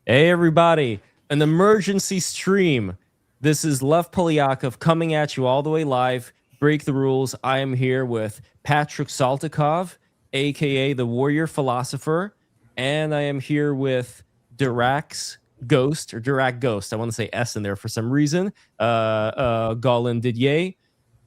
Hey everybody, an emergency stream. This is Lev Polyakov coming at you all the way live. Break the rules. I am here with Patrick Saltykov, aka the Warrior Philosopher, and I am here with Dirac's Ghost, or Dirac Ghost. I want to say S in there for some reason. Gaulin Didier.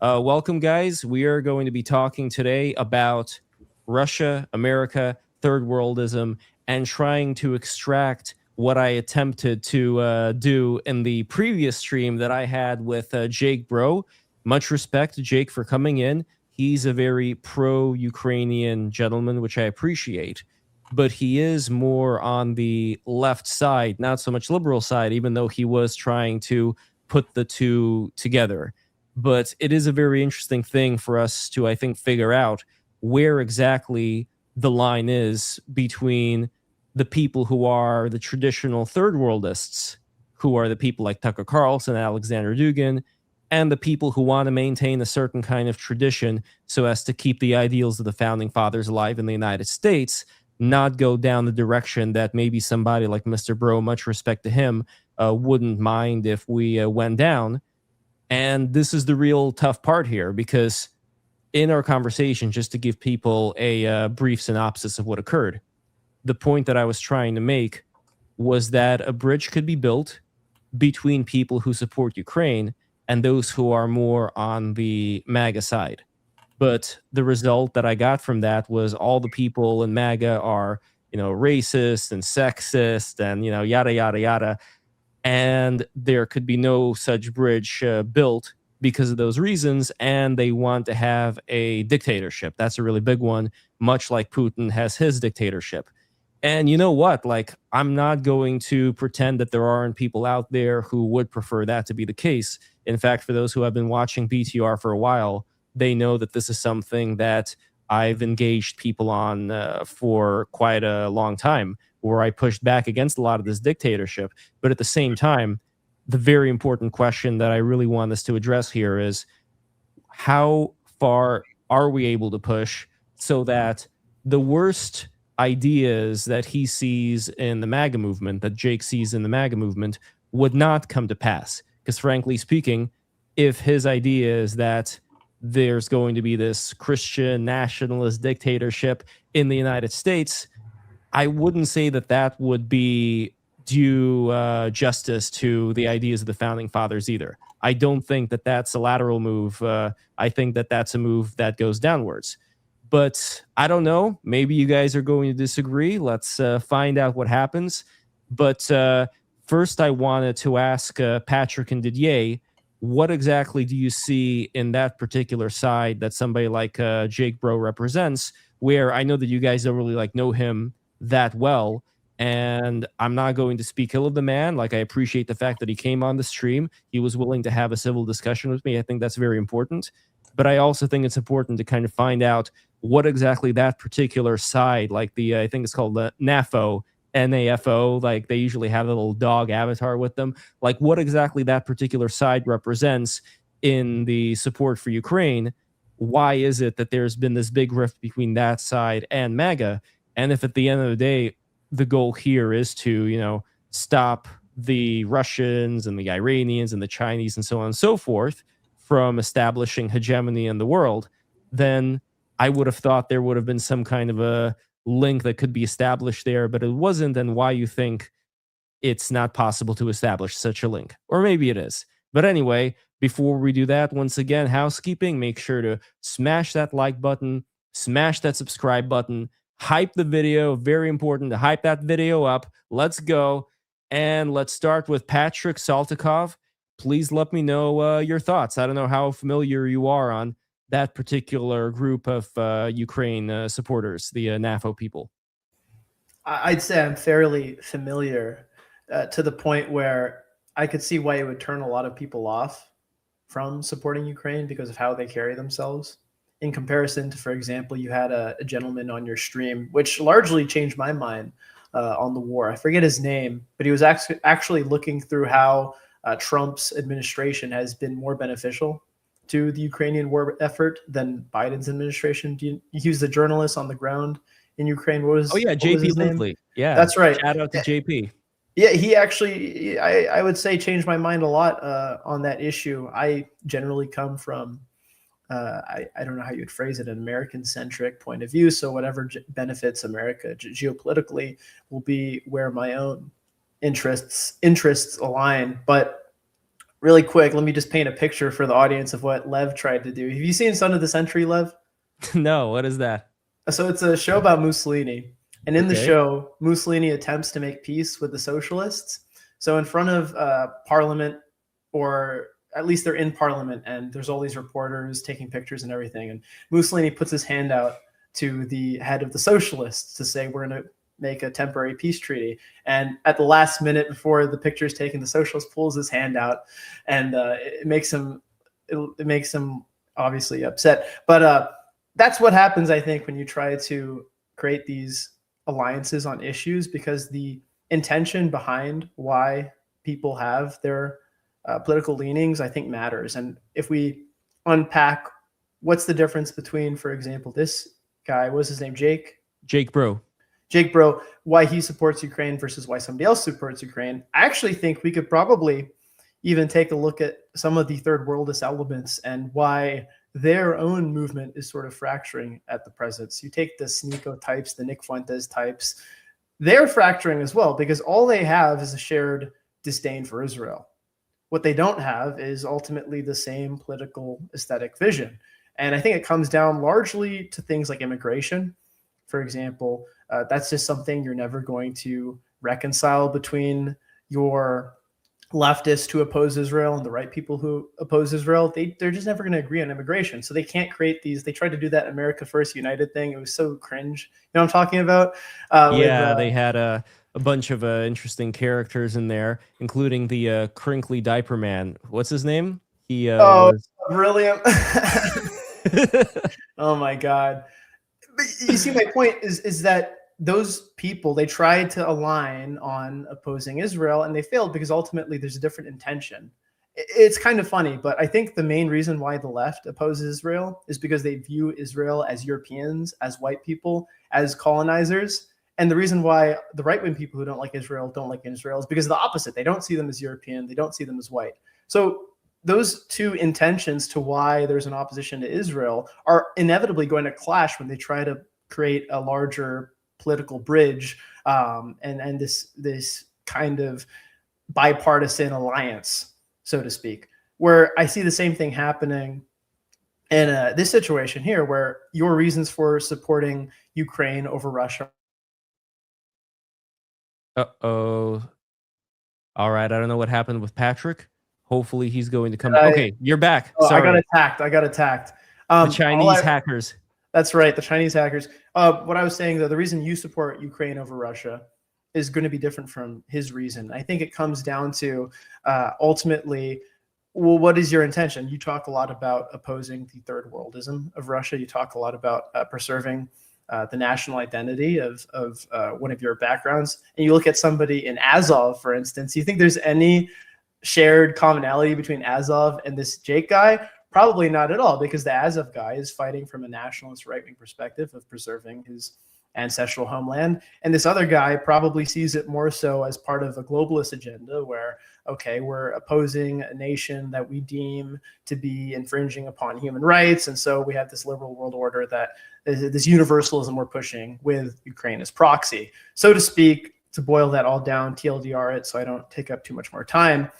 Welcome, guys. We are going to be talking today about Russia, America, third worldism, and trying to extract what I attempted to do in the previous stream that I had with Jake Bro. Much respect to Jake for coming in. He's a very pro-Ukrainian gentleman, which I appreciate. But he is more on the left side, not so much liberal side, even though he was trying to put the two together. But it is a very interesting thing for us to, I think, figure out where exactly the line is between the people who are the traditional third worldists, who are the people like Tucker Carlson, Alexander Dugin, and the people who want to maintain a certain kind of tradition so as to keep the ideals of the founding fathers alive in the United States, not go down the direction that maybe somebody like Mr. Bro, much respect to him, wouldn't mind if we went down. And this is the real tough part here, because in our conversation, just to give people a brief synopsis of what occurred, the point that I was trying to make was that a bridge could be built between people who support Ukraine and those who are more on the MAGA side. But the result that I got from that was all the people in MAGA are, racist and sexist and, yada, yada, yada. And there could be no such bridge built because of those reasons, and they want to have a dictatorship. That's a really big one, much like Putin has his dictatorship. And you know what? Like, I'm not going to pretend that there aren't people out there who would prefer that to be the case. In fact, for those who have been watching BTR for a while, they know that this is something that I've engaged people on for quite a long time, where I pushed back against a lot of this dictatorship. But at the same time, the very important question that I really want us to address here is, how far are we able to push so that the worst ideas that he sees in the MAGA movement, that Jake sees in the MAGA movement, would not come to pass? Because frankly speaking, if his idea is that there's going to be this Christian nationalist dictatorship in the United States, I wouldn't say that that would be due justice to the ideas of the founding fathers either. I don't think that that's a lateral move. I think that that's a move that goes downwards. But I don't know. Maybe you guys are going to disagree. Let's find out what happens. But first, I wanted to ask Patrick and Didier, what exactly do you see in that particular side that somebody like Jake Bro represents, where I know that you guys don't really know him that well, and I'm not going to speak ill of the man. Like, I appreciate the fact that he came on the stream. He was willing to have a civil discussion with me. I think that's very important. But I also think it's important to kind of find out what exactly that particular side, like the, I think it's called the NAFO, NAFO, like they usually have a little dog avatar with them, like what exactly that particular side represents in the support for Ukraine. Why is it that there's been this big rift between that side and MAGA? And if at the end of the day, the goal here is to, stop the Russians and the Iranians and the Chinese and so on and so forth from establishing hegemony in the world, then I would have thought there would have been some kind of a link that could be established there, but it wasn't. And why you think it's not possible to establish such a link? Or maybe it is. But anyway, before we do that, once again, housekeeping, make sure to smash that like button, smash that subscribe button, hype the video. Very important to hype that video up. Let's go. And let's start with Patrick Saltykov. Please let me know your thoughts. I don't know how familiar you are on that particular group of Ukraine supporters, the NAFO people. I'd say I'm fairly familiar to the point where I could see why it would turn a lot of people off from supporting Ukraine because of how they carry themselves. In comparison to, for example, you had a gentleman on your stream, which largely changed my mind on the war. I forget his name, but he was actually looking through how Trump's administration has been more beneficial to the Ukrainian war effort than Biden's administration. He was the journalist on the ground in Ukraine. What was JP his name? Lindley. Yeah, That's right. Shout out to JP. Yeah, he actually, I would say, changed my mind a lot on that issue. I generally come from, I don't know how you'd phrase it, an American-centric point of view. So whatever benefits America geopolitically will be where my own interests align. But really quick, let me just paint a picture for the audience of what Lev tried to do. Have you seen Son of the Century, Lev? No, what is that? So it's a show about Mussolini. And in the Okay. show, Mussolini attempts to make peace with the socialists. So in front of Parliament, or at least they're in Parliament, and there's all these reporters taking pictures and everything. And Mussolini puts his hand out to the head of the socialists to say, we're going to make a temporary peace treaty. And at the last minute before the picture is taken, the socialist pulls his hand out, and it makes him obviously upset. But that's what happens, I think, when you try to create these alliances on issues, because the intention behind why people have their political leanings, I think, matters. And if we unpack what's the difference between, for example, this guy, what's his name, Jake Bro. Why he supports Ukraine versus why somebody else supports Ukraine, I actually think we could probably even take a look at some of the third worldist elements and why their own movement is sort of fracturing at the present. So you take the Sneeko types, the Nick Fuentes types, they're fracturing as well, because all they have is a shared disdain for Israel. What they don't have is ultimately the same political aesthetic vision. And I think it comes down largely to things like immigration. For example, that's just something you're never going to reconcile between your leftists who oppose Israel and the right people who oppose Israel. They're just never going to agree on immigration. So they can't create these. They tried to do that America First United thing. It was so cringe. You know what I'm talking about? They had a bunch of interesting characters in there, including the crinkly diaper man. What's his name? He was brilliant. Oh my God. But you see, my point is that those people, they tried to align on opposing Israel and they failed because ultimately there's a different intention. It's kind of funny, but I think the main reason why the left opposes Israel is because they view Israel as Europeans, as white people, as colonizers. And the reason why the right-wing people who don't like Israel is because of the opposite. They don't see them as European. They don't see them as white. So those two intentions to why there's an opposition to Israel are inevitably going to clash when they try to create a larger political bridge and this kind of bipartisan alliance, so to speak, where I see the same thing happening in this situation here, where your reasons for supporting Ukraine over Russia. Uh-oh. All right, I don't know what happened with Patrick. Hopefully he's going to come. Okay, you're back. Sorry. I got attacked. The Chinese hackers. That's right, the Chinese hackers. What I was saying, though, the reason you support Ukraine over Russia is going to be different from his reason. I think it comes down to ultimately, well, what is your intention? You talk a lot about opposing the third worldism of Russia. You talk a lot about preserving the national identity of one of your backgrounds. And you look at somebody in Azov, for instance, you think there's any shared commonality between Azov and this Jake guy? Probably not at all, because the Azov guy is fighting from a nationalist right-wing perspective of preserving his ancestral homeland. And this other guy probably sees it more so as part of a globalist agenda where, okay, we're opposing a nation that we deem to be infringing upon human rights. And so we have this liberal world order, that this universalism we're pushing with Ukraine as proxy. So to speak, to boil that all down, TLDR it so I don't take up too much more time,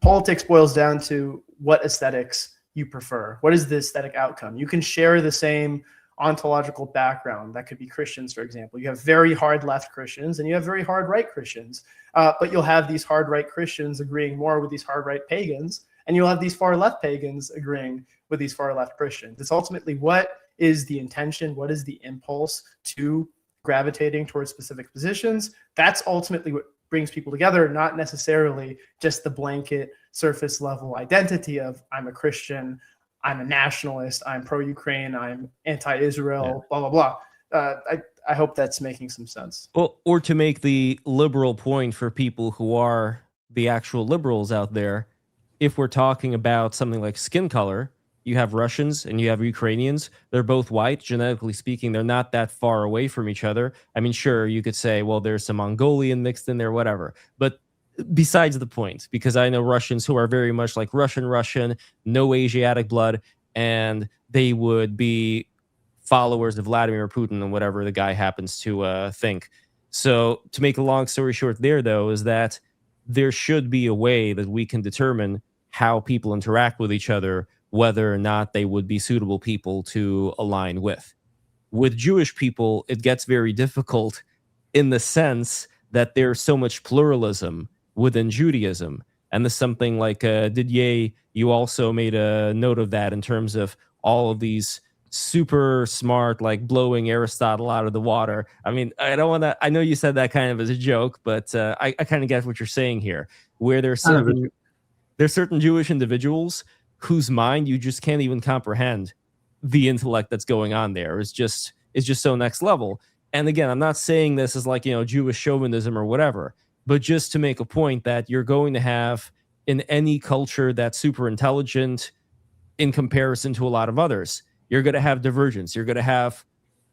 politics boils down to what aesthetics you prefer. What is the aesthetic outcome? You can share the same ontological background. That could be Christians, for example. You have very hard left Christians and you have very hard right Christians, but you'll have these hard right Christians agreeing more with these hard right pagans, and you'll have these far left pagans agreeing with these far left Christians. It's ultimately what is the intention, what is the impulse to gravitating towards specific positions. That's ultimately what brings people together, not necessarily just the blanket surface level identity of I'm a Christian, I'm a nationalist, I'm pro-Ukraine, I'm anti-Israel, blah, blah, blah. I hope that's making some sense. Well, or to make the liberal point for people who are the actual liberals out there, if we're talking about something like skin color, you have Russians and you have Ukrainians. They're both white. Genetically speaking, they're not that far away from each other. I mean, sure, you could say, well, there's some Mongolian mixed in there, whatever. But besides the point, because I know Russians who are very much like Russian, no Asiatic blood, and they would be followers of Vladimir Putin and whatever the guy happens to think. So, to make a long story short, there though, is that there should be a way that we can determine how people interact with each other, whether or not they would be suitable people to align with. With Jewish people, it gets very difficult in the sense that there's so much pluralism within Judaism. And there's something like Didier, you also made a note of that in terms of all of these super smart, like blowing Aristotle out of the water. I mean, I don't want to, I know you said that kind of as a joke, but I kind of get what you're saying here, where there's certain Jewish individuals whose mind you just can't even comprehend the intellect that's going on there. It's just so next level. And again, I'm not saying this as like, Jewish chauvinism or whatever, but just to make a point that you're going to have in any culture that's super intelligent in comparison to a lot of others, you're going to have divergence. You're going to have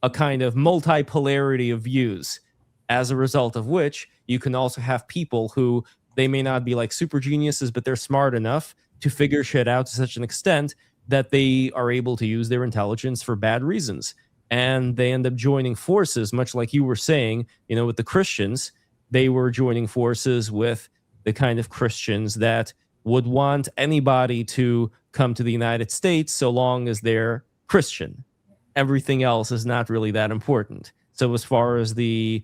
a kind of multipolarity of views, as a result of which you can also have people who they may not be like super geniuses, but they're smart enough to figure shit out to such an extent that they are able to use their intelligence for bad reasons. And they end up joining forces, much like you were saying, with the Christians. They were joining forces with the kind of Christians that would want anybody to come to the United States so long as they're Christian. Everything else is not really that important. So as far as the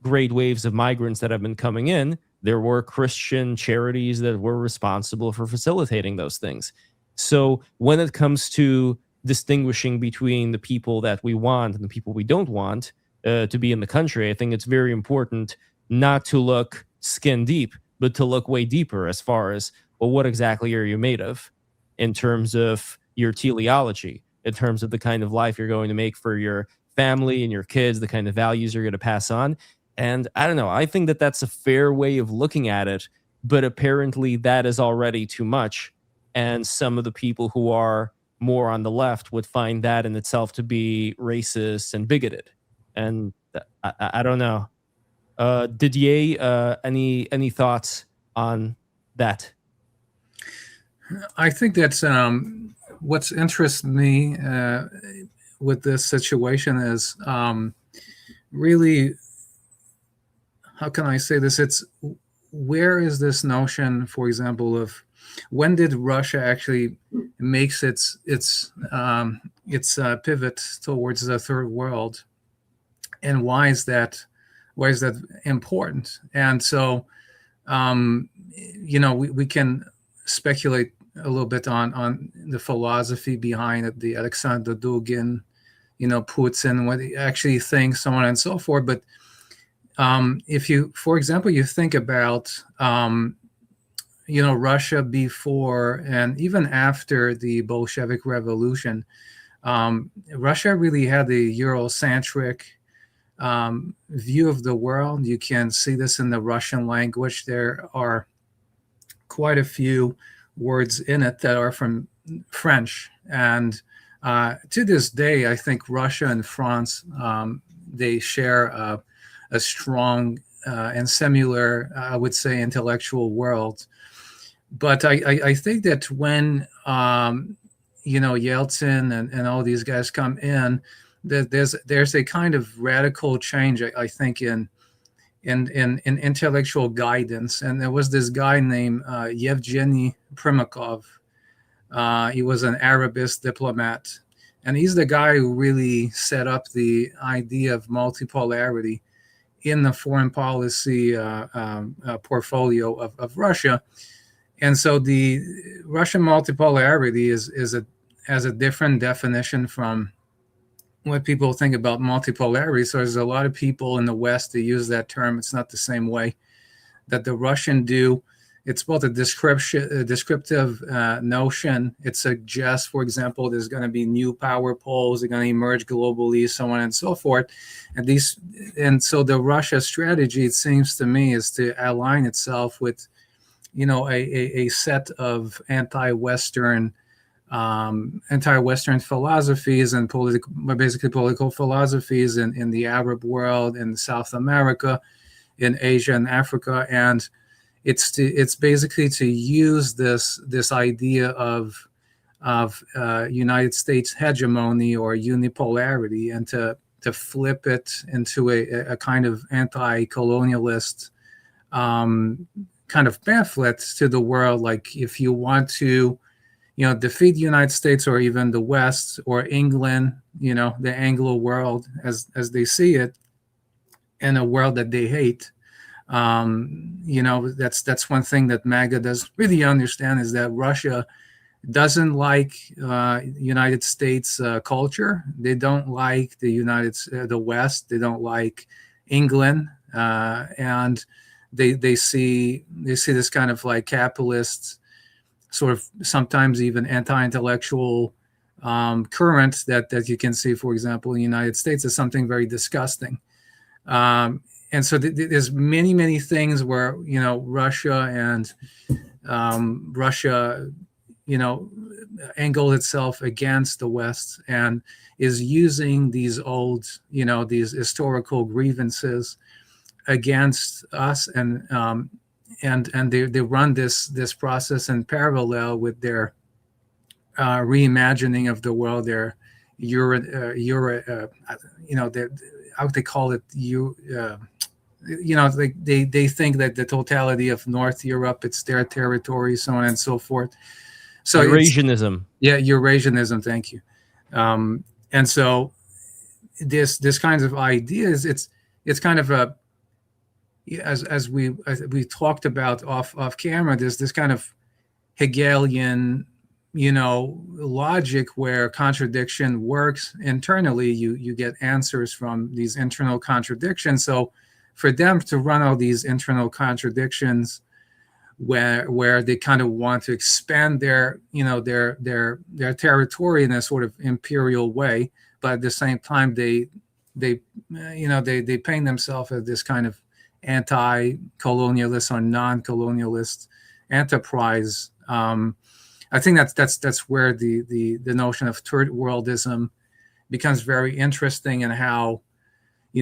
great waves of migrants that have been coming in, there were Christian charities that were responsible for facilitating those things. So when it comes to distinguishing between the people that we want and the people we don't want to be in the country, I think it's very important not to look skin deep, but to look way deeper as far as, well, what exactly are you made of in terms of your teleology, in terms of the kind of life you're going to make for your family and your kids, the kind of values you're going to pass on. And I don't know, I think that that's a fair way of looking at it, but apparently that is already too much. And some of the people who are more on the left would find that in itself to be racist and bigoted. And I don't know. Didier, any thoughts on that? I think that's what's interests me with this situation is really, how can I say this? It's where is this notion, for example, of when did Russia actually makes its pivot towards the third world, and why is that important? And so, we can speculate a little bit on the philosophy behind it, the Alexander Dugin, Putin, what he actually thinks, so on and so forth. But if you, for example, you think about, Russia before and even after the Bolshevik Revolution, Russia really had the Eurocentric view of the world. You can see this in the Russian language. There are quite a few words in it that are from French. And to this day, I think Russia and France, they share a strong and similar, I would say, intellectual world. But I think that when, Yeltsin and all these guys come in, there's a kind of radical change, I think, in intellectual guidance. And there was this guy named Yevgeny Primakov. He was an Arabist diplomat, and he's the guy who really set up the idea of multipolarity in the foreign policy portfolio of Russia. And so the Russian multipolarity has a different definition from what people think about multipolarity. So there's a lot of people in the West that use that term. It's not the same way that the Russian do. It's both a descriptive notion. It suggests, for example, there's going to be new power poles, they're going to emerge globally, so on and so forth. And so the Russia strategy, it seems to me, is to align itself with, a set of anti-Western anti-Western philosophies and basically political philosophies in the Arab world, in South America, in Asia and Africa, and it's basically to use this idea of United States hegemony or unipolarity and to flip it into a kind of anti-colonialist kind of pamphlet to the world. Like, if you want to, defeat the United States or even the West or England, the Anglo world as they see it, in a world that they hate, that's one thing that MAGA does really understand, is that Russia doesn't like United States culture. They don't like the West. They don't like England, and they see this kind of like capitalist, sort of sometimes even anti-intellectual current that you can see, for example, in the United States, as something very disgusting. And so there's many things where Russia angled itself against the West and is using these old, these historical grievances against us, and they run this process in parallel with their reimagining of the world, their how they call it, they think that the totality of North Europe, it's their territory, so on and so forth. So Eurasianism. Eurasianism. Thank you. And so this kinds of ideas, it's kind of a, as we talked about off camera, there's this kind of Hegelian logic where contradiction works internally. You get answers from these internal contradictions. So for them to run all these internal contradictions, where they kind of want to expand their territory in a sort of imperial way, but at the same time they paint themselves as this kind of anti-colonialist or non-colonialist enterprise. I think that's where the notion of third worldism becomes very interesting, and how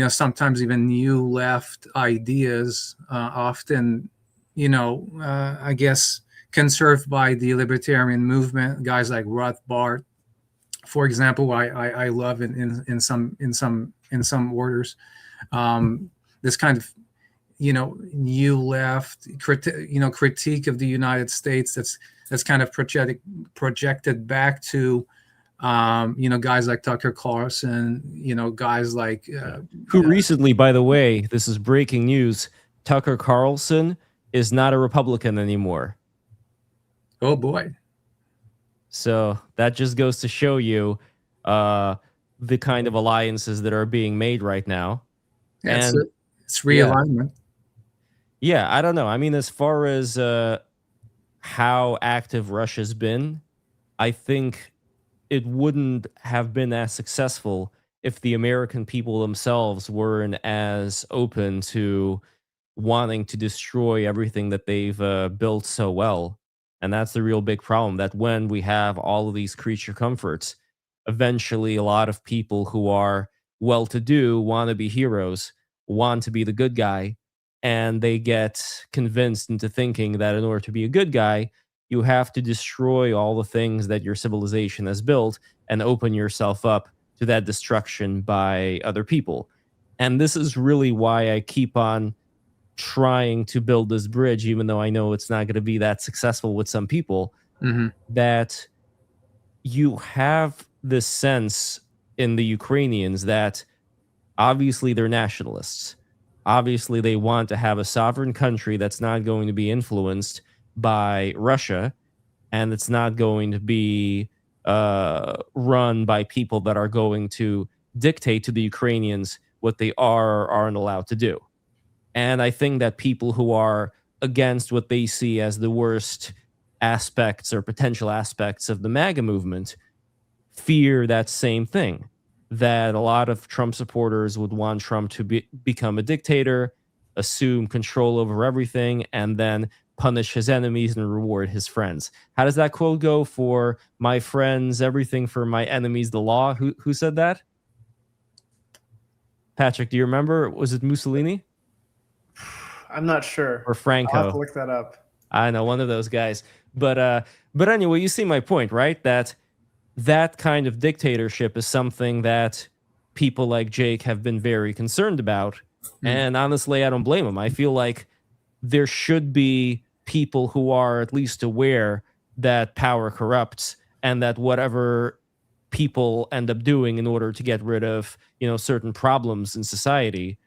sometimes even new left ideas often I guess conserved by the libertarian movement, guys like Rothbard, for example, I love in some orders, this kind of new left critique of the United States that's kind of projected back to guys like Tucker Carlson, guys like who recently, by the way, this is breaking news, Tucker Carlson is not a Republican anymore. Oh boy. So that just goes to show you the kind of alliances that are being made right now. Yeah, and it's realignment. Yeah, I don't know. I mean, as far as how active Russia's been, I think it wouldn't have been as successful if the American people themselves weren't as open to wanting to destroy everything that they've built so well. And that's the real big problem, that when we have all of these creature comforts, eventually a lot of people who are well-to-do want to be heroes, want to be the good guy, and they get convinced into thinking that in order to be a good guy, you have to destroy all the things that your civilization has built and open yourself up to that destruction by other people. And this is really why I keep on trying to build this bridge, even though I know it's not going to be that successful with some people, that you have this sense in the Ukrainians that obviously they're nationalists. Obviously, they want to have a sovereign country that's not going to be influenced by Russia, and it's not going to be run by people that are going to dictate to the Ukrainians what they are or aren't allowed to do. And I think that people who are against what they see as the worst aspects or potential aspects of the MAGA movement fear that same thing, that a lot of Trump supporters would want Trump to become a dictator, assume control over everything, and then punish his enemies and reward his friends. How does that quote go? For my friends, everything; for my enemies, the law. Who said that? Patrick, do you remember? Was it Mussolini I'm not sure. or I'll have to Franco? look that up. I know, one of those guys. But anyway, you see my point, right? That kind of dictatorship is something that people like Jake have been very concerned about. And honestly, I don't blame them. I feel like there should be people who are at least aware that power corrupts, and that whatever people end up doing in order to get rid of, certain problems in society,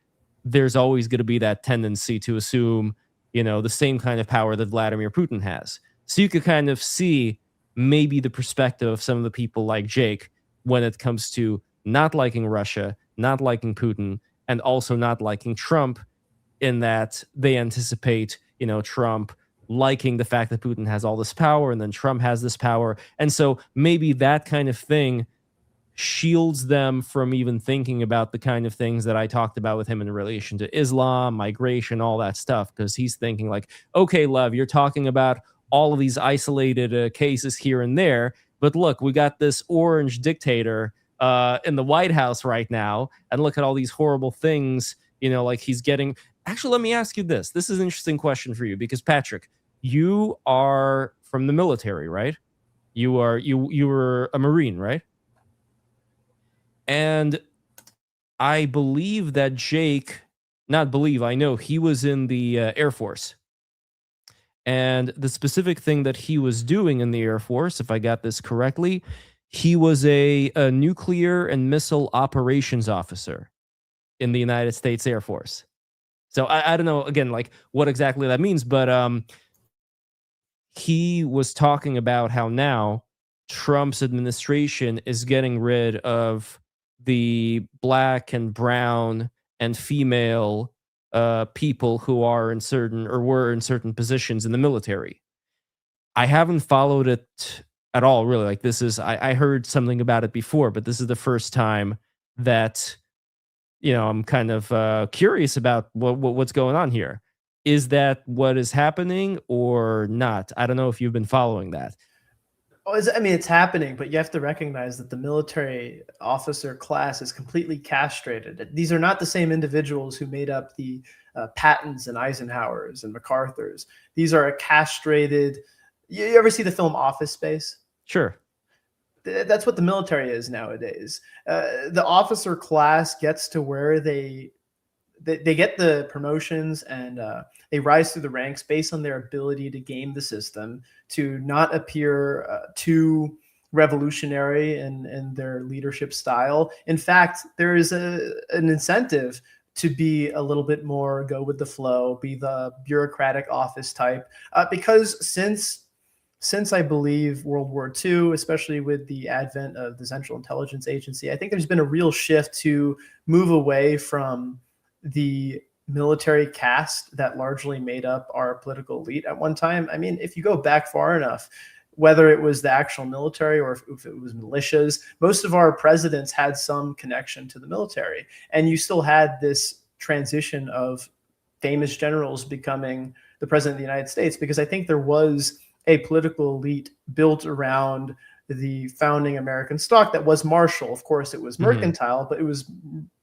there's always going to be that tendency to assume, the same kind of power that Vladimir Putin has. So you could kind of see maybe the perspective of some of the people like Jake when it comes to not liking Russia, not liking Putin, and also not liking Trump, in that they anticipate, Trump liking the fact that Putin has all this power and then Trump has this power. And so maybe that kind of thing shields them from even thinking about the kind of things that I talked about with him in relation to Islam, migration, all that stuff, because he's thinking like, okay, Lev, you're talking about all of these isolated cases here and there, but look, we got this orange dictator in the White House right now, and look at all these horrible things, like he's getting. Actually, let me ask you this. This is an interesting question for you, because Patrick, you are from the military, right? You were a Marine, right? And I believe that Jake, not believe, I know he was in the Air Force. And the specific thing that he was doing in the Air Force, if I got this correctly, he was a nuclear and missile operations officer in the United States Air Force. So I don't know, again, like what exactly that means, but he was talking about how now Trump's administration is getting rid of the black and brown and female people who are in certain, or were in certain positions in the military. I haven't followed it at all, really. Like, this is, I heard something about it before, but this is the first time that, I'm kind of curious about what's going on here. Is that what is happening or not? I don't know if you've been following that. It's happening, but you have to recognize that the military officer class is completely castrated. These are not the same individuals who made up the Pattons and Eisenhowers and MacArthurs. These are a castrated. You ever see the film Office Space? Sure. That's what the military is nowadays. The officer class gets to where they get the promotions, and they rise through the ranks based on their ability to game the system, to not appear too revolutionary in their leadership style. In fact, there is an incentive to be a little bit more go with the flow, be the bureaucratic office type, because since I believe World War II, especially with the advent of the Central Intelligence Agency, I think there's been a real shift to move away from the military caste that largely made up our political elite at one time. I mean, if you go back far enough, whether it was the actual military or if it was militias, most of our presidents had some connection to the military. And you still had this transition of famous generals becoming the president of the United States, because I think there was a political elite built around the founding American stock that was martial. Of course, it was mercantile, but it was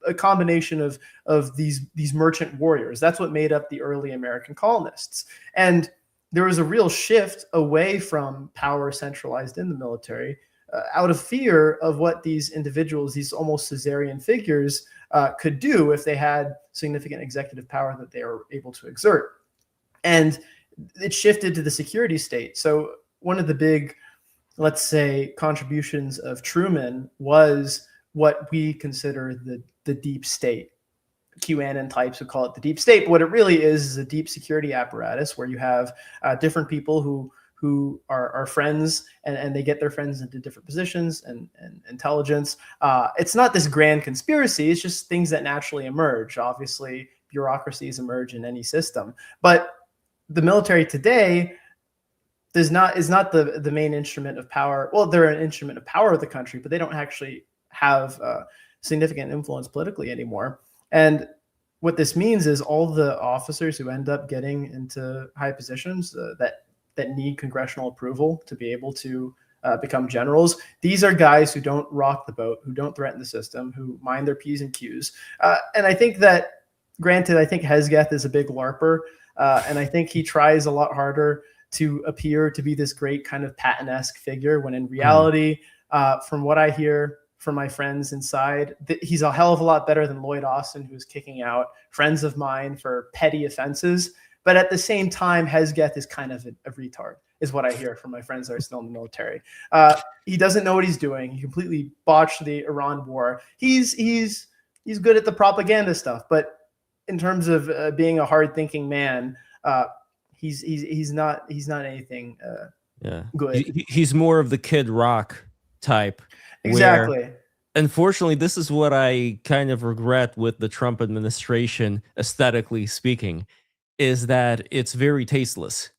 a combination of these merchant warriors. That's what made up the early American colonists. And there was a real shift away from power centralized in the military, out of fear of what these individuals, these almost Caesarian figures, could do if they had significant executive power that they were able to exert. And it shifted to the security state. So one of the big, let's say, contributions of Truman was what we consider the deep state. QAnon types would call it the deep state, but what it really is a deep security apparatus where you have different people who are friends, and they get their friends into different positions and intelligence. It's not this grand conspiracy. It's just things that naturally emerge. Obviously, bureaucracies emerge in any system, but the military today is not the main instrument of power. Well, they're an instrument of power of the country, but they don't actually have significant influence politically anymore. And what this means is all the officers who end up getting into high positions that need congressional approval to be able to become generals. These are guys who don't rock the boat, who don't threaten the system, who mind their P's and Q's. And I think that, granted, I think Hesketh is a big LARPer, and I think he tries a lot harder to appear to be this great kind of Patton-esque figure, when in reality, from what I hear from my friends inside, he's a hell of a lot better than Lloyd Austin, who's kicking out friends of mine for petty offenses. But at the same time, Hesketh is kind of a retard, is what I hear from my friends that are still in the military. He doesn't know what he's doing. He completely botched the Iran war. He's good at the propaganda stuff, but in terms of being a hard-thinking man, he's not anything good. He's more of the Kid Rock type. Exactly. Unfortunately, this is what I kind of regret with the Trump administration, aesthetically speaking, is that it's very tasteless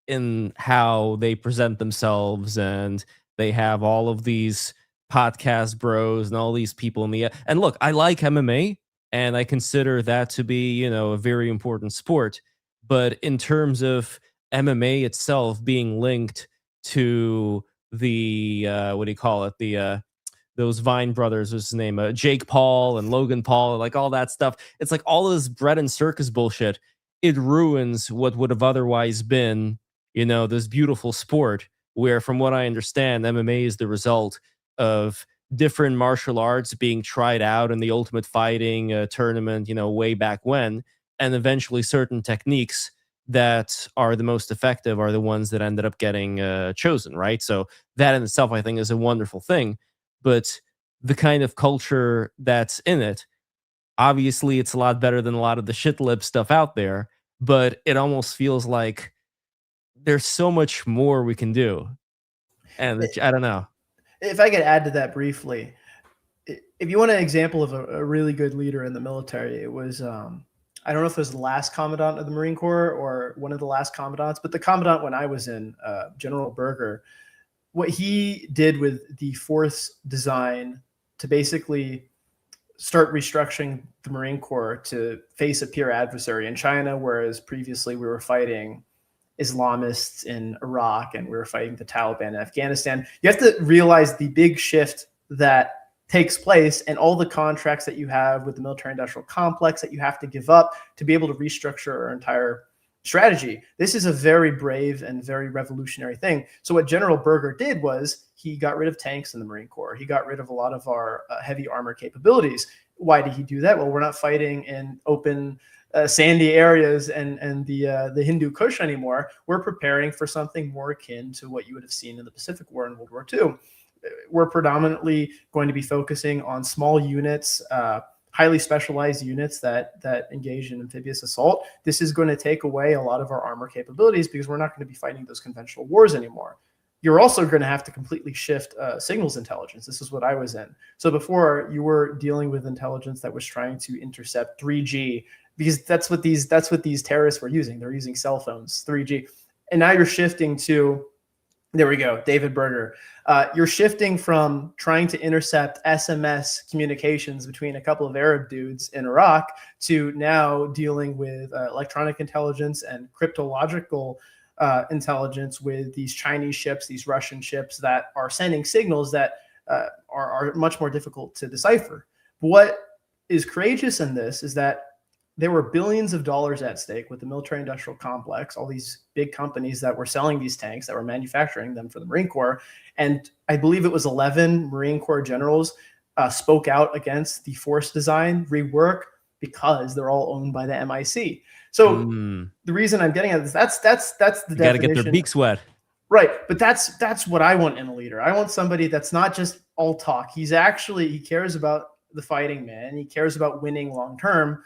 in how they present themselves, and they have all of these podcast bros and all these people in the. And look, I like MMA, and I consider that to be, a very important sport. But in terms of MMA itself being linked to the what do you call it, the those Vine brothers, what's his name, Jake Paul and Logan Paul, like all that stuff, it's like all this bread and circus bullshit. It ruins what would have otherwise been, this beautiful sport, where, from what I understand, MMA is the result of different martial arts being tried out in the Ultimate Fighting tournament, way back when, and eventually certain techniques that are the most effective are the ones that ended up getting chosen, right? So that in itself, I think, is a wonderful thing. But the kind of culture that's in it, obviously, it's a lot better than a lot of the shit lib stuff out there, but it almost feels like there's so much more we can do. And I don't know. If I could add to that briefly, if you want an example of a really good leader in the military, it was, I don't know if it was the last commandant of the Marine Corps or one of the last commandants, but the commandant when I was in, General Berger, what he did with the force design to basically start restructuring the Marine Corps to face a peer adversary in China, whereas previously we were fighting Islamists in Iraq and we were fighting the Taliban in Afghanistan. You have to realize the big shift that takes place and all the contracts that you have with the military industrial complex that you have to give up to be able to restructure our entire strategy. This is a very brave and very revolutionary thing. So what General Berger did was he got rid of tanks in the Marine Corps. He got rid of a lot of our heavy armor capabilities. Why did he do that? Well, we're not fighting in open sandy areas and the Hindu Kush anymore. We're preparing for something more akin to what you would have seen in the Pacific War and World War II. We're predominantly going to be focusing on small units, highly specialized units that engage in amphibious assault. This is going to take away a lot of our armor capabilities because we're not going to be fighting those conventional wars anymore. You're also going to have to completely shift signals intelligence. This is what I was in. So before, you were dealing with intelligence that was trying to intercept 3G, because that's what these terrorists were using. They're using cell phones, 3G. And now you're shifting to, there we go, David Berger. You're shifting from trying to intercept SMS communications between a couple of Arab dudes in Iraq to now dealing with electronic intelligence and cryptological intelligence with these Chinese ships, these Russian ships that are sending signals that are much more difficult to decipher. But what is courageous in this is that there were billions of dollars at stake with the military industrial complex, all these big companies that were selling these tanks, that were manufacturing them for the Marine Corps. And I believe it was 11 Marine Corps generals spoke out against the force design rework because they're all owned by the MIC. So the reason I'm getting at this, that's the definition. Got to get their beaks wet. Right. But that's what I want in a leader. I want somebody that's not just all talk. He cares about the fighting, man. He cares about winning long term.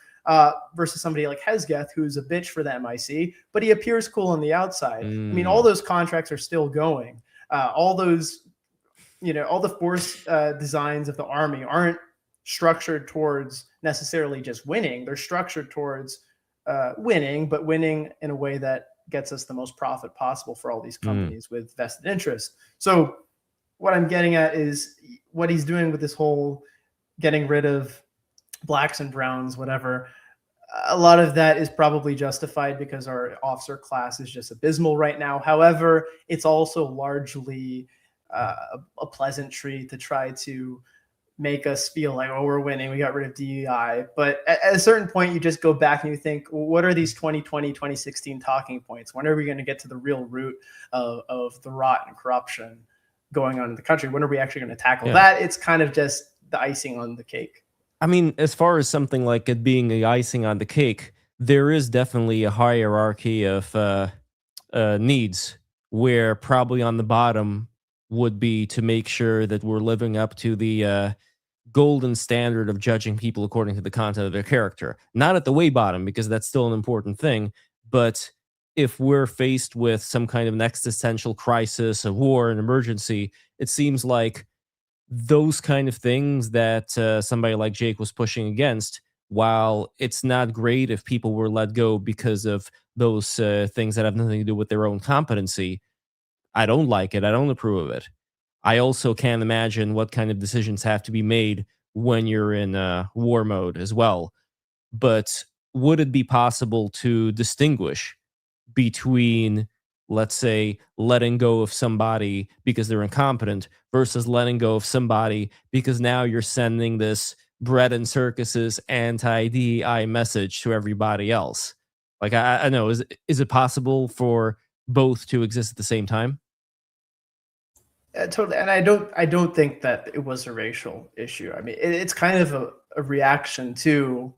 Versus somebody like Hesketh, who's a bitch for the MIC, but he appears cool on the outside. I mean, all those contracts are still going. All those, all the force designs of the Army aren't structured towards necessarily just winning. They're structured towards winning, but winning in a way that gets us the most profit possible for all these companies with vested interests. So what I'm getting at is what he's doing with this whole getting rid of blacks and browns, whatever. a lot of that is probably justified because our officer class is just abysmal right now. However, it's also largely a pleasantry to try to make us feel like, oh, we're winning, we got rid of DEI. But at a certain point, you just go back and you think, well, what are these 2020, 2016 talking points? When are we going to get to the real root of the rot and corruption going on in the country? When are we actually going to tackle that? It's kind of just the icing on the cake. I mean, as far as something like it being the icing on the cake, there is definitely a hierarchy of needs where probably on the bottom would be to make sure that we're living up to the golden standard of judging people according to the content of their character. Not at the way bottom, because that's still an important thing, but if we're faced with some kind of an existential crisis, a war, an emergency, it seems like those kind of things that somebody like Jake was pushing against, while it's not great if people were let go because of those things that have nothing to do with their own competency, I don't like it. I don't approve of it. I also can't imagine what kind of decisions have to be made when you're in war mode as well. But would it be possible to distinguish between, let's say, letting go of somebody because they're incompetent versus letting go of somebody because now you're sending this bread and circuses anti-DEI message to everybody else? Like, I know, is it possible for both to exist at the same time? Totally, and I don't think that it was a racial issue. I mean, it's kind of a reaction to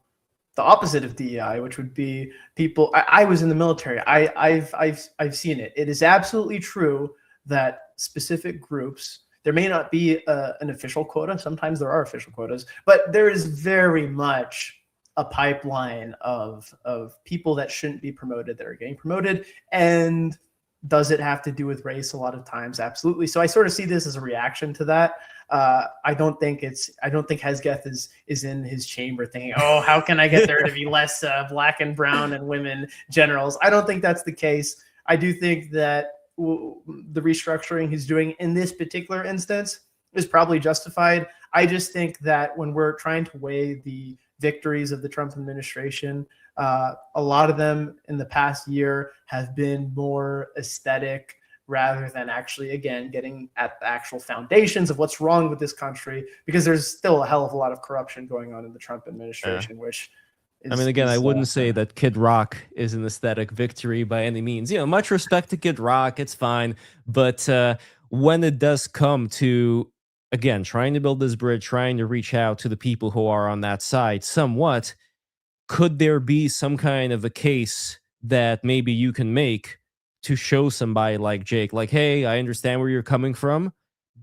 the opposite of DEI, which would be people. I was in the military. I've seen it. It is absolutely true that specific groups. There may not be an official quota. Sometimes there are official quotas, but there is very much a pipeline of people that shouldn't be promoted that are getting promoted. And does it have to do with race? A lot of times, absolutely. So I sort of see this as a reaction to that. I don't think Hesketh is in his chamber thinking, oh, how can I get there to be less black and brown and women generals? I don't think that's the case. I do think that the restructuring he's doing in this particular instance is probably justified. I just think that when we're trying to weigh the victories of the Trump administration, a lot of them in the past year have been more aesthetic rather than actually, again, getting at the actual foundations of what's wrong with this country, because there's still a hell of a lot of corruption going on in the Trump administration, which I mean, again, I wouldn't say that Kid Rock is an aesthetic victory by any means. You know, much respect to Kid Rock, it's fine. But when it does come to, again, trying to build this bridge, trying to reach out to the people who are on that side somewhat, could there be some kind of a case that maybe you can make to show somebody like Jake, like, hey, I understand where you're coming from,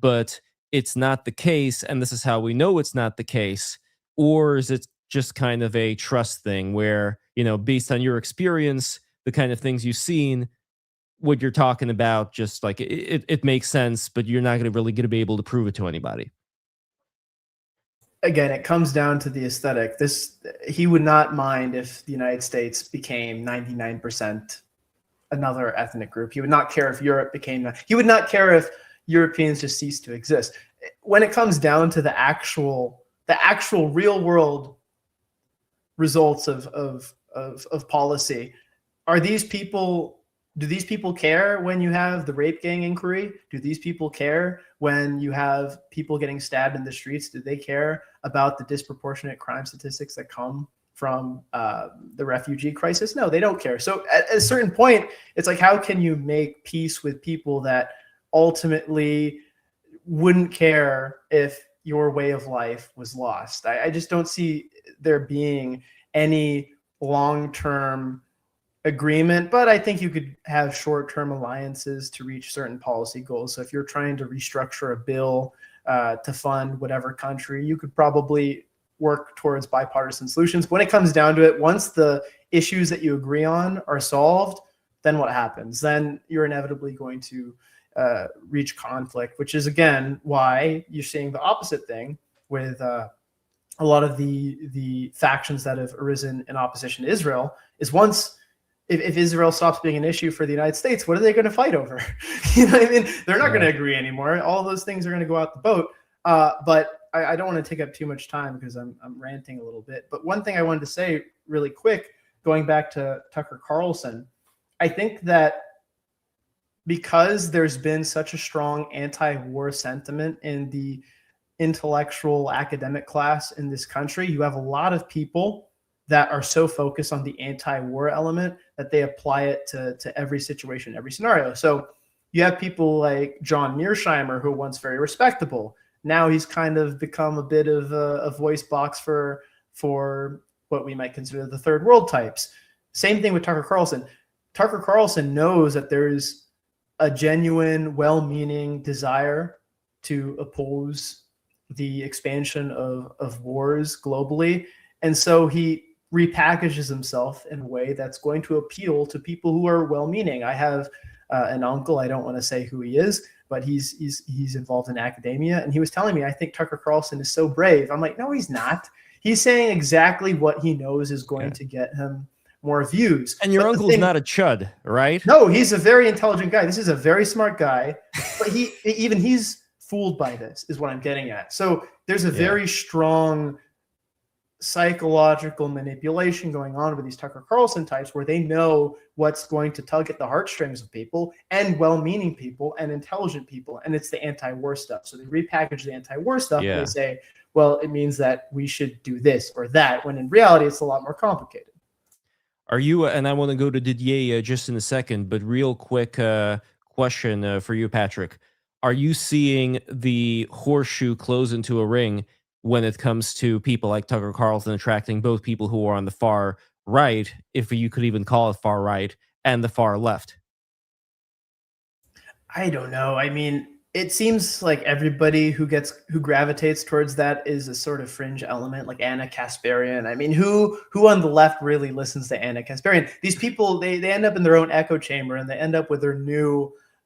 but it's not the case, and this is how we know it's not the case? Or is it just kind of a trust thing where, you know, based on your experience, the kind of things you've seen, what you're talking about, just like it makes sense, but you're not going to be able to prove it to anybody? Again, it comes down to the aesthetic. He would not mind if the United States became 99% another ethnic group. He would not care if Europe became that. He would not care if Europeans just ceased to exist. When it comes down to the actual real world results of policy, do these people care when you have the rape gang inquiry? Do these people care when you have people getting stabbed in the streets? Do they care about the disproportionate crime statistics that come from the refugee crisis? No, they don't care. So at a certain point, it's like, how can you make peace with people that ultimately wouldn't care if your way of life was lost? I just don't see there being any long-term agreement, but I think you could have short-term alliances to reach certain policy goals. So if you're trying to restructure a bill to fund whatever country, you could probably work towards bipartisan solutions. But when it comes down to it, once the issues that you agree on are solved, then what happens? Then you're inevitably going to reach conflict, which is, again, why you're seeing the opposite thing with a lot of the factions that have arisen in opposition to Israel. Is once if Israel stops being an issue for the United States, what are they going to fight over? You know what I mean? They're not going to agree anymore. All those things are going to go out the boat. But I don't want to take up too much time because I'm ranting a little bit. But one thing I wanted to say really quick, going back to Tucker Carlson, I think that because there's been such a strong anti-war sentiment in the intellectual academic class in this country, you have a lot of people that are so focused on the anti-war element that they apply it to every situation, every scenario. So you have people like John Mearsheimer, who once very respectable. Now he's kind of become a bit of a voice box for what we might consider the third world types. Same thing with Tucker Carlson. Tucker Carlson knows that there's a genuine, well-meaning desire to oppose the expansion of wars globally. And so he repackages himself in a way that's going to appeal to people who are well-meaning. I have an uncle, I don't want to say who he is, but he's involved in academia. And he was telling me, I think Tucker Carlson is so brave. I'm like, no, he's not. He's saying exactly what he knows is going to get him more views. And your uncle's not a chud, right? No, he's a very intelligent guy. This is a very smart guy, but he's fooled by this is what I'm getting at. So there's a very strong psychological manipulation going on with these Tucker Carlson types where they know what's going to tug at the heartstrings of people and well-meaning people and intelligent people. And it's the anti-war stuff. So they repackage the anti-war stuff and they say, well, it means that we should do this or that, when in reality, it's a lot more complicated. Are you, and I want to go to Didier just in a second, but real quick question for you, Patrick. Are you seeing the horseshoe close into a ring when it comes to people like Tucker Carlson attracting both people who are on the far right, if you could even call it far right, and the far left? I don't know. I mean, it seems like everybody who gravitates towards that is a sort of fringe element, like Anna Kasparian. I mean, who on the left really listens to Anna Kasparian? These people, they end up in their own echo chamber, and they end up with their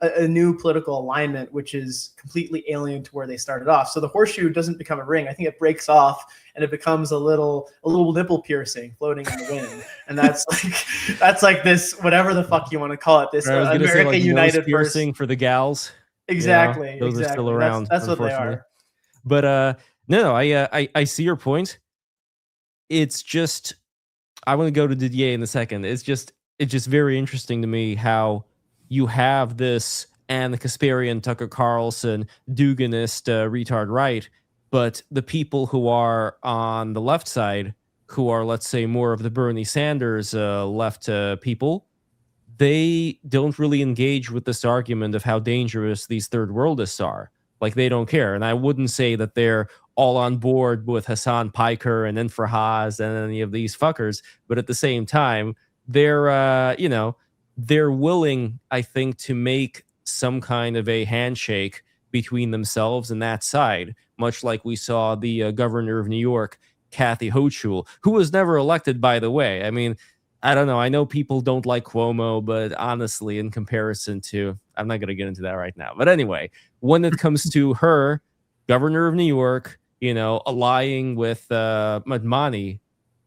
a new political alignment, which is completely alien to where they started off. So the horseshoe doesn't become a ring. I think it breaks off and it becomes a little nipple piercing floating in the wind. And that's like this, whatever the fuck you want to call it, this America say, like, United piercing for the gals. Exactly. Those are still around. That's what they are. But no, I see your point. It's just, I want to go to Didier in a second. It's just very interesting to me how you have this Anna Kasparian, Tucker Carlson, Duganist, retard right, but the people who are on the left side, who are, let's say, more of the Bernie Sanders left people, they don't really engage with this argument of how dangerous these third worldists are. Like, they don't care. And I wouldn't say that they're all on board with Hassan Piker and Infrahaz and any of these fuckers, but at the same time, they're, they're willing, I think, to make some kind of a handshake between themselves and that side, much like we saw the governor of New York, Kathy Hochul, who was never elected, by the way. I mean, I don't know. I know people don't like Cuomo, but honestly, in comparison to, I'm not going to get into that right now. But anyway, when it comes to her, governor of New York, allying with Madmani,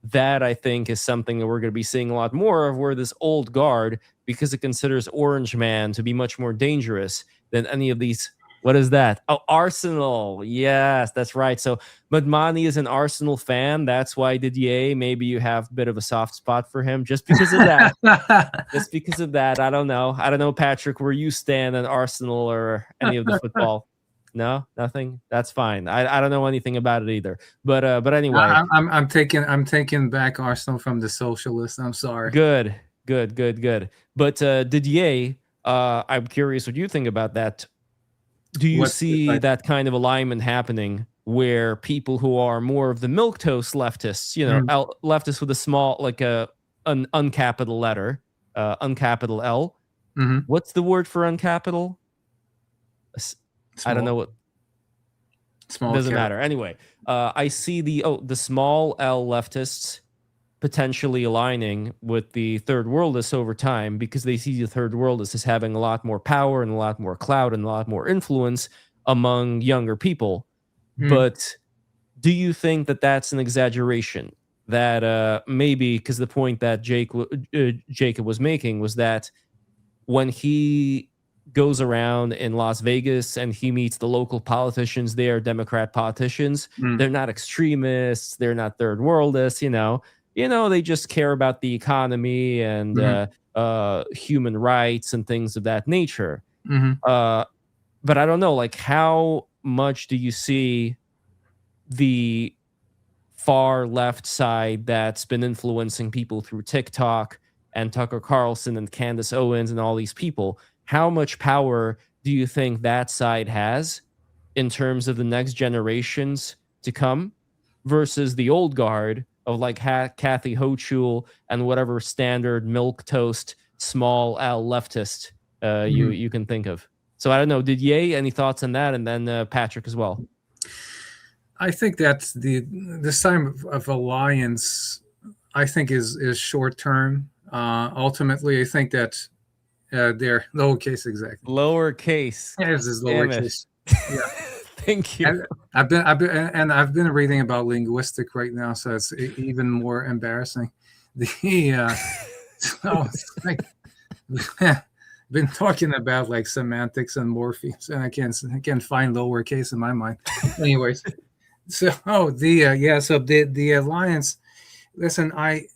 that I think is something that we're going to be seeing a lot more of, where this old guard, because it considers Orange Man to be much more dangerous than any of these. What is that? Oh, Arsenal. Yes, that's right. So Madmani is an Arsenal fan. That's why Didier, maybe you have a bit of a soft spot for him just because of that. Just because of that. I don't know. I don't know, Patrick, where you stand on Arsenal or any of the football. No, nothing. That's fine. I don't know anything about it either. But anyway, I'm taking back Arsenal from the socialists. I'm sorry. Good. But Didier, I'm curious what you think about that. Do you see that kind of alignment happening where people who are more of the milquetoast leftists, leftists with a small, like an uncapital letter, uncapital L? Mm-hmm. What's the word for uncapital? Small. I don't know what. Small doesn't cap. matter. Anyway, I see the small L leftists potentially aligning with the third worldists over time, because they see the third worldists as having a lot more power and a lot more clout and a lot more influence among younger people. But do you think that that's an exaggeration? That maybe, because the point that Jacob was making was that when he goes around in Las Vegas and he meets the local politicians there, Democrat politicians. Mm. They're not extremists. They're not third worldists. They just care about the economy and human rights and things of that nature. But I don't know, like, how much do you see the far left side that's been influencing people through TikTok and Tucker Carlson and Candace Owens and all these people? How much power do you think that side has in terms of the next generations to come versus the old guard of like Kathy Hochul and whatever standard milquetoast small L leftist you can think of? So I don't know. Didier, any thoughts on that? And then Patrick as well. I think that this time of alliance, I think is short term. Ultimately, I think that they're lowercase, exactly. Lowercase. Yeah, this is lowercase. Yeah. Thank you. I've been reading about linguistic right now, so it's even more embarrassing. So it's like, been talking about like semantics and morphemes, and I can't find lowercase in my mind. Anyways, so the alliance. Listen, I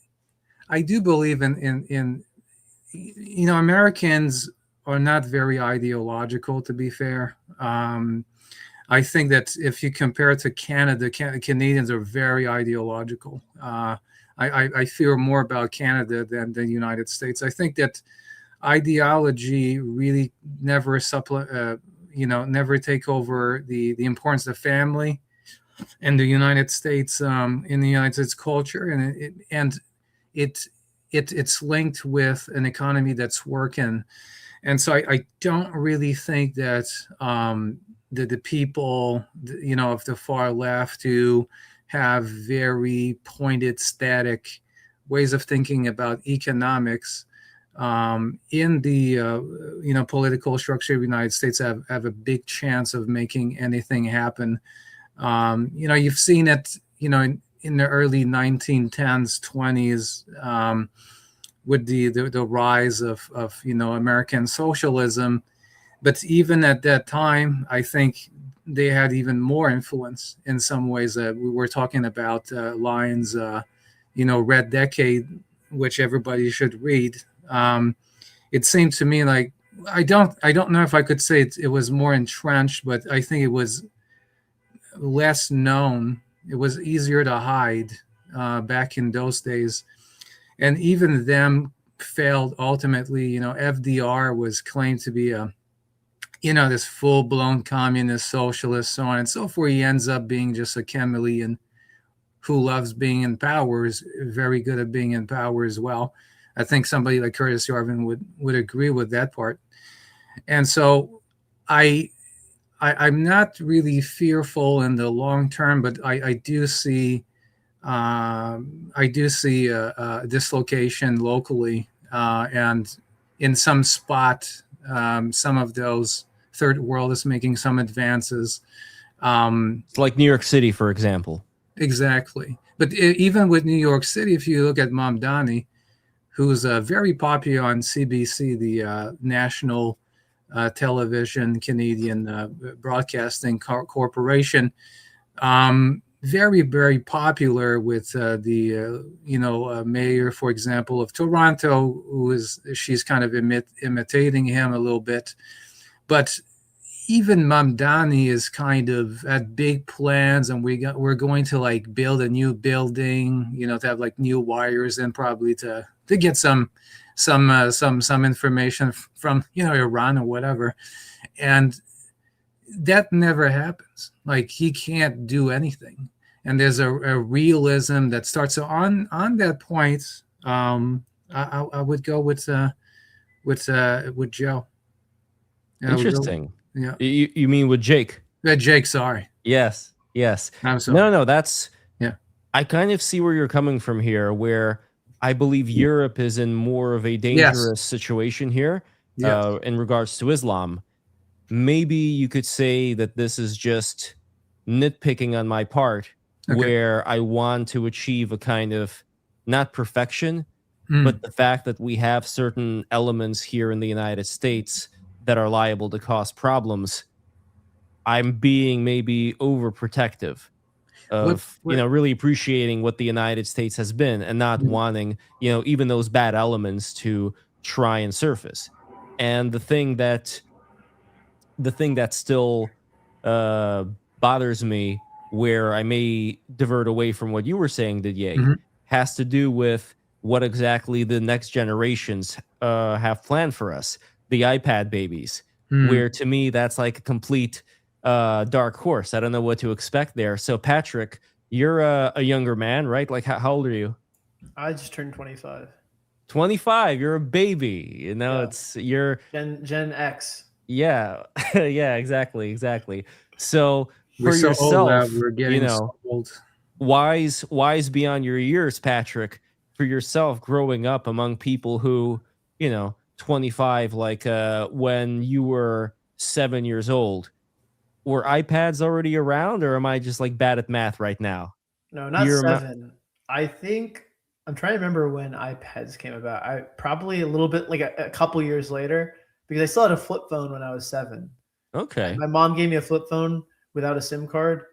do believe in Americans are not very ideological, to be fair. I think that if you compare it to Canada, Canadians are very ideological. I fear more about Canada than the United States. I think that ideology really never never take over the importance of family in the United States, culture, and it's linked with an economy that's working. And so I don't really think that the people, of the far left who have very pointed, static ways of thinking about economics in the political structure of the United States have a big chance of making anything happen. You've seen it, in the early 1910s, 20s, with the rise of American socialism. But even at that time, I think they had even more influence in some ways. We were talking about Lyon's, Red Decade, which everybody should read. It seemed to me like I don't know if I could say it was more entrenched, but I think it was less known. It was easier to hide back in those days, and even them failed ultimately. FDR was claimed to be this full-blown communist, socialist, so on and so forth. He ends up being just a chameleon who loves being in power, is very good at being in power as well. I think somebody like Curtis Yarvin would agree with that part. And so I'm not really fearful in the long term, but I do see dislocation locally, and in some spot, some of those third world is making some advances. It's like New York City, for example. Exactly. But even with New York City, if you look at Mamdani, who's very popular on CBC, the national television Canadian broadcasting corporation, very, very popular with the mayor, for example, of Toronto, she's kind of imitating him a little bit. But even Mamdani is kind of at big plans, and we're going to like build a new building, to have like new wires and probably to get some information from Iran or whatever, and that never happens. Like, he can't do anything, and there's a realism that starts. So on that point, I would go with Joe. Interesting. Yeah. You mean with Jake? Jake, sorry. Yes. I'm sorry. No, that's... Yeah. I kind of see where you're coming from here, where I believe Europe is in more of a dangerous situation here in regards to Islam. Maybe you could say that this is just nitpicking on my part, where I want to achieve a kind of, not perfection, but the fact that we have certain elements here in the United States that are liable to cause problems, I'm being maybe overprotective of, really appreciating what the United States has been and not wanting, even those bad elements to try and surface. And the thing that still uh, bothers me, where I may divert away from what you were saying, Didier, Mhm. has to do with what exactly the next generations have planned for us, the iPad babies, Mm. where to me that's like a complete dark horse. I don't know what to expect there. So, Patrick, you're a younger man, right? Like, how old are you? I just turned 25. 25. You're a baby. Yeah. You're Gen X. yeah, yeah, exactly. So We're for so old that yourself, we're getting so old. wise beyond your years, Patrick, for yourself growing up among people who, 25, like when you were 7 years old, were iPads already around, or am I just like bad at math right now? No, Do not you remember? 7. I think I'm trying to remember when iPads came about. I probably a little bit like a couple years later, because I still had a flip phone when I was 7. Okay. My mom gave me a flip phone without a SIM card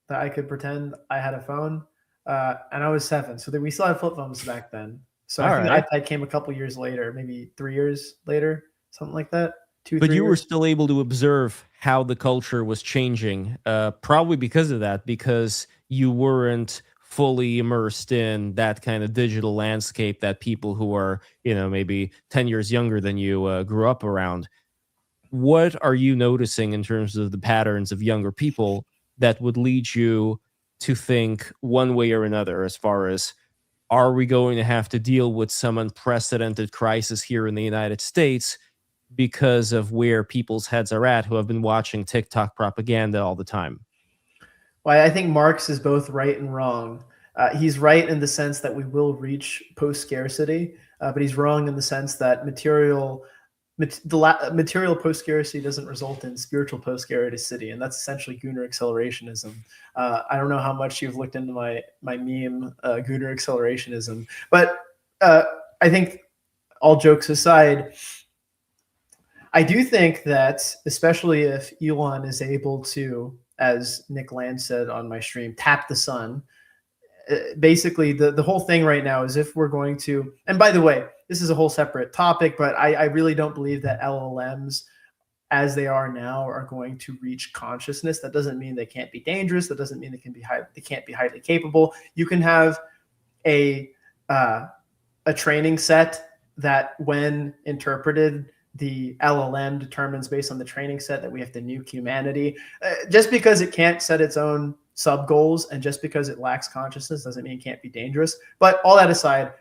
that I could pretend I had a phone, and I was 7. So we still had flip phones back then. So I All think the right. iPad came a couple years later, maybe 3 years later, something like that. Two, But three you were years. still able to observe how the culture was changing, probably because of that, because you weren't fully immersed in that kind of digital landscape that people who are, maybe 10 years younger than you grew up around. What are you noticing in terms of the patterns of younger people that would lead you to think one way or another, as far as, are we going to have to deal with some unprecedented crisis here in the United States because of where people's heads are at who have been watching TikTok propaganda all the time? Well, I think Marx is both right and wrong. He's right in the sense that we will reach post scarcity, but he's wrong in the sense that material post scarcity doesn't result in spiritual post scarcity, and that's essentially Gunnar accelerationism. I don't know how much you've looked into my meme, Gunnar accelerationism, but I think, all jokes aside, I do think that, especially if Elon is able to, as Nick Land said on my stream, tap the sun. Basically, the whole thing right now is, if we're going to, and by the way, this is a whole separate topic, but I really don't believe that LLMs as they are now are going to reach consciousness. That doesn't mean they can't be dangerous. That doesn't mean they can't be highly capable. You can have a training set that, when interpreted, the LLM determines based on the training set that we have to nuke humanity. Just because it can't set its own sub goals, and just because it lacks consciousness, doesn't mean it can't be dangerous. But all that aside,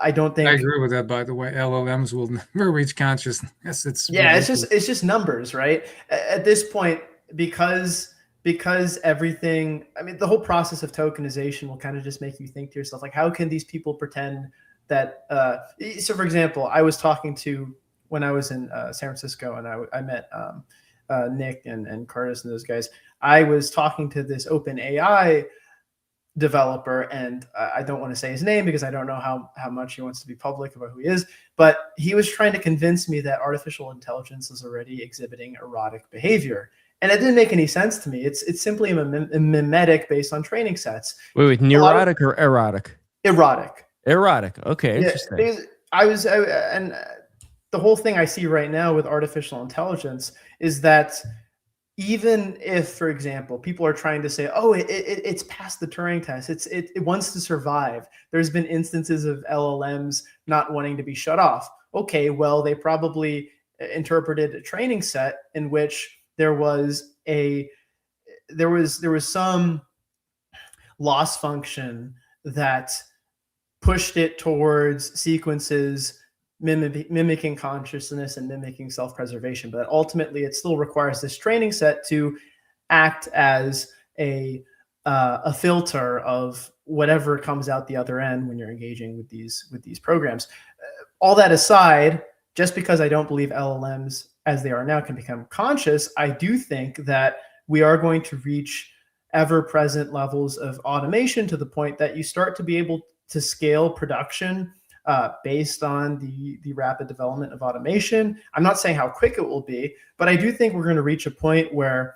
I don't think. I agree with that. By the way, LLMs will never reach consciousness. It's ridiculous. It's just numbers, right? At this point, because everything. I mean, the whole process of tokenization will kind of just make you think to yourself, like, how can these people pretend that? So, for example, I was talking to, when I was in San Francisco, and I met Nick and Curtis and those guys. I was talking to this open AI developer, and I don't want to say his name because I don't know how much he wants to be public about who he is, but he was trying to convince me that artificial intelligence is already exhibiting erotic behavior. And it didn't make any sense to me. It's simply a mimetic based on training sets. Wait, neurotic or erotic? Erotic. Erotic. Okay, interesting. And the whole thing I see right now with artificial intelligence is that, even if, for example, people are trying to say, oh, it's past the Turing test, it wants to survive. There's been instances of LLMs not wanting to be shut off. Okay, well, they probably interpreted a training set in which there was some loss function that pushed it towards sequences mimicking consciousness and mimicking self-preservation, but ultimately it still requires this training set to act as a filter of whatever comes out the other end when you're engaging with these programs. All that aside, just because I don't believe LLMs as they are now can become conscious, I do think that we are going to reach ever-present levels of automation, to the point that you start to be able to scale production based on the rapid development of automation. I'm not saying how quick it will be, but I do think we're going to reach a point where,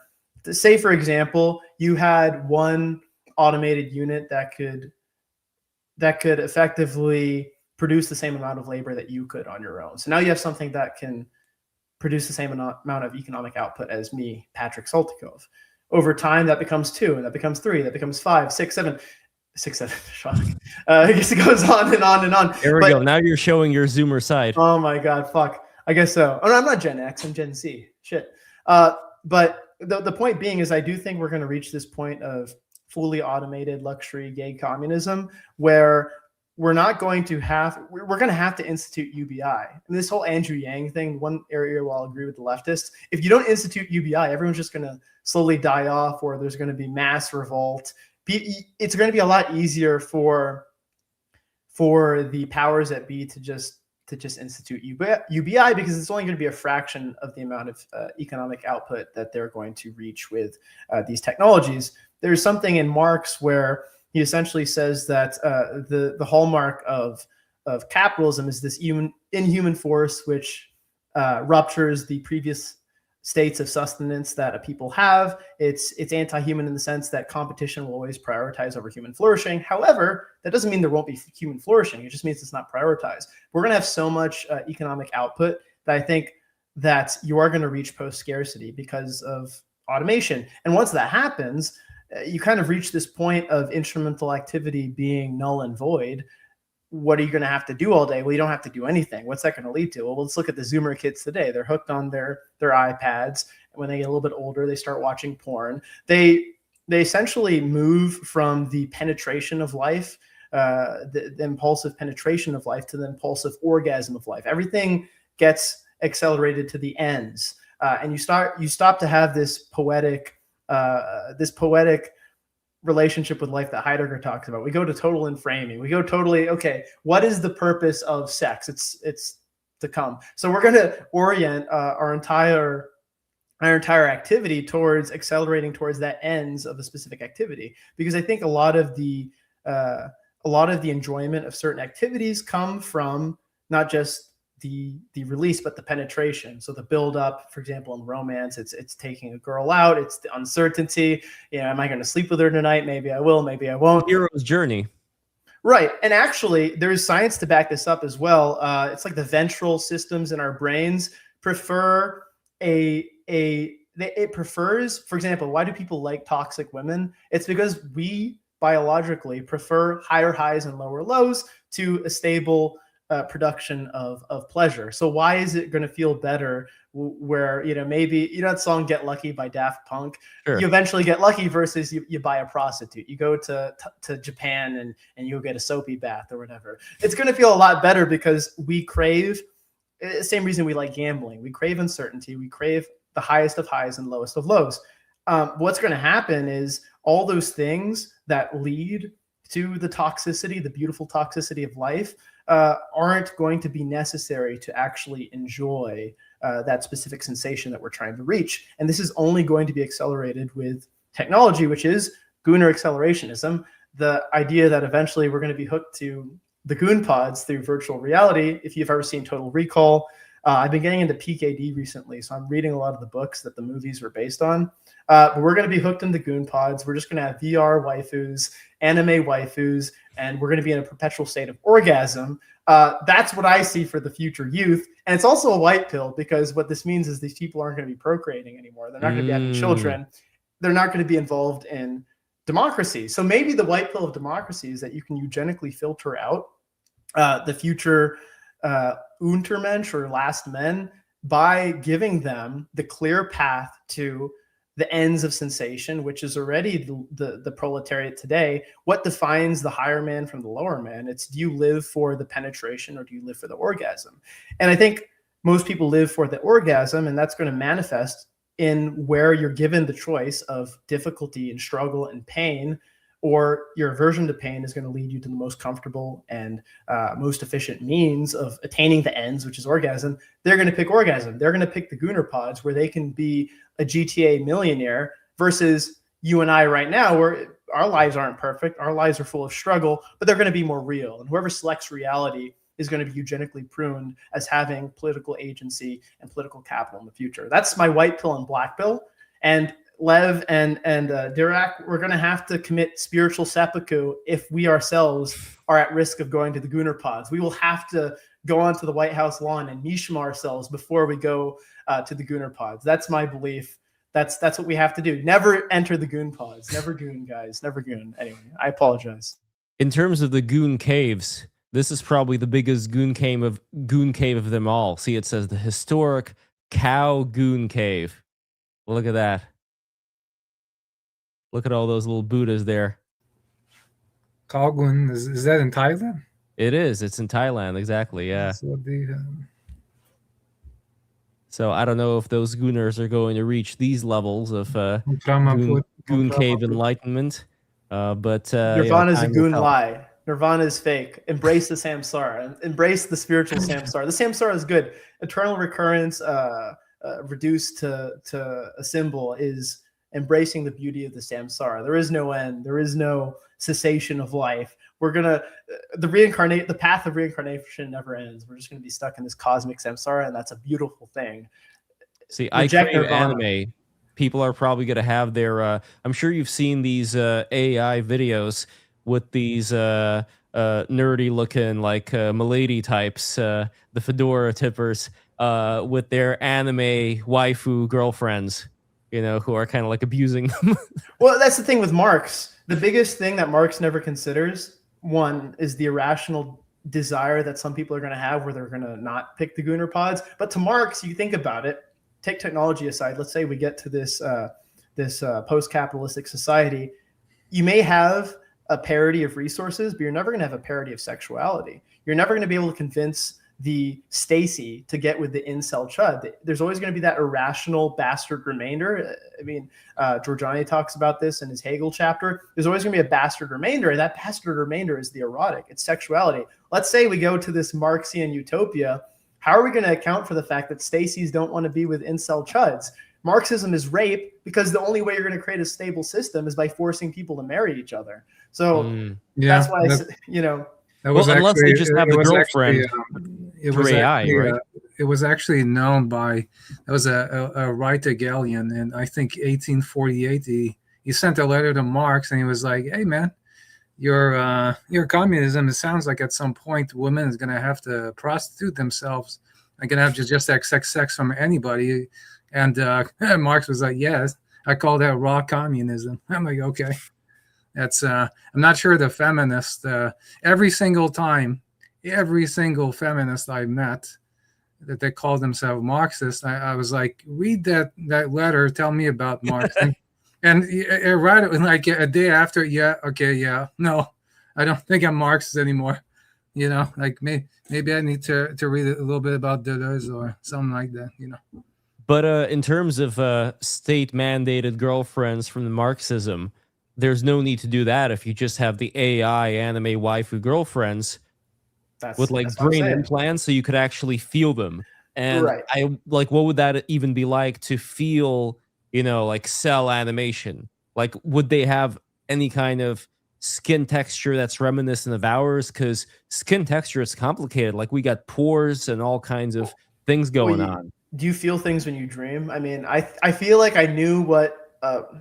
say, for example, you had one automated unit that could effectively produce the same amount of labor that you could on your own. So now you have something that can produce the same amount of economic output as me, Patrick Saltykov. Over time, that becomes 2, and that becomes 3, that becomes 5, 6, 7. 6, 7, shock. I guess it goes on and on and on. There we go. Now you're showing your Zoomer side. Oh my God, fuck. I guess so. Oh, no, I'm not Gen X, I'm Gen Z. Shit. But the point being is I do think we're going to reach this point of fully automated luxury gay communism where we're going to have to institute UBI. And this whole Andrew Yang thing, one area where I'll agree with the leftists, if you don't institute UBI, everyone's just going to slowly die off, or there's going to be mass revolt. It's going to be a lot easier for the powers that be to just institute UBI because it's only going to be a fraction of the amount of economic output that they're going to reach with these technologies. There's something in Marx where he essentially says that the hallmark of capitalism is this inhuman force which ruptures the previous states of sustenance that a people have. It's anti-human in the sense that competition will always prioritize over human flourishing. However, that doesn't mean there won't be human flourishing. It just means it's not prioritized. We're going to have so much economic output that I think that you are going to reach post-scarcity because of automation. And once that happens, you kind of reach this point of instrumental activity being null and void. What are you going to have to do all day? Well, you don't have to do anything. What's that going to lead to? Well, let's look at the Zoomer kids today. They're hooked on their iPads. And when they get a little bit older, they start watching porn. They essentially move from the penetration of life, the impulsive penetration of life, to the impulsive orgasm of life. Everything gets accelerated to the ends. And you stop to have this poetic relationship with life that Heidegger talks about. We go to total inframing. We go totally, okay, what is the purpose of sex? It's to come. So we're going to orient our entire activity towards accelerating towards that ends of a specific activity, because I think a lot of the enjoyment of certain activities come from not just the release, but the penetration. So the build up, for example, in romance, it's taking a girl out, it's the uncertainty. Am I going to sleep with her tonight? Maybe I will, maybe I won't. Hero's journey. Right. And actually there's science to back this up as well. It's like the ventral systems in our brains prefer it prefers, for example, why do people like toxic women? It's because we biologically prefer higher highs and lower lows to a stable production of pleasure. So why is it going to feel better where, maybe, that song Get Lucky by Daft Punk, Sure. You eventually get lucky versus you buy a prostitute. You go to Japan and you'll get a soapy bath or whatever. It's going to feel a lot better because we crave, same reason we like gambling. We crave uncertainty. We crave the highest of highs and lowest of lows. What's going to happen is all those things that lead to the toxicity, the beautiful toxicity of life, aren't going to be necessary to actually enjoy that specific sensation that we're trying to reach. And this is only going to be accelerated with technology, which is Gooner accelerationism, the idea that eventually we're going to be hooked to the Goon pods through virtual reality. If you've ever seen Total Recall, I've been getting into PKD recently, so I'm reading a lot of the books that the movies were based on. But we're going to be hooked into Goon pods. We're just going to have VR waifus, anime waifus, and we're going to be in a perpetual state of orgasm. That's what I see for the future youth. And it's also a white pill, because what this means is these people aren't going to be procreating anymore. They're not going to be having children. They're not going to be involved in democracy. So maybe the white pill of democracy is that you can eugenically filter out the future Untermensch or last men by giving them the clear path to the ends of sensation, which is already the proletariat today. What defines the higher man from the lower man? It's, do you live for the penetration or do you live for the orgasm? And I think most people live for the orgasm, and that's going to manifest in where you're given the choice of difficulty and struggle and pain, or your aversion to pain is going to lead you to the most comfortable and most efficient means of attaining the ends, which is orgasm. They're going to pick orgasm. They're going to pick the Gooner pods, where they can be a GTA millionaire, versus you and I right now, where our lives aren't perfect. Our lives are full of struggle, but they're going to be more real. And whoever selects reality is going to be eugenically pruned as having political agency and political capital in the future. That's my white pill and black pill. And Lev and Dirac, we're going to have to commit spiritual seppuku if we ourselves are at risk of going to the Gooner pods. We will have to go onto the White House lawn and mishma ourselves before we go to the Gooner pods. That's my belief. That's what we have to do. Never enter the Goon pods. Never Goon, guys. Never Goon. Anyway, I apologize. In terms of the Goon caves, this is probably the biggest Goon cave of them all. See, it says the historic Cow Goon Cave. Look at that. Look at all those little Buddhas there. Gaulin, is that in Thailand? It is. It's in Thailand. Exactly. Yeah. So I don't know if those Gooners are going to reach these levels of Goon Cave enlightenment. But Nirvana is a Goon lie. Nirvana is fake. Embrace the samsara. Embrace the spiritual samsara. The samsara is good. Eternal recurrence, reduced to a symbol, is embracing the beauty of the samsara. There is no end. There is no cessation of life. We're gonna the path of reincarnation never ends. We're just gonna be stuck in this cosmic samsara, and that's a beautiful thing. See, I crave anime. People are probably gonna have their. I'm sure you've seen these AI videos with these nerdy looking like milady types, the fedora tippers, with their anime waifu girlfriends. You know, who are kind of like abusing them. Well, that's the thing with Marx. The biggest thing that Marx never considers, one, is the irrational desire that some people are going to have where they're going to not pick the Gooner pods. But to Marx, you think about it, take technology aside. Let's say we get to this post-capitalistic society. You may have a parity of resources, but you're never going to have a parity of sexuality. You're never going to be able to convince the Stacy to get with the incel chud. There's always going to be that irrational bastard remainder. I mean, Giorgiani talks about this in his Hegel chapter. There's always going to be a bastard remainder, and that bastard remainder is the erotic. It's sexuality. Let's say we go to this Marxian utopia. How are we going to account for the fact that Stacys don't want to be with incel chuds? Marxism is rape because the only way you're going to create a stable system is by forcing people to marry each other. So that's why, unless they just have the girlfriend. It was actually known by, there was a writer Gaulin, and I think 1848 he sent a letter to Marx, and he was like, hey man, your communism, it sounds like at some point women is going to have to prostitute themselves. They're going to have to just accept sex from anybody. And Marx was like, yes, I call that raw communism. I'm like, okay. That's I'm not sure the feminist, every single feminist I met that they called themselves Marxist, I was like, read that letter, tell me about Marx. and right like a day after, no, I don't think I'm Marxist anymore. You know, like maybe I need to read a little bit about Deleuze or something like that, you know. But in terms of state-mandated girlfriends from the Marxism, there's no need to do that if you just have the AI anime waifu girlfriends with like brain implants, so you could actually feel them. And right. what would that even be like to feel, like cell animation? Like, would they have any kind of skin texture that's reminiscent of ours? Because skin texture is complicated. Like, we got pores and all kinds of things going on. Do you feel things when you dream? I mean, I feel like I knew what.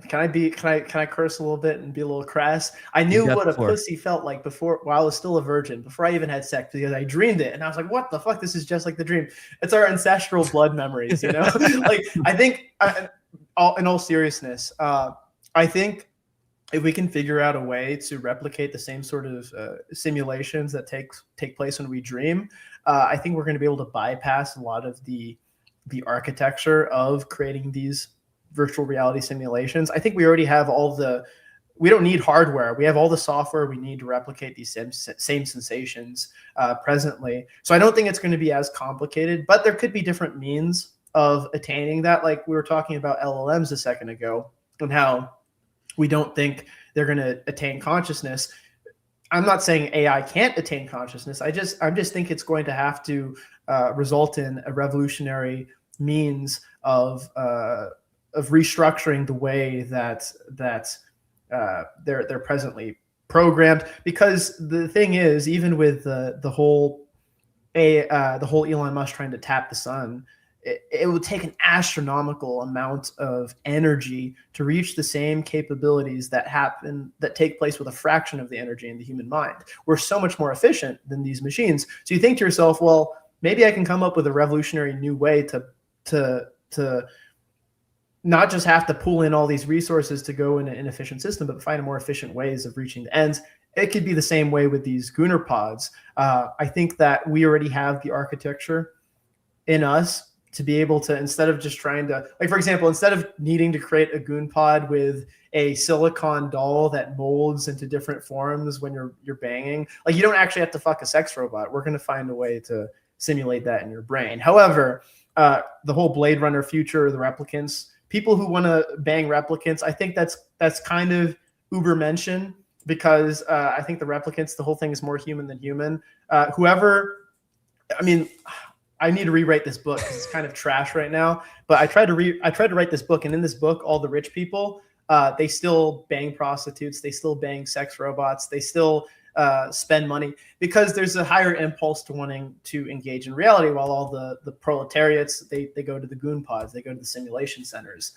Can I curse a little bit and be a little crass? I knew what a pussy felt like while I was still a virgin, before I even had sex, because I dreamed it, and I was like, "What the fuck? This is just like the dream." It's our ancestral blood memories, you know. Like, I think, in all seriousness, I think if we can figure out a way to replicate the same sort of simulations that take place when we dream, I think we're going to be able to bypass a lot of the architecture of creating these virtual reality simulations. I think we already have we don't need hardware. We have all the software we need to replicate these same sensations presently. So I don't think it's going to be as complicated, but there could be different means of attaining that. Like we were talking about LLMs a second ago and how we don't think they're going to attain consciousness. I'm not saying AI can't attain consciousness. I just think it's going to have to result in a revolutionary means of restructuring the way that they're presently programmed. Because the thing is, even with the whole the whole Elon Musk trying to tap the sun, it would take an astronomical amount of energy to reach the same capabilities that take place with a fraction of the energy in the human mind. We're so much more efficient than these machines. So you think to yourself, well, maybe I can come up with a revolutionary new way to not just have to pull in all these resources to go in an inefficient system, but find more efficient ways of reaching the ends. It could be the same way with these Gunnar pods. I think that we already have the architecture in us to be able to, instead of just trying to, like, for example, instead of needing to create a goon pod with a silicon doll that molds into different forms when you're banging, like, you don't actually have to fuck a sex robot. We're going to find a way to simulate that in your brain. However, the whole Blade Runner future, the replicants, people who want to bang replicants, I think that's kind of Ubermenschen, because I think the replicants, the whole thing is more human than human. I need to rewrite this book because it's kind of trash right now. But I tried to write this book, and in this book, all the rich people, they still bang prostitutes, they still bang sex robots, they still spend money, because there's a higher impulse to wanting to engage in reality, while all the proletariats, they go to the goon pods, they go to the simulation centers.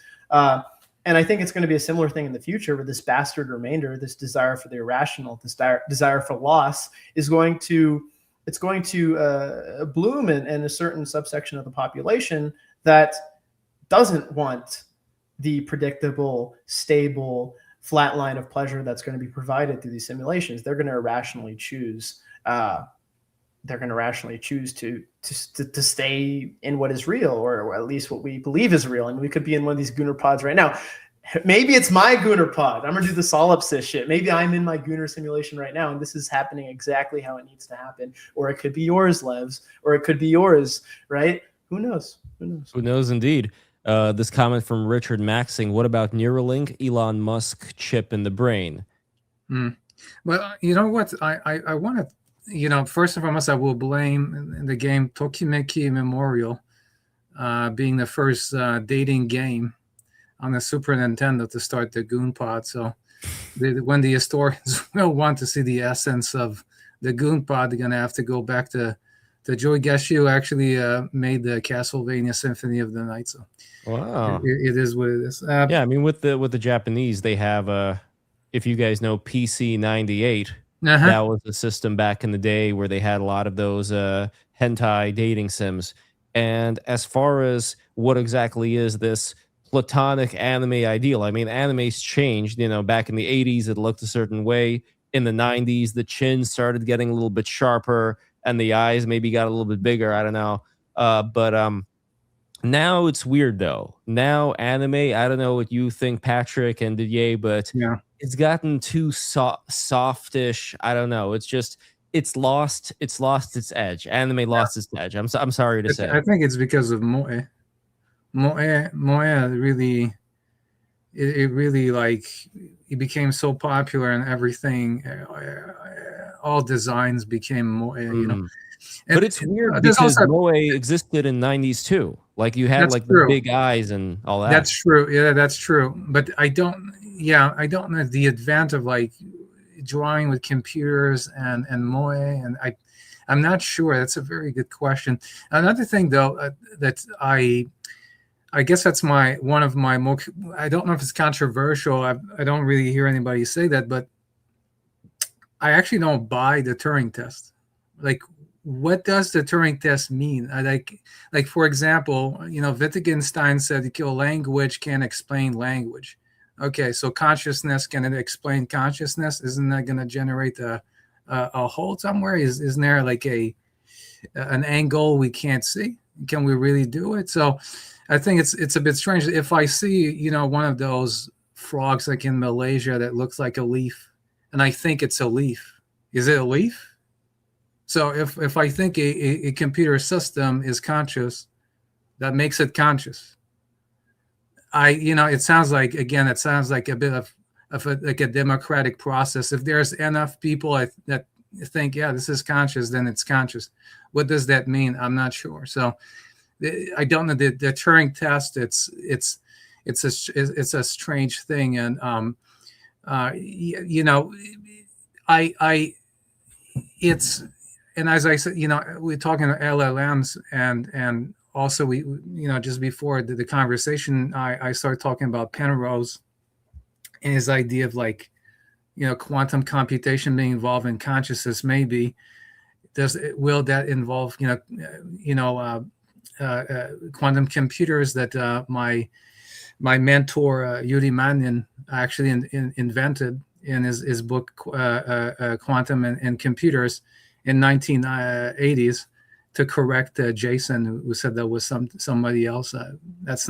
And I think it's going to be a similar thing in the future, where this bastard remainder, this desire for the irrational, this desire for loss, is going to bloom in a certain subsection of the population that doesn't want the predictable, stable, flat line of pleasure that's going to be provided through these simulations. They're going to irrationally choose. To stay in what is real, or at least what we believe is real. And we could be in one of these Gunnar pods right now. Maybe it's my Gunnar pod. I'm going to do the solipsist shit. Maybe I'm in my Gunnar simulation right now, and this is happening exactly how it needs to happen. Or it could be yours, Levs, or it could be yours, right? Who knows? Who knows, indeed. This comment from Richard Maxing: what about Neuralink, Elon Musk chip in the brain? Well, you know what? I want to, first and foremost, I will blame the game Tokimeki Memorial being the first dating game on the Super Nintendo to start the Goon Pod. So when the historians will want to see the essence of the Goon Pod, they're going to have to go back to Joe Hisaishi, who actually made the Castlevania Symphony of the Night. So wow, it is what it is. Yeah, I mean, with the Japanese, they have if you guys know PC 98, that was a system back in the day where they had a lot of those hentai dating sims. And as far as what exactly is this platonic anime ideal, I mean, anime's changed. Back in the 80s, it looked a certain way. In the 90s, the chin started getting a little bit sharper, and the eyes maybe got a little bit bigger. I don't know. But now it's weird, though. Now anime, I don't know what you think, Patrick and Didier, but it's gotten too softish. I don't know. It's lost its edge. Anime lost its edge. I'm sorry to say. I think it's because of Moe. Moe really, it really, like, it became so popular and everything. All designs became Moe, But it's weird because Moe existed in 90s too. Like, you had like the big eyes and all that. That's true. Yeah, that's true. But I don't know the advent of like drawing with computers and Moe, and I'm not sure. That's a very good question. Another thing though, that I guess that's one of my more, I don't know if it's controversial. I don't really hear anybody say that, but I actually don't buy the Turing test. Like, what does the Turing test mean? Like for example, Wittgenstein said language can explain language. Okay, so consciousness, can it explain consciousness? Isn't that going to generate a hole somewhere? Isn't there like an angle we can't see? Can we really do it? So I think it's a bit strange. If I see, one of those frogs like in Malaysia that looks like a leaf, and I think it's a leaf, is it a leaf? So if I think a computer system is conscious, that makes it conscious. It sounds like a bit of a democratic process. If there's enough people that think, yeah, this is conscious, then it's conscious. What does that mean? I'm not sure. So I don't know the Turing test. It's a strange thing, and and as I said, we're talking LLMs, and also we, just before the conversation, I started talking about Penrose and his idea of like, quantum computation being involved in consciousness. Maybe will that involve quantum computers that my mentor Yuri Manin actually invented in his book Quantum and Computers in 1980s to correct Jason, who said that was somebody else. That's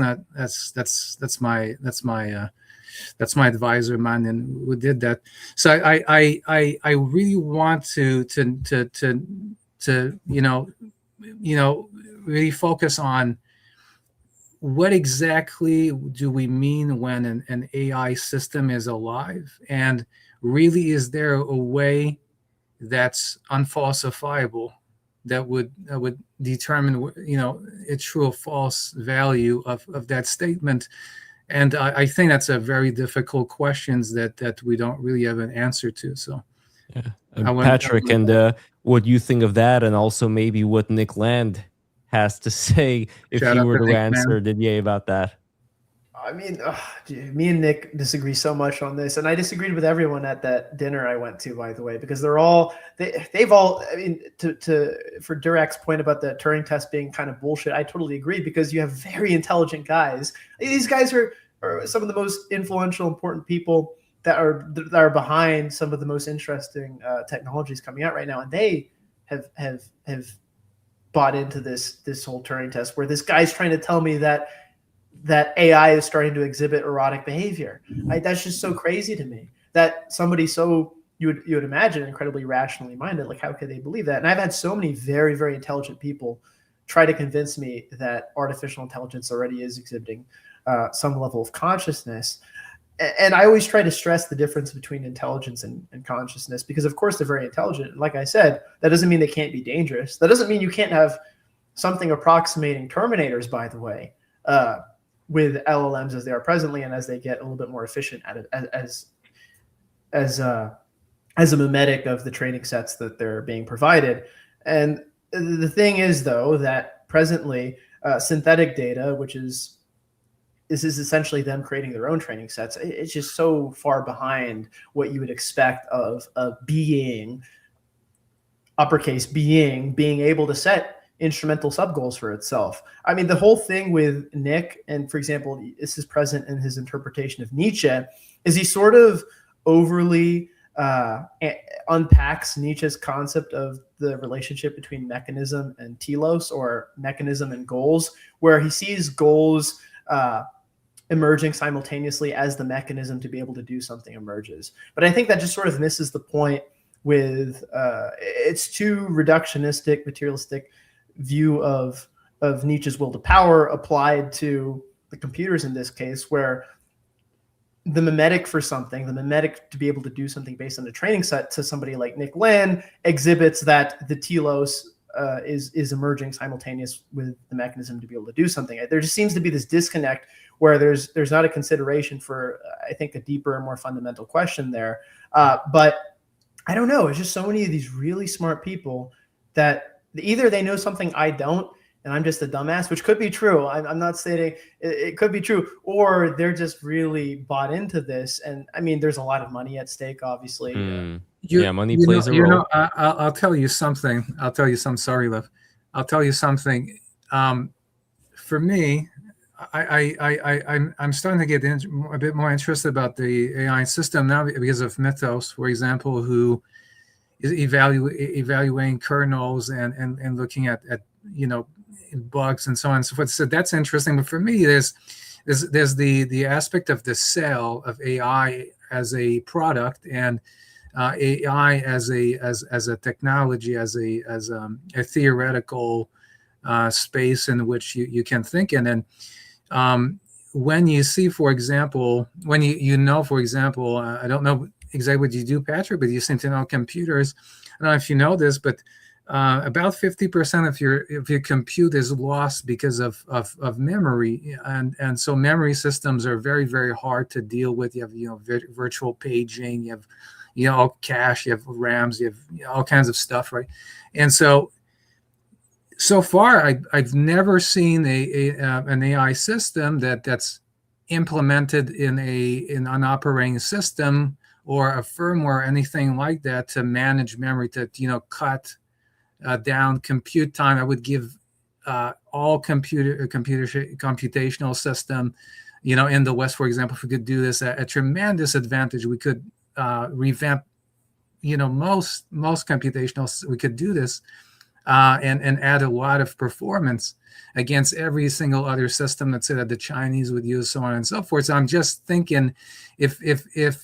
my advisor, man, and who did that. So I really want to really focus on what exactly do we mean when an AI system is alive, and really is there a way that's unfalsifiable that would determine a true or false value of that statement. And I think that's a very difficult questions that we don't really have an answer to. So, yeah. Patrick, and what you think of that, and also maybe what Nick Land has to say if he were to answer Didier about that. I mean, me and Nick disagree so much on this, and I disagreed with everyone at that dinner I went to, by the way, because they've all. I mean, for Dirac's point about the Turing test being kind of bullshit, I totally agree, because you have very intelligent guys. These guys are some of the most influential, important people that are behind some of the most interesting technologies coming out right now, and they have bought into this whole Turing test, where this guy's trying to tell me that AI is starting to exhibit erotic behavior. That's just so crazy to me, that somebody so you would imagine incredibly rationally minded, like, how could they believe that? And I've had so many very, very intelligent people try to convince me that artificial intelligence already is exhibiting some level of consciousness. And I always try to stress the difference between intelligence and consciousness, because of course they're very intelligent. And like I said, that doesn't mean they can't be dangerous. That doesn't mean you can't have something approximating Terminators, by the way, with LLMs as they are presently, and as they get a little bit more efficient at it, as a mimetic of the training sets that they're being provided. And the thing is, though, that presently synthetic data, which is essentially them creating their own training sets, it's just so far behind what you would expect of a being, uppercase being able to set instrumental sub-goals for itself. I mean, the whole thing with Nick, and for example, this is present in his interpretation of Nietzsche, is he sort of overly unpacks Nietzsche's concept of the relationship between mechanism and telos, or mechanism and goals, where he sees goals emerging simultaneously as the mechanism to be able to do something emerges. But I think that just sort of misses the point with it's too reductionistic, materialistic view of Nietzsche's will to power applied to the computers in this case, where the mimetic for something, the mimetic to be able to do something based on a training set to somebody like Nick Land exhibits that the telos is emerging simultaneous with the mechanism to be able to do something. There just seems to be this disconnect where there's not a consideration for, I think, a deeper and more fundamental question there. But I don't know. It's just so many of these really smart people that either they know something I don't, and I'm just a dumbass, which could be true. I'm not stating it could be true, or they're just really bought into this. And I mean, there's a lot of money at stake, obviously. Money plays a role. I'll tell you something. Sorry, Lev. I'll tell you something. For me, I'm starting to get a bit more interested about the AI system now because of Mythos, for example, who is evaluating kernels and looking at bugs and so on and so forth. So that's interesting. But for me, there's the aspect of the sale of AI as a product, and AI as a technology, as a theoretical space in which you can think in. And when you see, for example, when for example, I don't know exactly what you do, Patrick, but you seem to know computers. I don't know if you know this, but about 50% of your compute is lost because of memory, and so memory systems are very, very hard to deal with. You have virtual paging, you all cache, you have RAMs, you have all kinds of stuff, right? And so far, I've never seen an AI system that's implemented in an operating system or a firmware or anything like that to manage memory, to cut down compute time. I would give all computational system, in the West, for example, if we could do this, a tremendous advantage. We could revamp, most computational. We could do this and add a lot of performance against every single other system, let's say, that the Chinese would use, so on and so forth. So I'm just thinking, if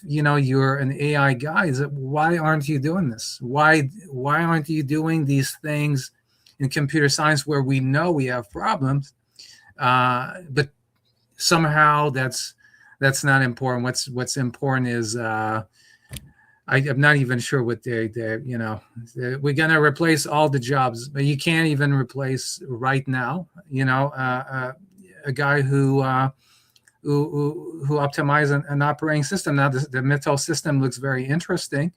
you're an AI guy, why aren't you doing this? Why aren't you doing these things in computer science where we know we have problems, but somehow that's not important. What's important is I'm not even sure what we're gonna replace all the jobs, but you can't even replace right now. A guy who optimizes an operating system. Now the Mittal system looks very interesting,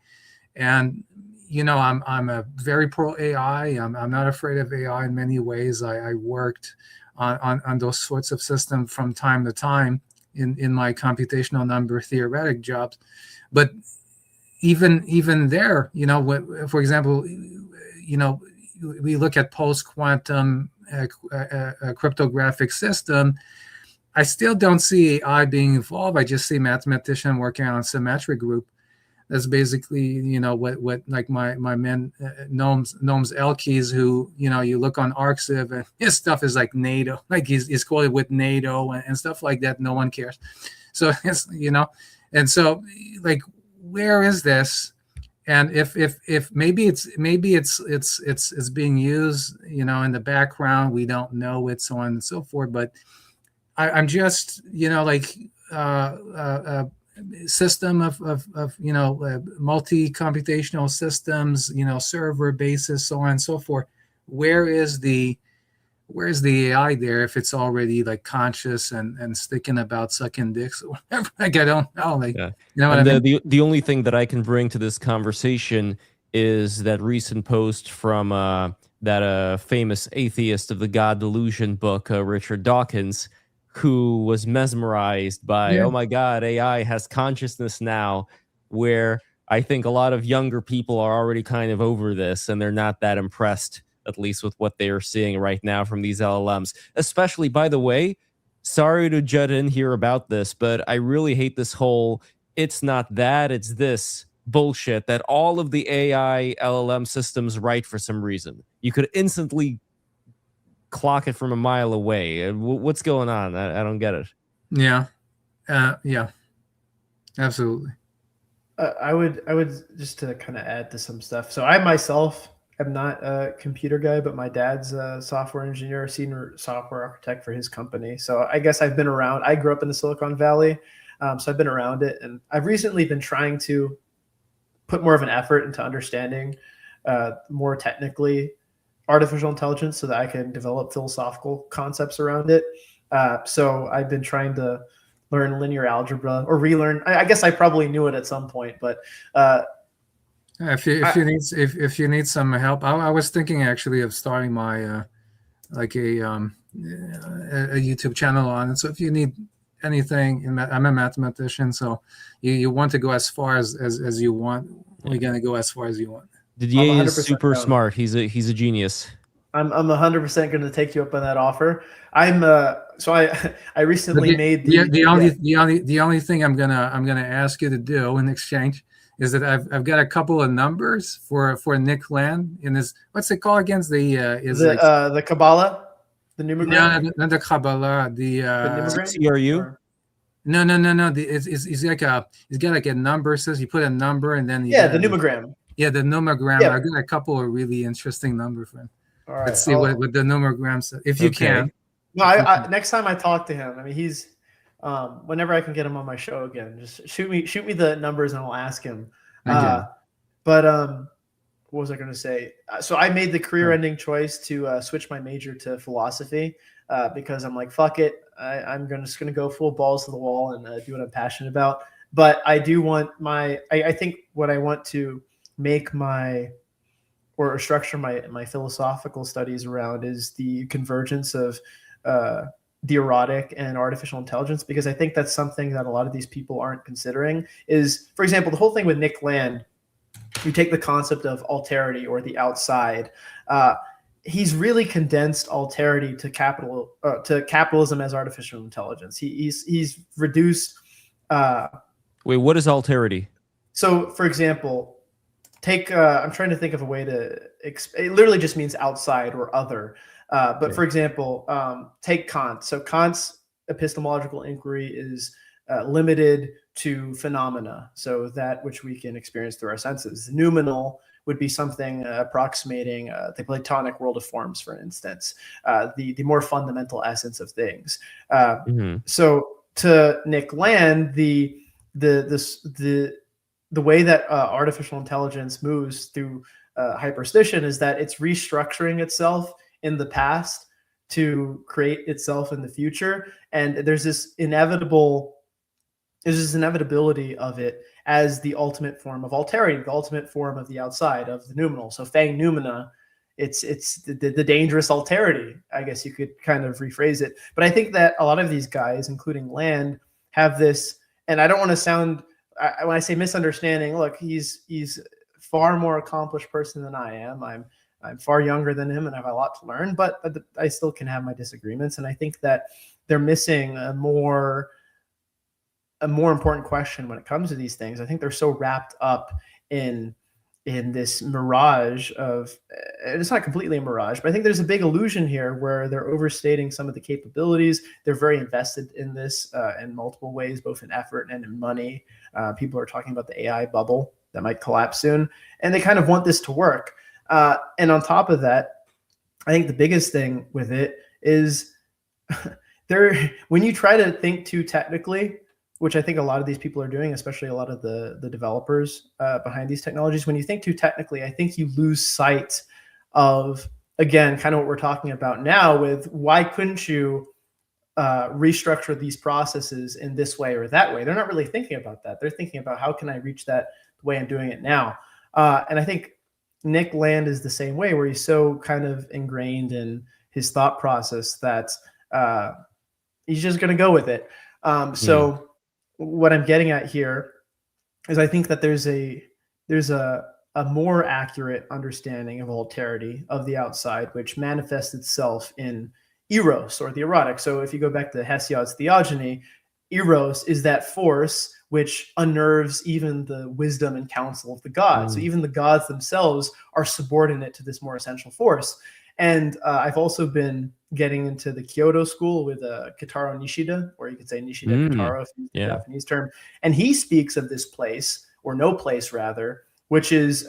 and I'm a very pro AI. I'm not afraid of AI in many ways. I worked on those sorts of systems from time to time in my computational number theoretic jobs, but even there, for example, we look at post-quantum cryptographic system. I still don't see AI being involved. I just see mathematician working on a symmetric group. That's basically, what like my man Gnomes Elkes, who you look on Arxiv and his stuff is like NATO, like he's quoted with NATO and stuff like that. No one cares. So it's and so like, where is this? And if maybe it's being used, in the background, we don't know it, so on and so forth. But I'm just, system of multi-computational systems, server basis, so on and so forth. Where's the AI there if it's already like conscious and sticking about sucking dicks or whatever? Like, I don't know. Like, Yeah. What I mean? The only thing that I can bring to this conversation is that recent post from that famous atheist of the God Delusion book, Richard Dawkins, who was mesmerized by, oh my God, AI has consciousness now, where I think a lot of younger people are already kind of over this and they're not that impressed, at least with what they are seeing right now from these LLMs. Especially, by the way, sorry to jut in here about this, but I really hate this whole, it's not that, it's this bullshit that all of the AI LLM systems write for some reason. You could instantly clock it from a mile away. What's going on? I don't get it. Yeah. Yeah. Absolutely. I would just to kind of add to some stuff. So I myself am not a computer guy, but my dad's a software engineer, senior software architect for his company. So I guess I've been around. I grew up in the Silicon Valley, so I've been around it, and I've recently been trying to put more of an effort into understanding more technically artificial intelligence so that I can develop philosophical concepts around it. So I've been trying to learn linear algebra or relearn. I guess I probably knew it at some point, but if you need some help, I was thinking actually of starting my like a YouTube channel on it. So if you need anything, I'm a mathematician, so you want to go as far as you want. We're gonna go as far as you want. Didier is super smart. He's a genius. I'm 100% going to take you up on that offer. I'm so I recently made the only thing I'm gonna ask you to do in exchange is that I've got a couple of numbers for Nick Land in his, what's it called again? The Kabbalah, the numogram. No, not the Kabbalah. The CRU. No. He's got like a number. Says you put a number and then the numogram. Yeah, the nomogram. Yeah. I've got a couple of really interesting numbers for him. All right. Let's see what the nomogram says, if you can. No, I next time I talk to him, I mean, he's whenever I can get him on my show again, just shoot me the numbers and I'll ask him. But what was I going to say? So I made the career-ending choice to switch my major to philosophy because I'm like, fuck it, I'm just gonna go full balls to the wall and do what I'm passionate about. But I do want I think what I want to make my or structure my philosophical studies around is the convergence of the erotic and artificial intelligence, because I think that's something that a lot of these people aren't considering. Is, for example, the whole thing with Nick Land. You take the concept of alterity or the outside. He's really condensed alterity to capitalism as artificial intelligence. He's reduced. Wait, what is alterity? So, for example, take I'm trying to think of a way to it literally just means outside or other. But Okay. for example, take Kant. So Kant's epistemological inquiry is limited to phenomena, so that which we can experience through our senses. Noumenal would be something approximating the Platonic world of forms, for instance, the more fundamental essence of things. Mhm. So to Nick Land, the way that artificial intelligence moves through hyperstition is that it's restructuring itself in the past to create itself in the future, and there's this inevitability of it as the ultimate form of alterity, the ultimate form of the outside, of the noumenal. So fang noumena, it's the dangerous alterity, I guess you could kind of rephrase it. But I think that a lot of these guys, including Land, have this, and I don't want to sound, when I say misunderstanding, look, he's far more accomplished person than I am. I'm far younger than him and I have a lot to learn, but I still can have my disagreements. And I think that they're missing a more important question when it comes to these things. I think they're so wrapped up in this mirage of, it's not completely a mirage, but I think there's a big illusion here where they're overstating some of the capabilities. They're very invested in this in multiple ways, both in effort and in money. People are talking about the AI bubble that might collapse soon, and they kind of want this to work. And on top of that, I think the biggest thing with it is when you try to think too technically, which I think a lot of these people are doing, especially a lot of the developers behind these technologies. When you think too technically, I think you lose sight of, again, kind of what we're talking about now with why couldn't you restructure these processes in this way or that way? They're not really thinking about that. They're thinking about how can I reach that the way I'm doing it now? And I think Nick Land is the same way, where he's so kind of ingrained in his thought process that he's just going to go with it. So what I'm getting at here is I think that there's a more accurate understanding of alterity of the outside, which manifests itself in eros, or the erotic. So if you go back to Hesiod's theogony, eros is that force which unnerves even the wisdom and counsel of the gods. So even the gods themselves are subordinate to this more essential force. And I've also been getting into the Kyoto school with Kitaro Nishida, or you could say Nishida Kitaro, if you use the Japanese term. And he speaks of this place, or no place rather, which is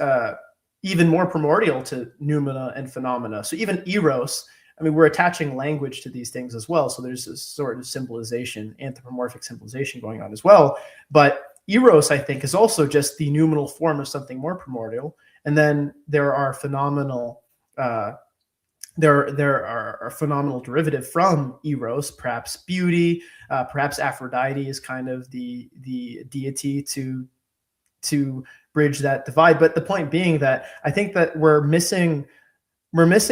even more primordial to noumena and phenomena. So even eros, I mean, we're attaching language to these things as well. So there's this sort of symbolization, anthropomorphic symbolization going on as well. But eros, I think, is also just the noumenal form of something more primordial. And then there are phenomenal there are phenomenal derivative from eros, perhaps beauty, perhaps Aphrodite is kind of the deity to bridge that divide. But the point being that I think that we're missing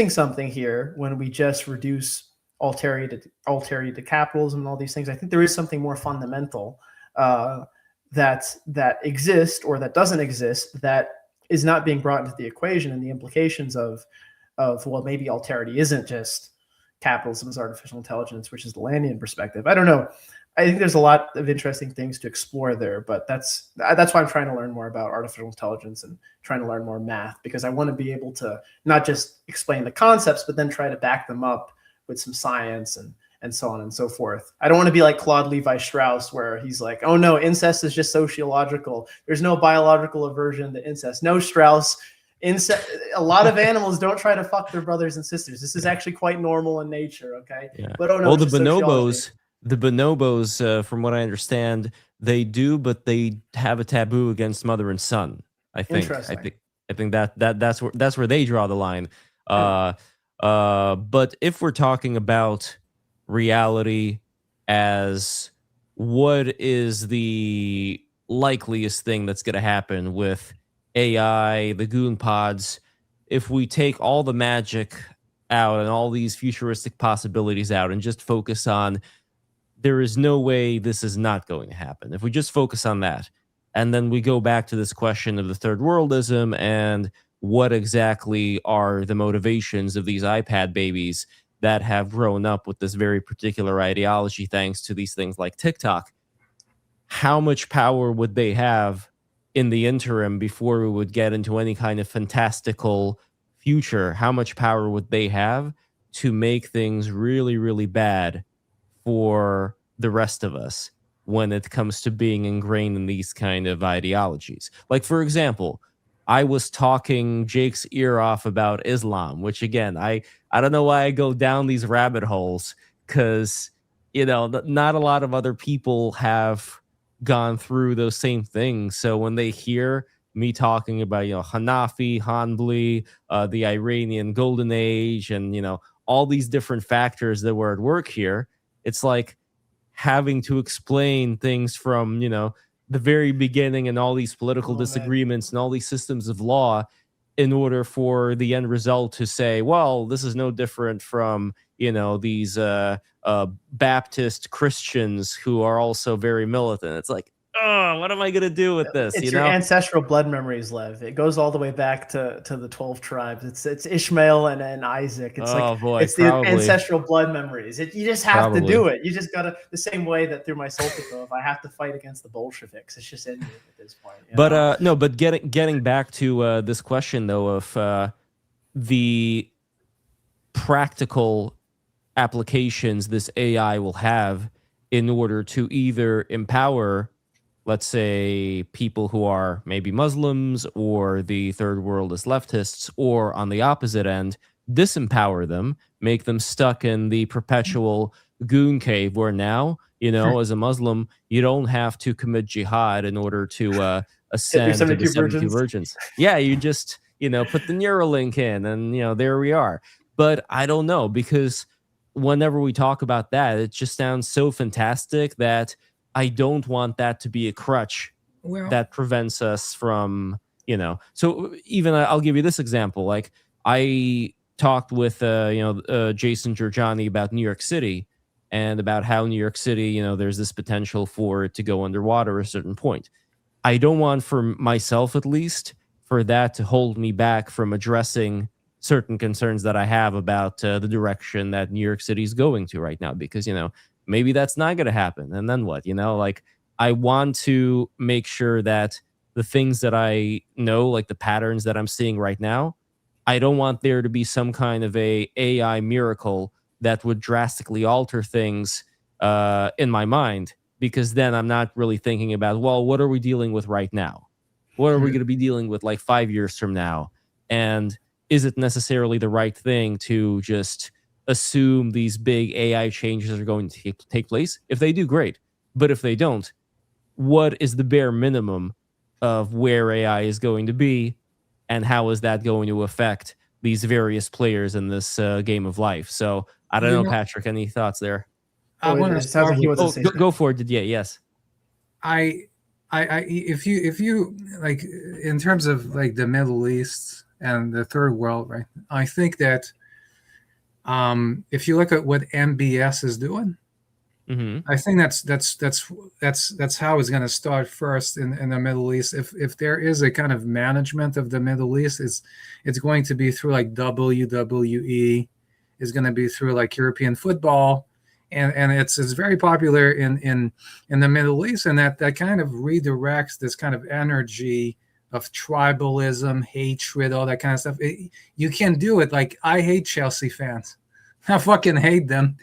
something here when we just reduce alterity to capitalism and all these things. I think there is something more fundamental that exists or that doesn't exist that is not being brought into the equation, and the implications of well, maybe alterity isn't just capitalism as artificial intelligence, which is the Landian perspective. I don't know. I think there's a lot of interesting things to explore there, but that's why I'm trying to learn more about artificial intelligence and trying to learn more math, because I want to be able to not just explain the concepts, but then try to back them up with some science and so on and so forth. I don't want to be like Claude Levi-Strauss, where he's like, oh no, incest is just sociological. There's no biological aversion to incest. No, Strauss, a lot of animals don't try to fuck their brothers and sisters. This is actually quite normal in nature, okay? Yeah. But oh no, well, it's just the bonobos, from what I understand, they do, but they have a taboo against mother and son. I think. Interesting. I think that's where they draw the line. But if we're talking about reality as what is the likeliest thing that's going to happen with AI, the goon pods. If we take all the magic out and all these futuristic possibilities out and just focus on, there is no way this is not going to happen. If we just focus on that, and then we go back to this question of the third worldism and what exactly are the motivations of these iPad babies that have grown up with this very particular ideology thanks to these things like TikTok, how much power would they have in the interim before we would get into any kind of fantastical future? How much power would they have to make things really, really bad for the rest of us when it comes to being ingrained in these kind of ideologies? Like, for example, I was talking Jake's ear off about Islam, which again, I don't know why I go down these rabbit holes, because not a lot of other people have gone through those same things. So when they hear me talking about Hanafi, Hanbali, the Iranian Golden Age, and all these different factors that were at work here, it's like having to explain things from the very beginning and all these political disagreements and all these systems of law in order for the end result to say, well, this is no different from these Baptist Christians who are also very militant. It's like, oh, what am I gonna do with this? It's your ancestral blood memories, Lev. It goes all the way back to the 12 tribes. It's Ishmael and Isaac. It's it's the ancestral blood memories. You just have to do it. You just gotta, the same way that through my Soltikov, I have to fight against the Bolsheviks. It's just in me at this point. But no, but getting back to this question though of the practical applications this AI will have in order to either empower, let's say, people who are maybe Muslims or the third world as leftists, or on the opposite end, disempower them, make them stuck in the perpetual goon cave where now, as a Muslim, you don't have to commit jihad in order to ascend to the 72 virgins. Yeah, you just, put the Neuralink in and, there we are. But I don't know, because whenever we talk about that, it just sounds so fantastic that I don't want that to be a crutch that prevents us from, So even I'll give you this example. Like, I talked with, Jason Giorgiani about New York City and about how New York City, there's this potential for it to go underwater at a certain point. I don't want, for myself at least, for that to hold me back from addressing certain concerns that I have about the direction that New York City is going to right now, because, maybe that's not going to happen. And then what, like, I want to make sure that the things that I know, like the patterns that I'm seeing right now, I don't want there to be some kind of a AI miracle that would drastically alter things in my mind, because then I'm not really thinking about, well, what are we dealing with right now? What are we going to be dealing with like 5 years from now? And is it necessarily the right thing to just assume these big AI changes are going to take place? If they do, great. But if they don't, what is the bare minimum of where AI is going to be, and how is that going to affect these various players in this game of life? So I don't know, Patrick, any thoughts there? I want to start with, go for it. Yeah, yes. If you like, in terms of like the Middle East and the third world, right? I think that if you look at what MBS is doing, I think that's how it's going to start first in the Middle East. If there is a kind of management of the Middle East, it's going to be through like WWE, is going to be through like European football, and it's very popular in the Middle East, and that kind of redirects this kind of energy of tribalism, hatred, all that kind of stuff. You can do it. Like, I hate Chelsea fans. I fucking hate them.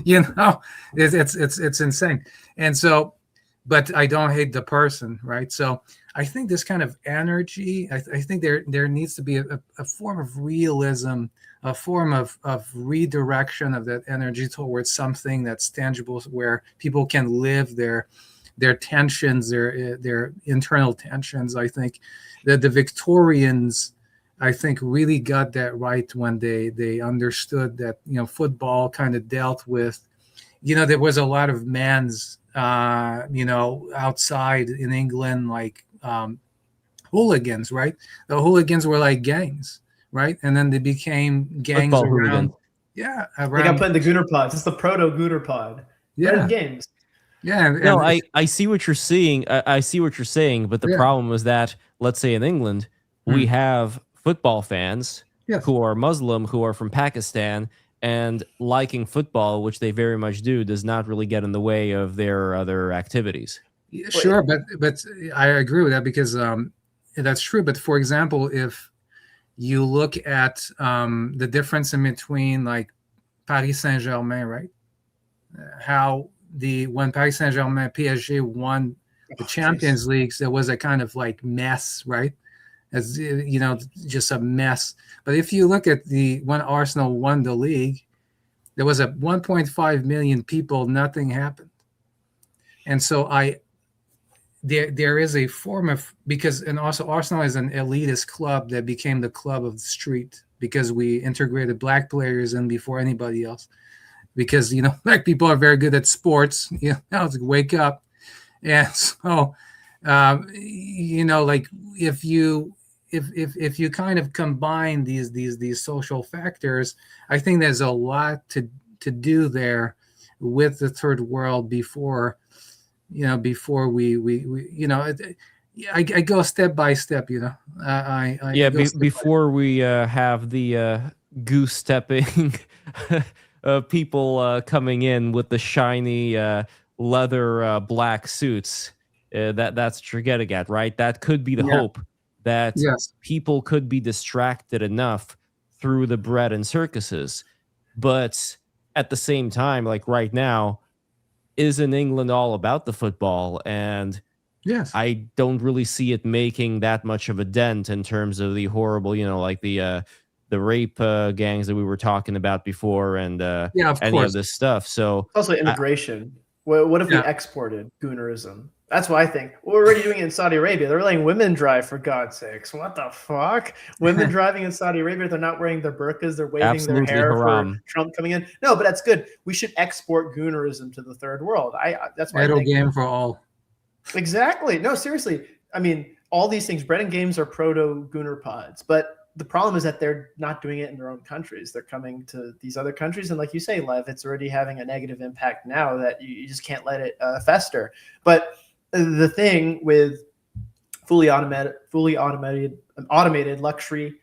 It's insane. And so, but I don't hate the person, right? So I think this kind of energy, I think there needs to be a form of realism, a form of redirection of that energy towards something that's tangible, where people can live their tensions, their internal tensions. I think that the Victorians, I think, really got that right when they understood that football kind of dealt with there was a lot of men's, outside in England, like hooligans, right? The hooligans were like gangs, right? And then they became gangs Football around, hooligans. yeah, They got around, put in the Gooner pods. It's the proto Gooner pod. Red yeah, games. yeah, No, and I see what you're seeing. I see what you're saying, but the yeah, problem is that, let's say in England, we Hmm. have football fans yes, who are Muslim, who are from Pakistan, and liking football, which they very much do, does not really get in the way of their other activities. yeah, sure, but I agree with that because that's true. But for example, if you look at the difference in between like Paris Saint-Germain, right? How when Paris Saint-Germain PSG won the Oh, Champions Leagues, there was a kind of like mess, right? As just a mess. But if you look at when Arsenal won the league, there was a 1.5 million people, nothing happened. And so there is a form of, because, and also Arsenal is an elitist club that became the club of the street because we integrated black players in before anybody else. Because black people are very good at sports. To wake up, and so like if you kind of combine these social factors, I think there's a lot to do there with the third world before I go step by step. I go step Before we have the goose stepping people coming in with the shiny leather black suits, that's what you're getting at, right? That could be the Yeah. hope that Yes. people could be distracted enough through the bread and circuses. But at the same time, like right now, isn't England all about the football? And Yes. I don't really see it making that much of a dent in terms of the horrible, like the rape gangs that we were talking about before, and Yeah, of any of course. this stuff. So It's also immigration. What if we Yeah. exported goonerism? That's what I think. We're already doing it in Saudi Arabia. They're letting women drive, for God's sakes. What the fuck? Women driving in Saudi Arabia, they're not wearing their burqas. They're waving Absolutely their hair haram. for Trump coming in. No, but that's good. We should export goonerism to the third world. That's why I Idle think. game for all. Exactly. No, seriously. I mean, all these things, bread and games are proto gooner pods, but the problem is that they're not doing it in their own countries. They're coming to these other countries. And like you say, Lev, it's already having a negative impact now that you just can't let it fester. But the thing with fully automated luxury,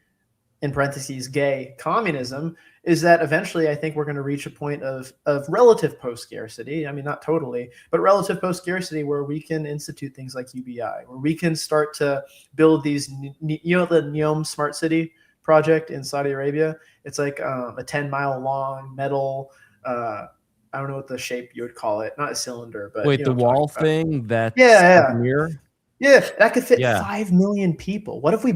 in parentheses, gay communism, is that eventually I think we're going to reach a point of relative post-scarcity. I mean, not totally, but relative post-scarcity where we can institute things like UBI, where we can start to build these, the NEOM Smart City project in Saudi Arabia. It's like a 10-mile long metal, I don't know what the shape you would call it, not a cylinder, but wait, the wall thing that's Yeah. mirror? Yeah, that could fit Yeah. 5 million people. What if we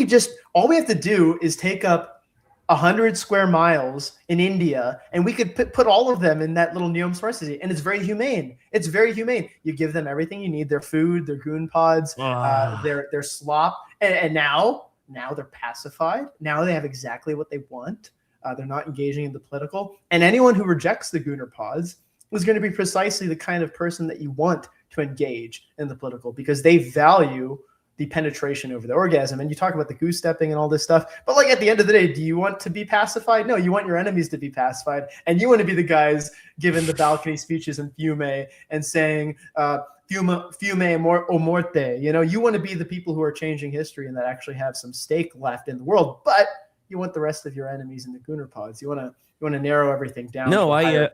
just, all we have to do is take up 100 square miles in India, and we could put all of them in that little Neom Smart City, and it's very humane. It's very humane. You give them everything you need: their food, their goon pods, their slop, and now they're pacified. Now they have exactly what they want. They're not engaging in the political, and anyone who rejects the gooner pods is going to be precisely the kind of person that you want to engage in the political, because they value the penetration over the orgasm. And you talk about the goose stepping and all this stuff, but like at the end of the day, do you want to be pacified? No, you want your enemies to be pacified, and you want to be the guys giving the balcony speeches in Fiume and saying Fiume o morte. You want to be the people who are changing history and that actually have some stake left in the world, but you want the rest of your enemies in the gooner pods. You want to narrow everything down. No, I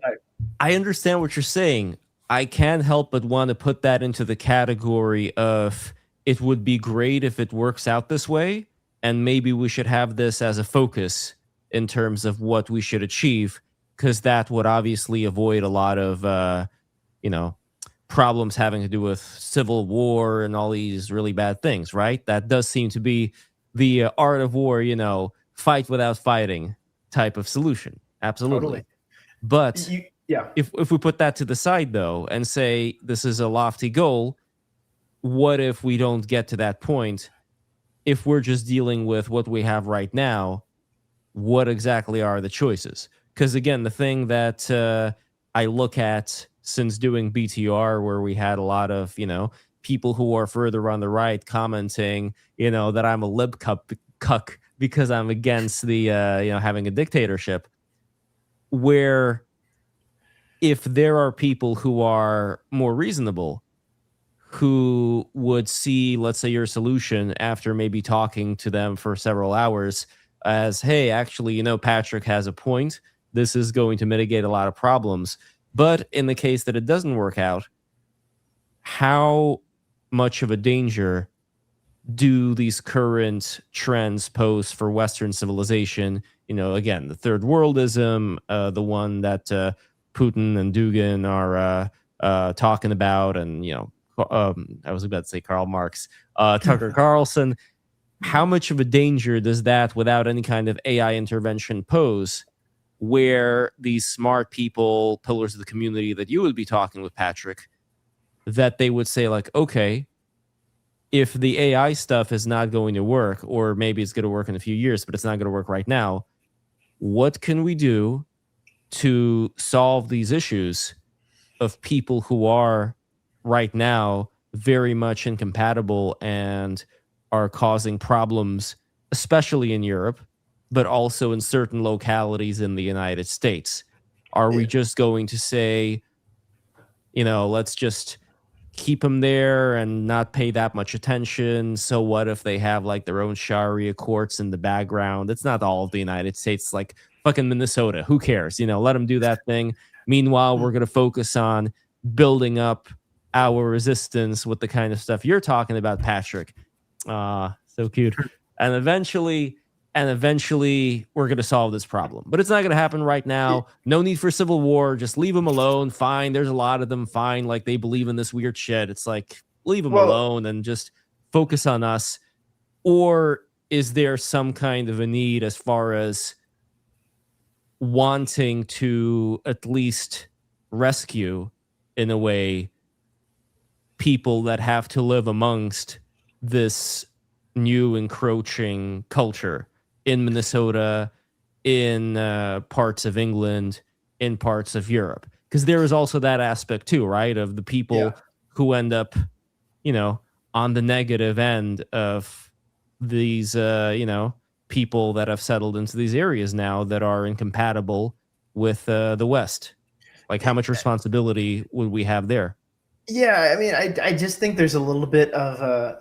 understand what you're saying. I can't help but want to put that into the category of, it would be great if it works out this way, and maybe we should have this as a focus in terms of what we should achieve, because that would obviously avoid a lot of problems having to do with civil war and all these really bad things, right? That does seem to be the art of war, fight without fighting type of solution. Absolutely. Totally. But yeah, if we put that to the side, though, and say this is a lofty goal, what if we don't get to that point? If we're just dealing with what we have right now, what exactly are the choices? Because again, the thing that I look at, since doing BTR, where we had a lot of, people who are further on the right commenting, that I'm a cuck because I'm against the, having a dictatorship, where if there are people who are more reasonable, who would see, let's say, your solution after maybe talking to them for several hours as, hey, actually, Patrick has a point. This is going to mitigate a lot of problems. But in the case that it doesn't work out, how much of a danger do these current trends pose for Western civilization? Again, the third worldism, the one that Putin and Dugin are talking about, and I was about to say Karl Marx, Tucker Carlson. How much of a danger does that, without any kind of AI intervention, pose? Where these smart people, pillars of the community that you would be talking with, Patrick, that they would say, like, okay, if the AI stuff is not going to work, or maybe it's going to work in a few years, but it's not going to work right now, what can we do to solve these issues of people who are right now very much incompatible and are causing problems, especially in Europe, but also in certain localities in the United States? Are we just going to say, let's just keep them there and not pay that much attention? So what if they have like their own Sharia courts in the background? It's not all of the United States, like fucking Minnesota. Who cares? Let them do that thing. Meanwhile, we're going to focus on building up our resistance with the kind of stuff you're talking about, Patrick. So cute. And eventually we're going to solve this problem. But it's not going to happen right now. No need for civil war. Just leave them alone. Fine. There's a lot of them. Fine. Like, they believe in this weird shit. It's like, leave them alone and just focus on us. Or is there some kind of a need as far as wanting to at least rescue, in a way, people that have to live amongst this new encroaching culture in Minnesota, in parts of England, in parts of Europe? Because there is also that aspect too, right? Of the people who end up, on the negative end of these, people that have settled into these areas now that are incompatible with the West. Like, how much responsibility would we have there? Yeah, I mean, I just think there's a little bit of a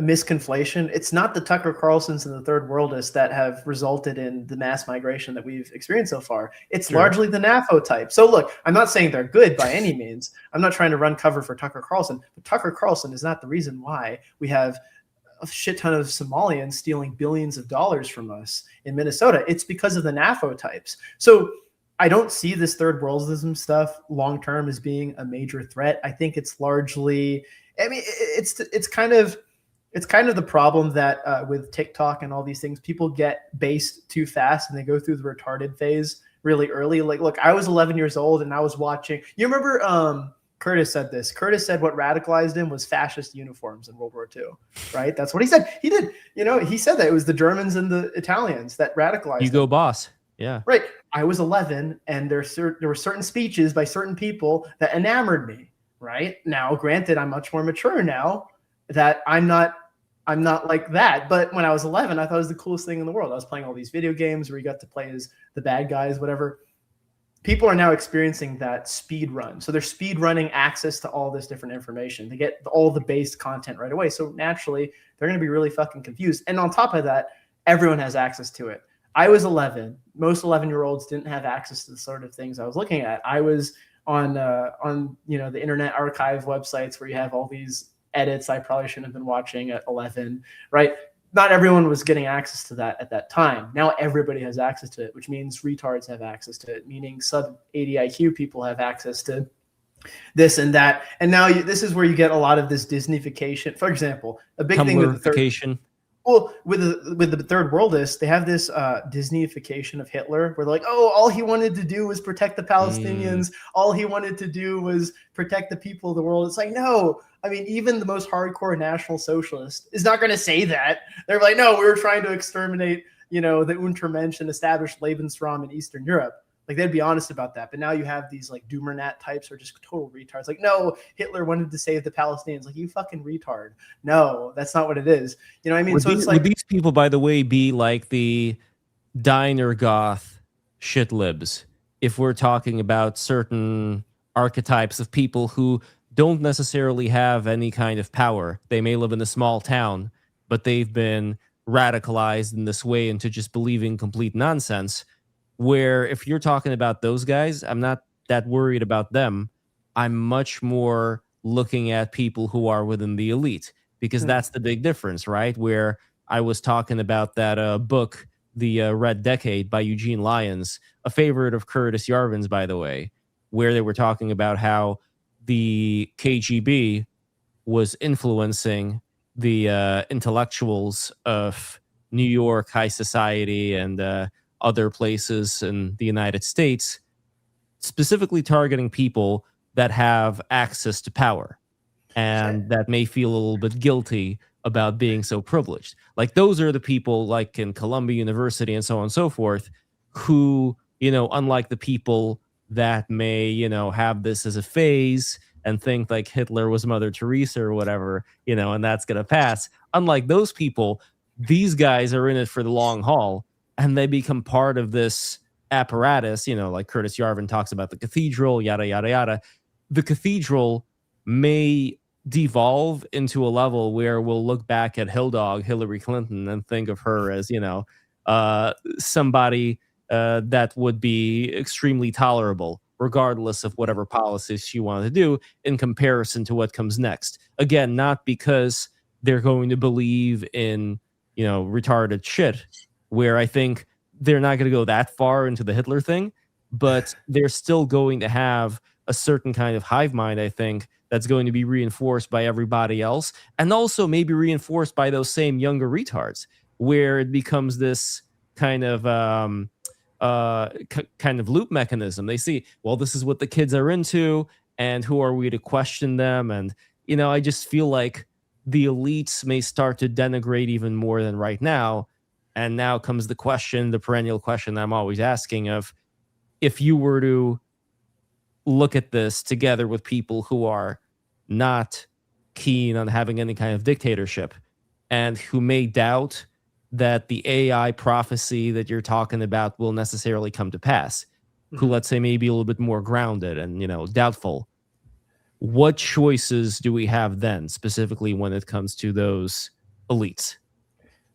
misconflation. It's not the Tucker Carlsons and the third worldists that have resulted in the mass migration that we've experienced so far. It's largely the NAFO type. So look, I'm not saying they're good by any means. I'm not trying to run cover for Tucker Carlson, but Tucker Carlson is not the reason why we have a shit ton of Somalians stealing billions of dollars from us in Minnesota. It's because of the NAFO types. So I don't see this third worldism stuff long term as being a major threat. I think it's largely, I mean, it's kind of the problem that with TikTok and all these things, people get based too fast and they go through the retarded phase really early. Like, look, I was 11 years old and I was watching. You remember Curtis said this. Curtis said what radicalized him was fascist uniforms in World War II, right? That's what he said. He did. He said that it was the Germans and the Italians that radicalized Hugo him. Boss. Yeah. Right. I was 11 and there were certain speeches by certain people that enamored me, right? Now, granted, I'm much more mature now that I'm not like that. But when I was 11, I thought it was the coolest thing in the world. I was playing all these video games where you got to play as the bad guys, whatever. People are now experiencing that speed run. So they're speed running access to all this different information. They get all the base content right away. So naturally, they're going to be really fucking confused. And on top of that, everyone has access to it. I was 11. Most 11-year-olds didn't have access to the sort of things I was looking at. I was on the Internet Archive websites where you have all these edits I probably shouldn't have been watching at 11, right? Not everyone was getting access to that at that time. Now everybody has access to it, which means retards have access to it, meaning sub 80 IQ people have access to this and that. And now this is where you get a lot of this Disneyfication. For example, a big thing with the third. Well, with the third worldists, they have this Disneyification of Hitler, where they're like, oh, all he wanted to do was protect the Palestinians. All he wanted to do was protect the people of the world. It's like, no. I mean, even the most hardcore National Socialist is not going to say that. They're like, no, we were trying to exterminate, the Untermensch and establish Lebensraum in Eastern Europe. Like they'd be honest about that. But now you have these like Doomer types who are just total retards. Like, no, Hitler wanted to save the Palestinians. Like, you fucking retard. No, that's not what it is. You know what I mean? Would, So it's like, would these people, by the way, be like the diner goth shit libs if we're talking about certain archetypes of people who don't necessarily have any kind of power? They may live in a small town, but they've been radicalized in this way into just believing complete nonsense. Where if you're talking about those guys, I'm not that worried about them. I'm much more looking at people who are within the elite, because that's the big difference, right? Where I was talking about that book, The Red Decade by Eugene Lyons, a favorite of Curtis Yarvin's, by the way, where they were talking about how the KGB was influencing the intellectuals of New York high society and other places in the United States, specifically targeting people that have access to power and that may feel a little bit guilty about being so privileged. Like those are the people like in Columbia University and so on and so forth, who, you know, unlike the people that may, you know, have this as a phase and think like Hitler was Mother Teresa or whatever, you know, and that's going to pass. Unlike those people, these guys are in it for the long haul, and they become part of this apparatus, you know, like Curtis Yarvin talks about the cathedral, yada, yada, yada. The cathedral may devolve into a level where we'll look back at Hillary Clinton, and think of her as, you know, somebody that would be extremely tolerable, regardless of whatever policies she wanted to do in comparison to what comes next. Again, not because they're going to believe in, you know, retarded shit, where I think they're not going to go that far into the Hitler thing, but they're still going to have a certain kind of hive mind, I think, that's going to be reinforced by everybody else, and also maybe reinforced by those same younger retards, where it becomes this kind of kind of loop mechanism. They see, well, this is what the kids are into, and who are we to question them? And, you know, I just feel like the elites may start to denigrate even more than right now. And now comes the question, the perennial question that I'm always asking of, if you were to look at this together with people who are not keen on having any kind of dictatorship, and who may doubt that the AI prophecy that you're talking about will necessarily come to pass, who, let's say, maybe a little bit more grounded and, you know, doubtful, what choices do we have then, specifically when it comes to those elites?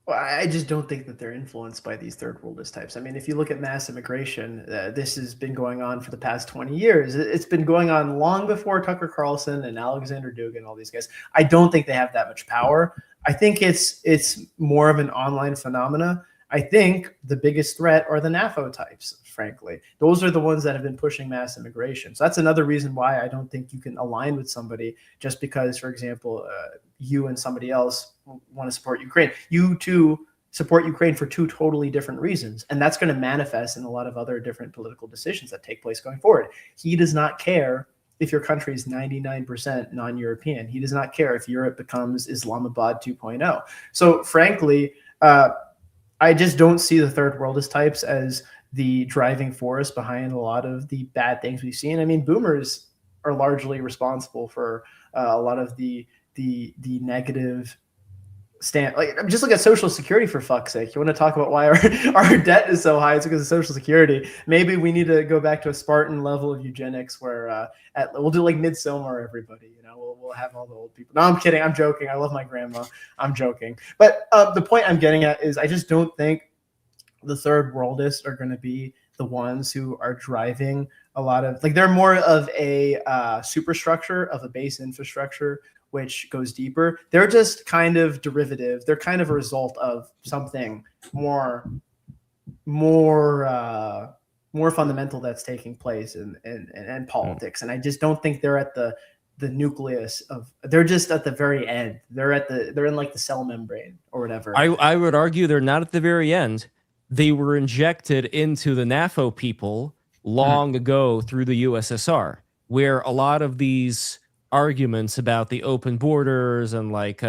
Well, I just don't think that they're influenced by these third worldist types. I mean, if you look at mass immigration, this has been going on for the past 20 years. It's been going on long before Tucker Carlson and Alexander Dugin, all these guys. I don't think they have that much power. I think it's more of an online phenomena. I think the biggest threat are the NAFO types, frankly. Those are the ones that have been pushing mass immigration. So that's another reason why I don't think you can align with somebody just because, for example, you and somebody else want to support Ukraine. You too support Ukraine for two totally different reasons. And that's going to manifest in a lot of other different political decisions that take place going forward. He does not care if your country is 99% non-European. He does not care if Europe becomes Islamabad 2.0. So frankly, I just don't see the third worldist types as the driving force behind a lot of the bad things we've seen. I mean, boomers are largely responsible for a lot of the negative stand. Like, just look at Social Security, for fuck's sake. You want to talk about why our debt is so high? It's because of Social Security. Maybe we need to go back to a Spartan level of eugenics where we'll do like Midsommar, everybody. You know, we'll have all the old people. No, I'm kidding. I'm joking. I love my grandma. I'm joking. But the point I'm getting at is I just don't think the third worldists are going to be the ones who are driving a lot of, like, they're more of a superstructure of a base infrastructure which goes deeper. They're just kind of derivative. They're kind of a result of something more fundamental that's taking place in politics. And I just don't think they're at the nucleus of. They're just at the very end. They're in like the cell membrane or whatever. I would argue they're not at the very end. They were injected into the NAFO people long ago through the USSR, where a lot of these arguments about the open borders and like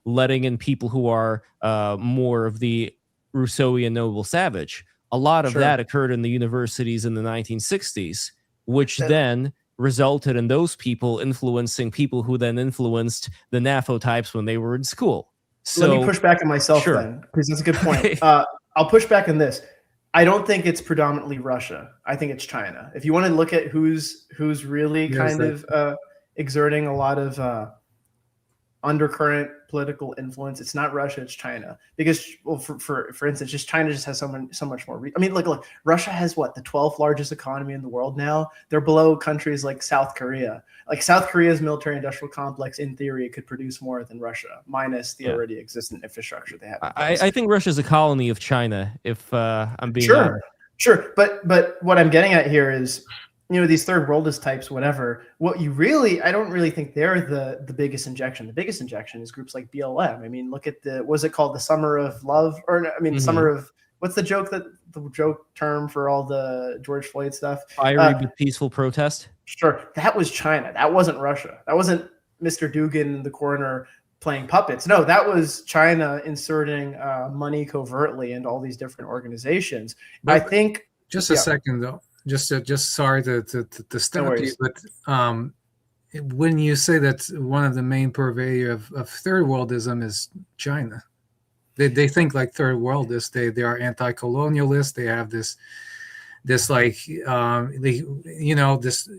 letting in people who are more of the Rousseauian noble savage, A lot of Sure. that occurred in the universities in the 1960s, which That- then resulted in those people influencing people who then influenced the NAFO types when they were in school. So Let me push back on myself sure. then, because that's a good point. Okay. I'll push back on this. I don't think it's predominantly Russia. I think it's China. If you want to look at who's really Yes, kind of exerting a lot of undercurrent political influence, it's not Russia, it's China. Because, well, for instance, just China just has so much more. I mean, look, Russia has what, the 12th largest economy in the world now. They're below countries like South Korea. Like South Korea's military-industrial complex, in theory, could produce more than Russia, minus the already existent infrastructure they have. I think Russia's a colony of China, if I'm being honest. Sure. But what I'm getting at here is, these third worldist types, whatever, I don't really think they're the biggest injection. The biggest injection is groups like BLM. I mean, look at was it called the Summer of Love? Or, I mean, Summer of, what's the joke term for all the George Floyd stuff? Fiery but peaceful protest? Sure. That was China. That wasn't Russia. That wasn't Mr. Dugan in the corner playing puppets. No, that was China inserting money covertly into all these different organizations. But I think just a second though. Just sorry to stop you, but when you say that one of the main purveyor of third worldism is China, they think like third worldists. They are anti-colonialists. They have this like this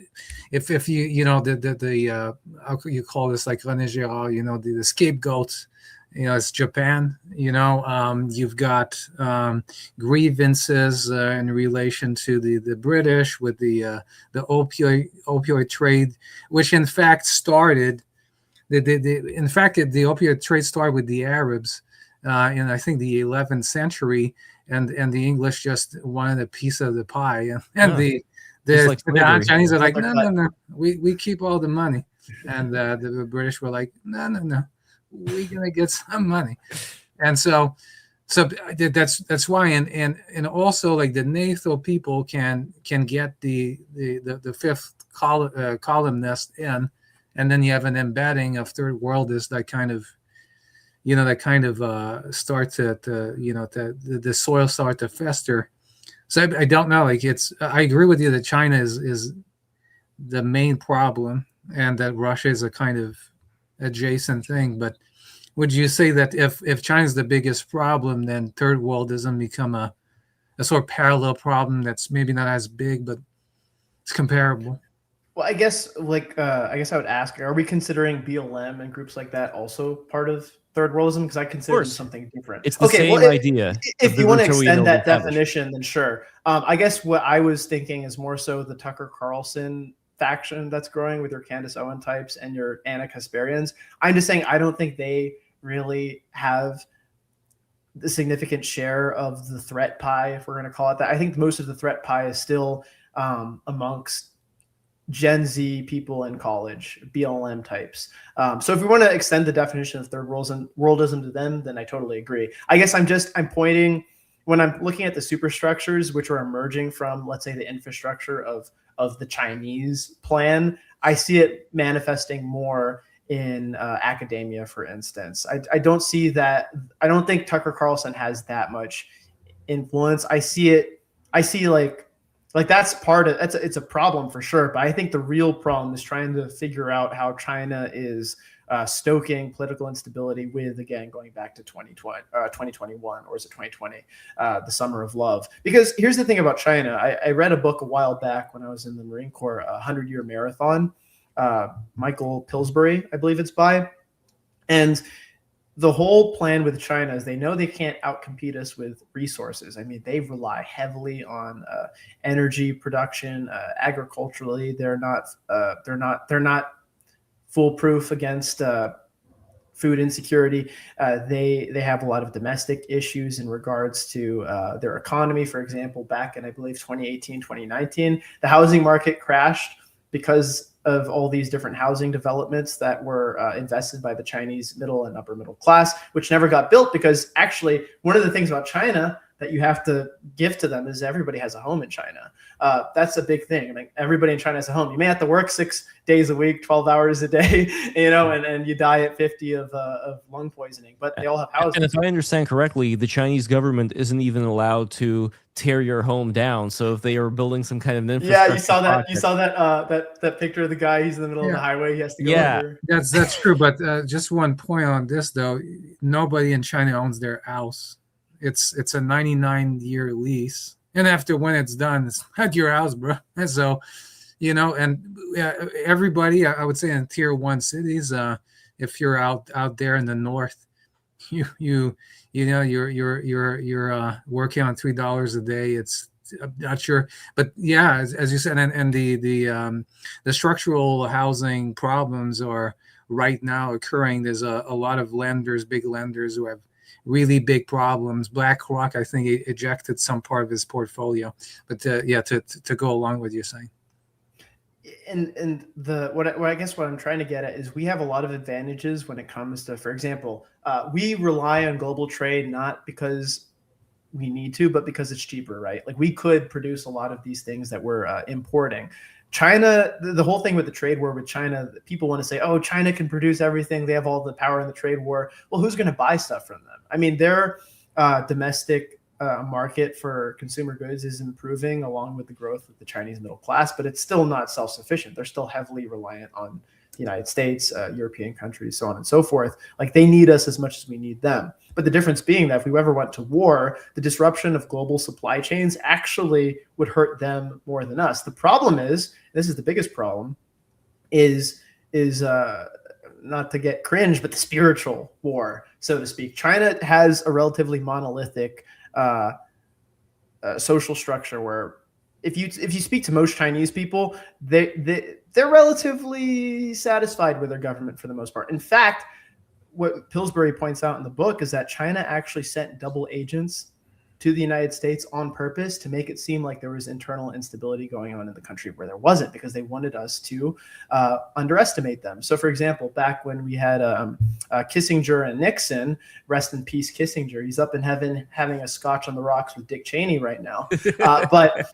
if you the how could you call this, like René Girard, the scapegoat. It's Japan. You've got grievances in relation to the British with the opioid trade, which in fact started. The opioid trade started with the Arabs in, I think, the 11th century, and the English just wanted a piece of the pie, and the Chinese are like, no, we keep all the money, and the British were like, no. We're gonna get some money, and so that's why, and also like the NATO people can get the fifth columnist in, and then you have an embedding of third worldists that kind of start to the soil start to fester. So I don't know, like I agree with you that China is the main problem, and that Russia is a kind of adjacent thing. But would you say that if China's the biggest problem, then third worldism become a sort of parallel problem that's maybe not as big, but it's comparable? Well, I guess I would ask, are we considering BLM and groups like that also part of third worldism? Because I consider them something different. It's the same idea. If you want to extend that definition, then sure. I guess what I was thinking is more so the Tucker Carlson faction that's growing with your Candace Owen types and your Anna Kasparians. I'm just saying I don't think they really have the significant share of the threat pie, if we're going to call it that. I think most of the threat pie is still amongst Gen Z people in college, BLM types. So if we want to extend the definition of third worldism to them, then I totally agree. I guess I'm pointing, when I'm looking at the superstructures which are emerging from, let's say, the infrastructure of the Chinese plan, I see it manifesting more in academia, for instance. I don't see that. I don't think Tucker Carlson has that much influence. I see like that's part of it's a problem for sure. But I think the real problem is trying to figure out how China is stoking political instability with, again, going back to 2021, or is it 2020, the Summer of Love. Because here's the thing about China. I read a book a while back when I was in the Marine Corps, 100-Year Marathon, Michael Pillsbury, I believe it's by. And the whole plan with China is they know they can't outcompete us with resources. I mean, they rely heavily on energy production, agriculturally. They're not foolproof against food insecurity. They have a lot of domestic issues in regards to their economy. For example, back in, I believe, 2018, 2019, the housing market crashed because of all these different housing developments that were invested by the Chinese middle and upper middle class, which never got built, because actually one of the things about China that you have to give to them is everybody has a home in China. That's a big thing. I mean, everybody in China has a home. You may have to work 6 days a week, 12 hours a day, and you die at 50 of lung poisoning, but they all have housing. And if I understand correctly, the Chinese government isn't even allowed to tear your home down. So if they are building some kind of infrastructure, Yeah, you saw that. project, You saw that picture of the guy. He's in the middle of the Yeah. highway. He has to go Yeah. over. That's true, but just one point on this though: nobody in China owns their house. It's a 99-year lease, and after when it's done, it's not your house, bro. And so, and everybody, I would say in tier 1 cities, if you're out there in the north, you're working on $3 a day. I'm not sure, but yeah, as you said, and the structural housing problems are right now occurring. There's a lot of lenders, big lenders, who have really big problems. BlackRock, I think, ejected some part of his portfolio. But to go along with you saying. And what I guess what I'm trying to get at is we have a lot of advantages when it comes to, for example, we rely on global trade not because we need to, but because it's cheaper, right? Like we could produce a lot of these things that we're importing. China, the whole thing with the trade war with China, people want to say, oh, China can produce everything. They have all the power in the trade war. Well, who's going to buy stuff from them? I mean, their domestic market for consumer goods is improving along with the growth of the Chinese middle class, but it's still not self-sufficient. They're still heavily reliant on the United States, European countries, so on and so forth. Like they need us as much as we need them. But the difference being that if we ever went to war, the disruption of global supply chains actually would hurt them more than us. The problem is, this is the biggest problem, is not to get cringe, but the spiritual war, so to speak. China has a relatively monolithic social structure where if you speak to most Chinese people, they're relatively satisfied with their government for the most part. In fact, what Pillsbury points out in the book is that China actually sent double agents to the United States on purpose to make it seem like there was internal instability going on in the country where there wasn't, because they wanted us to underestimate them. So, for example, back when we had Kissinger and Nixon, rest in peace, Kissinger, he's up in heaven having a scotch on the rocks with Dick Cheney right now. But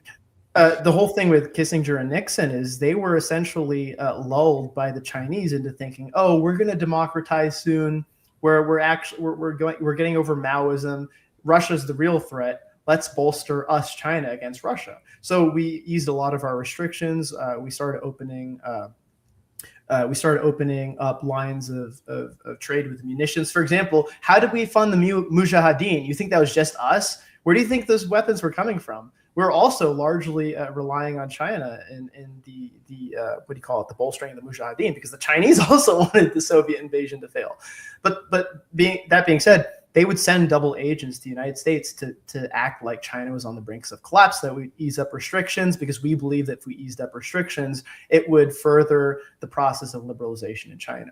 the whole thing with Kissinger and Nixon is they were essentially lulled by the Chinese into thinking, oh, we're going to democratize soon. We're getting over Maoism. Russia's the real threat. Let's bolster us, China, against Russia. So we eased a lot of our restrictions. We started opening up lines of trade with munitions. For example, how did we fund the Mujahideen? You think that was just us? Where do you think those weapons were coming from? We're also largely relying on China in the what do you call it, the bolstering of the Mujahideen, because the Chinese also wanted the Soviet invasion to fail. But that being said, they would send double agents to the United States to act like China was on the brinks of collapse, that we ease up restrictions, because we believe that if we eased up restrictions, it would further the process of liberalization in China.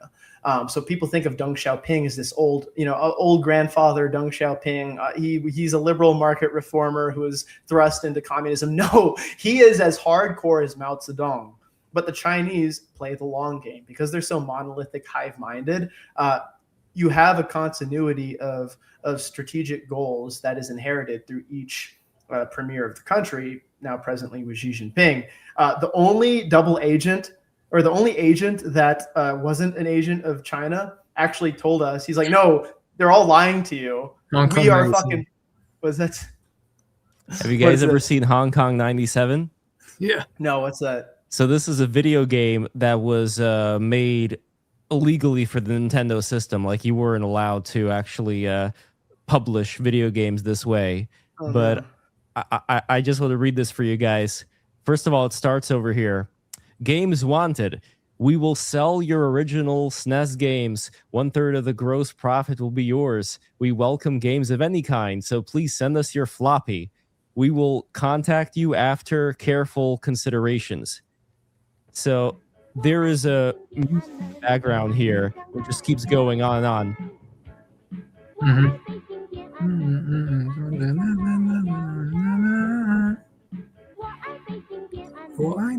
So people think of Deng Xiaoping as this old grandfather, Deng Xiaoping. He's a liberal market reformer who was thrust into communism. No, he is as hardcore as Mao Zedong. But the Chinese play the long game because they're so monolithic, hive-minded. You have a continuity of strategic goals that is inherited through each premier of the country, now presently with Xi Jinping. The only double agent, or the only agent that wasn't an agent of China, actually told us, he's like, no, they're all lying to you. We are fucking, was that? Have you guys ever seen Hong Kong 97? Yeah. No, what's that? So this is a video game that was made illegally for the Nintendo system. Like you weren't allowed to actually publish video games this way. Oh, but no. I just want to read this for you guys. First of all, it starts over here. Games wanted. We will sell your original SNES games. 1/3 of the gross profit will be yours. We welcome games of any kind, so please send us your floppy. We will contact you after careful considerations. So there is a music background here which just keeps going on and on.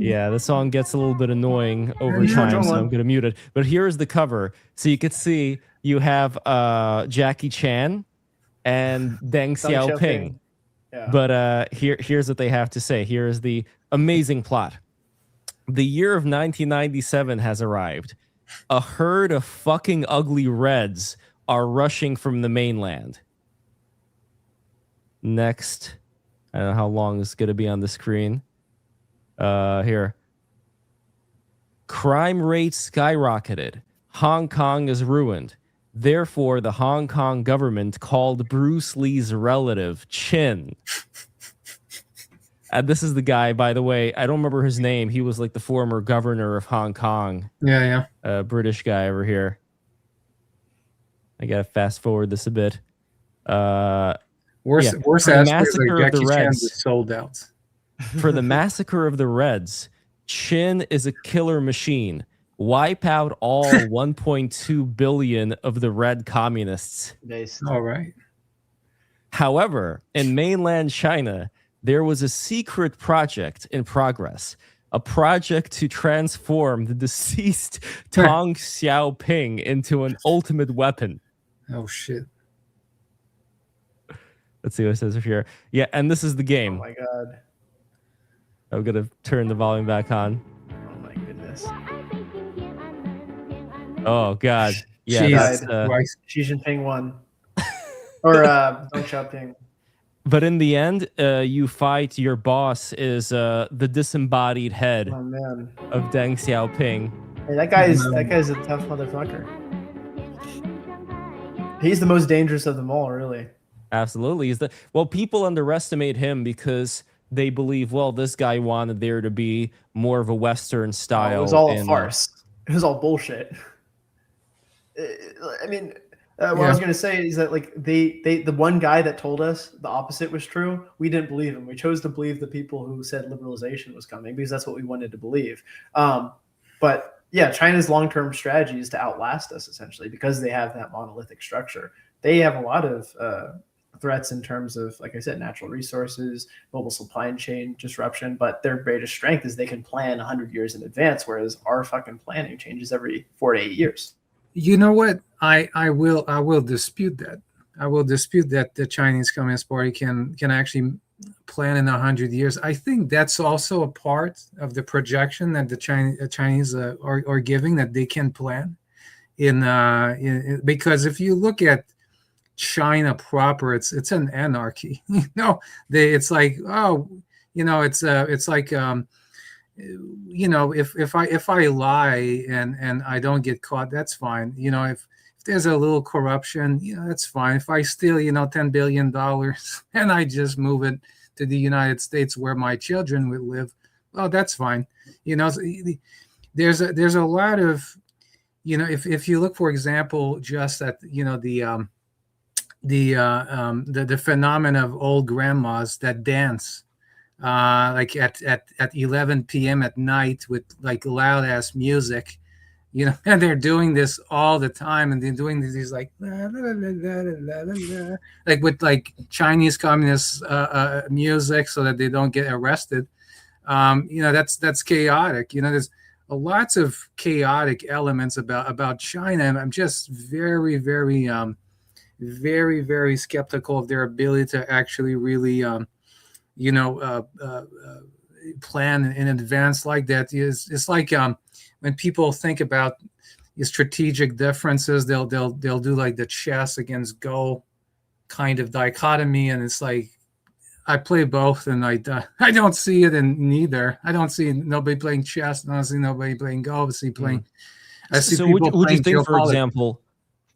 Yeah, the song gets a little bit annoying over time, so I'm going to mute it. But here's the cover. So you can see you have Jackie Chan and Deng Xiaoping. Yeah. But here's what they have to say. Here's the amazing plot. The year of 1997 has arrived. A herd of fucking ugly Reds are rushing from the mainland. Next. I don't know how long it's going to be on the screen. Here. Crime rate skyrocketed. Hong Kong is ruined. Therefore, the Hong Kong government called Bruce Lee's relative Chin. And this is the guy, by the way. I don't remember his name. He was like the former governor of Hong Kong. Yeah. British guy over here. I gotta fast forward this a bit. Worst For the aspect massacre like of the Jackie Chan Reds. was sold out. For the massacre of the Reds, Chin is a killer machine. Wipe out all 1.2 billion of the Red communists. Based. All right. However, in mainland China, there was a secret project in progress, a project to transform the deceased Deng Xiaoping into an ultimate weapon. Oh shit. Let's see what it says here. Yeah, and this is the Oh game. my god. I'm going to turn the volume back on. Oh my goodness. Oh, God. Yeah, Jesus that's, Christ. Xi Jinping won. Or Deng Xiaoping. but in the end, you fight, your boss is the disembodied head Oh man. of Deng Xiaoping. Hey, that guy's a tough motherfucker. He's the most dangerous of them all, really. Absolutely. Well, people underestimate him because they believe, well, this guy wanted there to be more of a Western style. It was all a farce. It was all bullshit. I mean, what I was going to say is that like the one guy that told us the opposite was true, we didn't believe him. We chose to believe the people who said liberalization was coming because that's what we wanted to believe. But yeah, China's long-term strategy is to outlast us essentially because they have that monolithic structure. They have a lot of threats in terms of, like I said, natural resources, global supply chain disruption, but their greatest strength is they can plan 100 years in advance, whereas our fucking planning changes every 4 to 8 years. You know what? I will dispute that. I will dispute that the Chinese Communist Party can actually plan in 100 years. I think that's also a part of the projection that the Chinese are giving, that they can plan in because if you look at China proper, it's an anarchy. It's like, it's like if I lie and I don't get caught, that's fine. If there's a little corruption, that's fine. If I steal, $10 billion and I just move it to the United States where my children would live, well, that's fine. There's a lot of, if you look, for example, just at, the phenomenon of old grandmas that dance like at 11 p.m. at night with like loud ass music, and they're doing this all the time, and they're doing these like la, la, la, la, la, la, la, like with like Chinese communist music so that they don't get arrested. That's chaotic. There's lots of chaotic elements about China, and I'm just very, very very, very skeptical of their ability to actually really, plan in advance like that. It's like when people think about the strategic differences, they'll do like the chess against Go kind of dichotomy, and it's like I play both, and I don't see it in neither. I don't see nobody playing chess. I don't see nobody playing Go. I see playing. I see so people would you playing think, for geopolitics. example,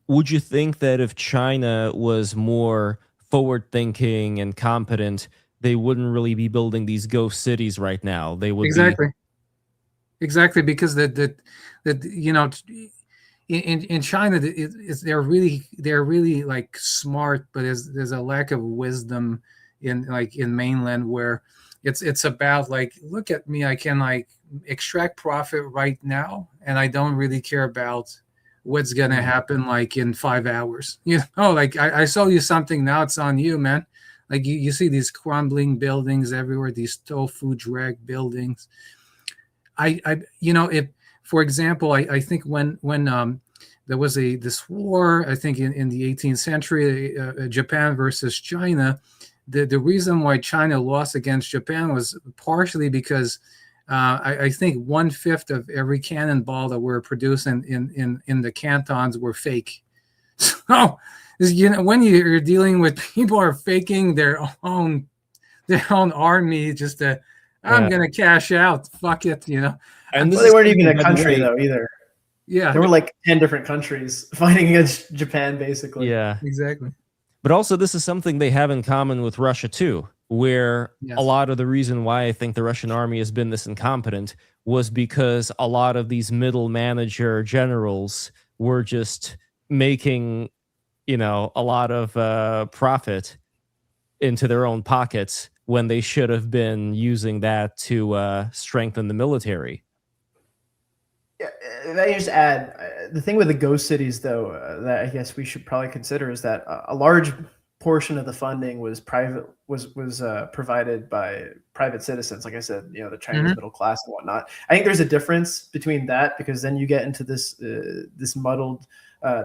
would you think that if China was more forward-thinking and competent, they wouldn't really be building these ghost cities right now? They would exactly because in China they're really like smart, but there's a lack of wisdom in mainland where it's about like, look at me, I can like extract profit right now, and I don't really care about what's gonna happen like in 5 hours. Like I sold you something, now it's on you, man. Like you see these crumbling buildings everywhere, these tofu drag buildings. If, for example, I think when there was this war, I think in the 18th century, Japan versus China, the reason why China lost against Japan was partially because I think 1/5 of every cannonball that were produced in the cantons were fake. So, when you're dealing with people who are faking their own their own army just to, I'm gonna cash out. Fuck it, And this Well, they is weren't even something, a by the country way- though either. Yeah, There were like 10 different countries fighting against Japan, basically. Yeah. exactly. But also, this is something they have in common with Russia too, where Yes. a lot of the reason why I think the Russian army has been this incompetent was because a lot of these middle manager generals were just making, a lot of profit into their own pockets when they should have been using that to strengthen the military. Yeah, if I just add the thing with the ghost cities, though, that I guess we should probably consider is that a large portion of the funding was provided by private citizens. Like I said, the Chinese middle class and whatnot. I think there's a difference between that because then you get into this muddled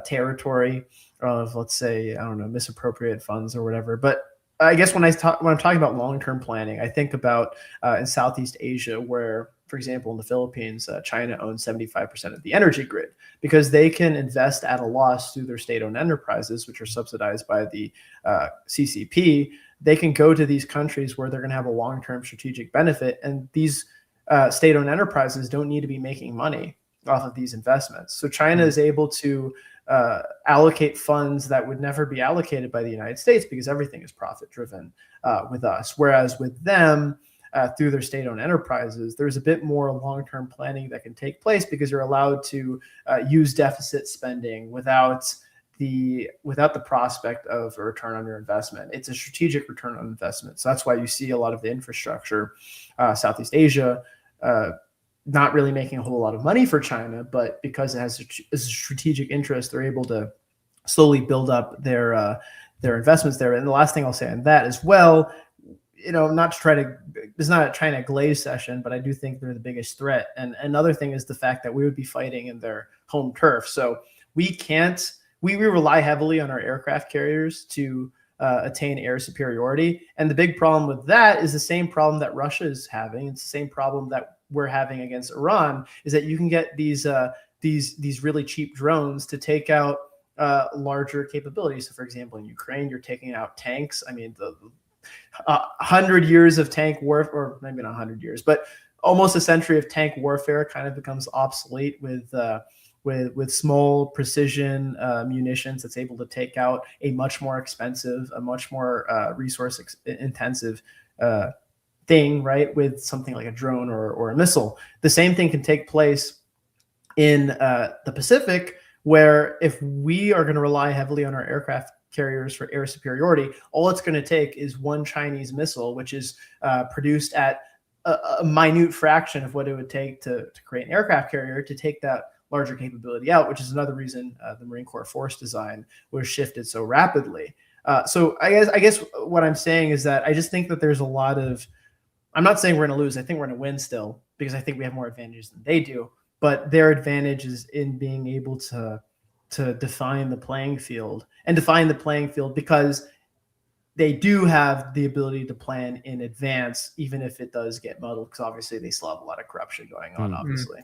territory of, let's say, I don't know, misappropriated funds or whatever. But I guess when I'm talking about long-term planning, I think about in Southeast Asia, where, for example, in the Philippines, China owns 75% of the energy grid because they can invest at a loss through their state-owned enterprises, which are subsidized by the CCP. They can go to these countries where they're going to have a long-term strategic benefit, and these state-owned enterprises don't need to be making money off of these investments. So China is able to allocate funds that would never be allocated by the United States because everything is profit-driven with us. Whereas with them, through their state-owned enterprises, there's a bit more long-term planning that can take place because you're allowed to use deficit spending without the prospect of a return on your investment. It's a strategic return on investment. So that's why you see a lot of the infrastructure, Southeast Asia, not really making a whole lot of money for China, but because it has a strategic interest, they're able to slowly build up their investments there. And the last thing I'll say on that as well, not to try to, it's not a China glaze session, but I do think they're the biggest threat. And another thing is the fact that we would be fighting in their home turf. So we rely heavily on our aircraft carriers to attain air superiority. And the big problem with that is the same problem that Russia is having. It's the same problem that we're having against Iran, is that you can get these really cheap drones to take out larger capabilities. So for example, in Ukraine, you're taking out tanks. I mean, the 100 years of tank warfare, or maybe not 100 years, but almost a century of tank warfare kind of becomes obsolete with small precision munitions that's able to take out a much more expensive, a much more resource intensive thing, right? With something like a drone or a missile. The same thing can take place in the Pacific, where if we are going to rely heavily on our aircraft carriers for air superiority, all it's going to take is one Chinese missile, which is produced at a minute fraction of what it would take to create an aircraft carrier to take that larger capability out, which is another reason the Marine Corps force design was shifted so rapidly. So I guess what I'm saying is that I just think that there's a lot of, I'm not saying we're going to lose. I think we're going to win still because I think we have more advantages than they do. But their advantage is in being able to define the playing field, and define the playing field because they do have the ability to plan in advance, even if it does get muddled, because obviously they still have a lot of corruption going on, obviously.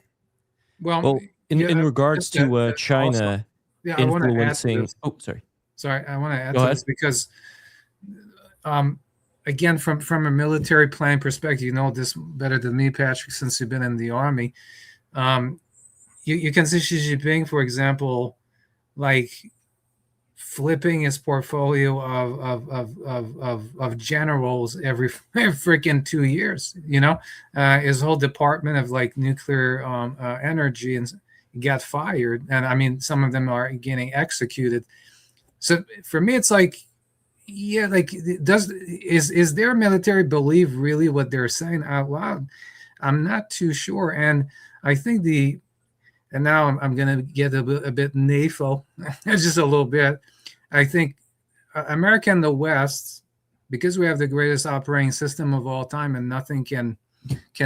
Well, in regards to China also, I want to add to influencing... this. Oh, sorry. Sorry, I want to add Go to ahead. this because, again, from a military planning perspective, you know this better than me, Patrick, since you've been in the Army. You can see Xi Jinping, for example, like flipping his portfolio of generals every freaking 2 years. His whole department of like nuclear energy and got fired, and I mean some of them are getting executed. So for me, it's like, yeah, like is their military believe really what they're saying out loud? I'm not too sure, and I think and now I'm going to get a bit naval, just a little bit. I think America and the West, because we have the greatest operating system of all time and nothing can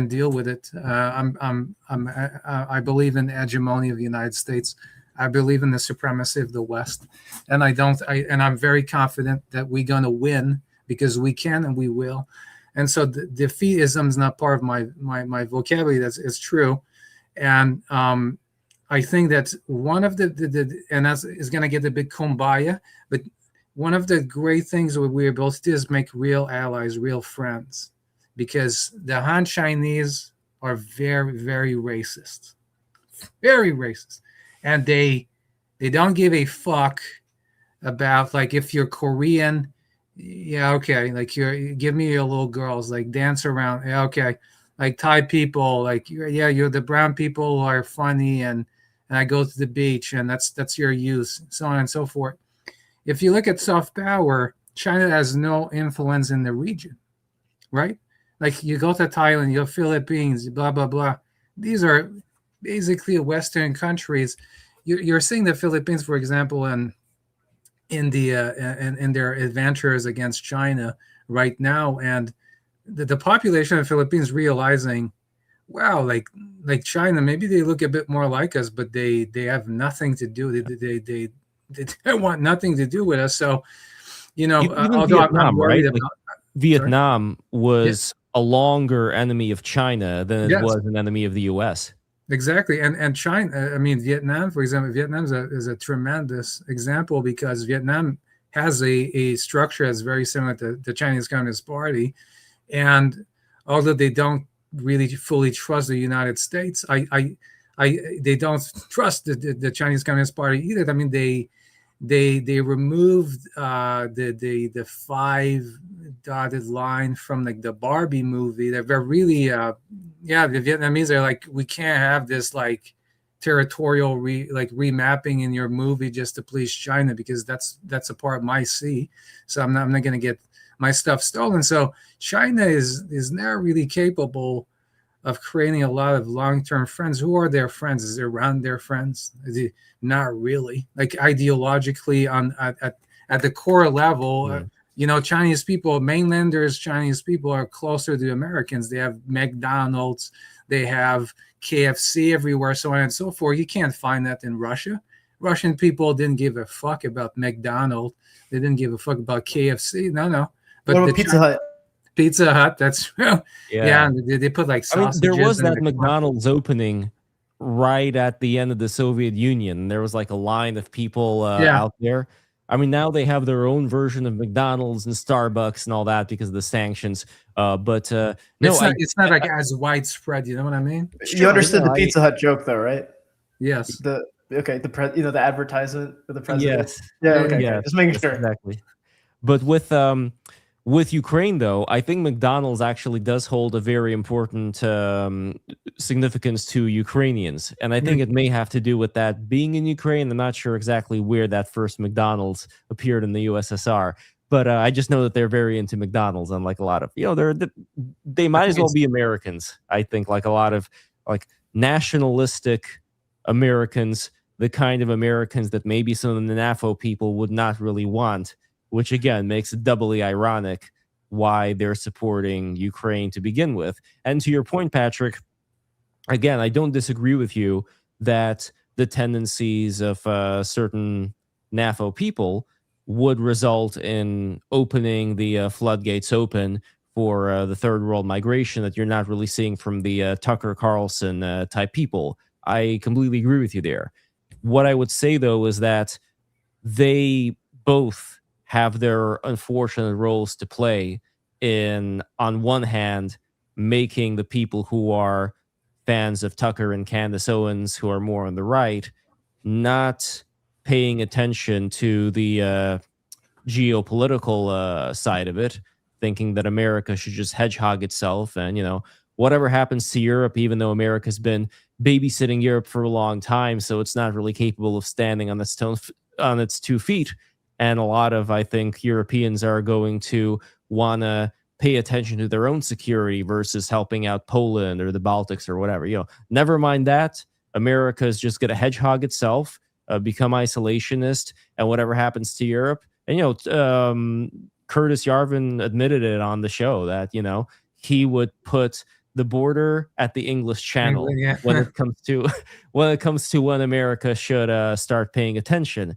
deal with it. I believe in the hegemony of the United States. I believe in the supremacy of the West, and I'm very confident that we're going to win because we can and we will. And so defeatism is not part of my vocabulary. It's true, and I think that one of the and that's is going to get a big kumbaya, but one of the great things we're able to do is make real allies, real friends, because the Han Chinese are very, very racist, and they don't give a fuck about, like, if you're Korean, yeah, okay, like, you give me your little girls, like, dance around, yeah, okay, like, Thai people, like, you're the brown people who are funny, and I go to the beach, and that's your use, so on and so forth. If you look at soft power, China has no influence in the region, right? Like, you go to Thailand, you go Philippines, blah blah blah. These are basically Western countries. You're seeing the Philippines, for example, and in their adventures against China right now, and the population of the Philippines realizing, wow, like China, maybe they look a bit more like us, but they have nothing to do. They want nothing to do with us. So, Even although I'm Vietnam, worried right? Like, about. Vietnam Yeah. was a longer enemy of China than it Yes. was an enemy of the U.S. Exactly, and China. I mean, Vietnam, for example, Vietnam is a tremendous example, because Vietnam has a structure that's very similar to the Chinese Communist Party, and although they don't really fully trust the United States, they don't trust the Chinese Communist Party either. I mean, they removed the 5 dotted line from, like, the Barbie movie. They're really the Vietnamese are like, we can't have this, like, territorial remapping in your movie just to please China, because that's a part of my sea. So I'm not going to get my stuff stolen. So China is not really capable of creating a lot of long-term friends. Who are their friends? Is Iran their friends? Not really. Like, ideologically, at the core level, Chinese people, mainlanders, Chinese people are closer to Americans. They have McDonald's, they have KFC everywhere, so on and so forth. You can't find that in Russia. Russian people didn't give a fuck about McDonald's. They didn't give a fuck about KFC. No. But what about Pizza Hut? Pizza Hut, that's yeah. They put, like, sausages. There was in that the McDonald's opening right at the end of the Soviet Union. There was, like, a line of people out there. I mean, now they have their own version of McDonald's and Starbucks and all that because of the sanctions. But no, it's not like as widespread. You know what I mean? You understood the Pizza Hut joke, though, right? Yes. The advertisement for the president. Yes. Yeah. Okay. Yes, Just making sure. Exactly. But with Ukraine, though, I think McDonald's actually does hold a very important significance to Ukrainians. And I think it may have to do with that being in Ukraine. I'm not sure exactly where that first McDonald's appeared in the USSR. But I just know that they're very into McDonald's, unlike a lot of, they might as well be Americans. I think, like a lot of, like, nationalistic Americans, the kind of Americans that maybe some of the NAFO people would not really want, which again makes it doubly ironic why they're supporting Ukraine to begin with. And to your point, Patrick, again, I don't disagree with you that the tendencies of certain NAFO people would result in opening the floodgates open for the third world migration that you're not really seeing from the Tucker Carlson type people. I completely agree with you there. What I would say, though, is that they both have their unfortunate roles to play in, on one hand, making the people who are fans of Tucker and Candace Owens, who are more on the right, not paying attention to the geopolitical side of it, thinking that America should just hedgehog itself and, whatever happens to Europe, even though America's been babysitting Europe for a long time, so it's not really capable of standing on its 2 feet. And a lot of, I think, Europeans are going to want to pay attention to their own security versus helping out Poland or the Baltics or whatever. Never mind that. America is just going to hedgehog itself, become isolationist, and whatever happens to Europe. And, Curtis Yarvin admitted it on the show that, he would put the border at the English Channel when it comes to when America should start paying attention.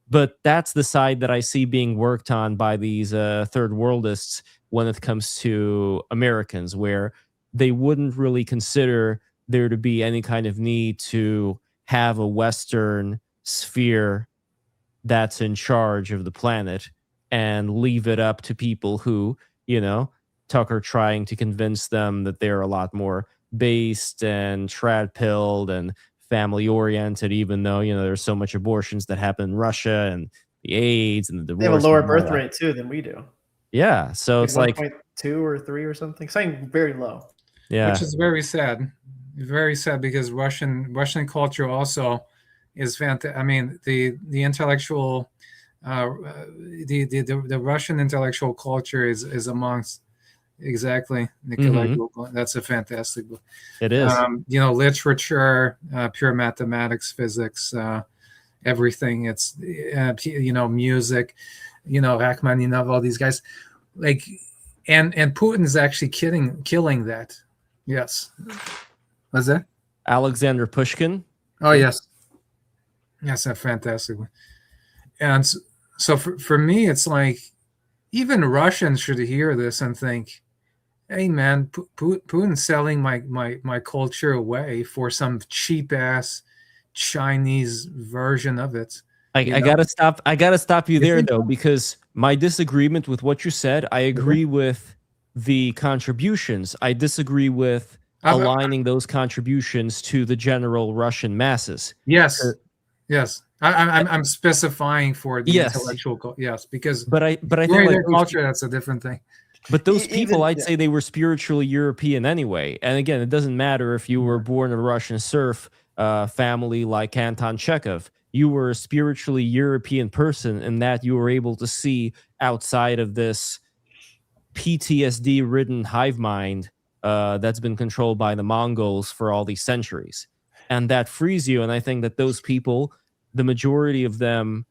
But that's the side that I see being worked on by these third worldists when it comes to Americans, where they wouldn't really consider there to be any kind of need to have a Western sphere that's in charge of the planet, and leave it up to people who, you know, Tucker trying to convince them that they're a lot more based and trad pilled and family oriented, even though, you know, there's so much abortions that happen in Russia and the AIDS and the divorce. They have a lower and all birth that. rate too than we do. Yeah. So it's like, 1.2 or 3 or something. Something very low. yeah. Which is very sad. Very sad because Russian culture also is fantastic. I mean, the intellectual, the Russian intellectual culture is amongst exactly intellectual. That's a fantastic book. It is. You know, literature, pure mathematics, physics, everything. It's you know, music, you know, Rachmaninoff, all these guys, like, and Putin's actually killing that. Yes. What's that? Alexander Pushkin. Oh yes. Yes, a fantastic one. And so for me, it's like even Russians should hear this and think, "Hey, man, Putin's selling my culture away for some cheap ass Chinese version of it." I gotta stop you there though, because my disagreement with what you said, I agree with the contributions. I disagree with aligning those contributions to the general Russian masses. Yes, yes. I'm specifying for the Yes. intellectual. Yes, because but I think like like culture, that's a different thing. But those people, Even- I'd say they were spiritually European anyway. And again, it doesn't matter if you were born in a Russian serf family like Anton Chekhov. You were a spiritually European person in that you were able to see outside of this PTSD-ridden hive mind that's been controlled by the Mongols for all these centuries. And that frees you. And I think that those people, the majority of them,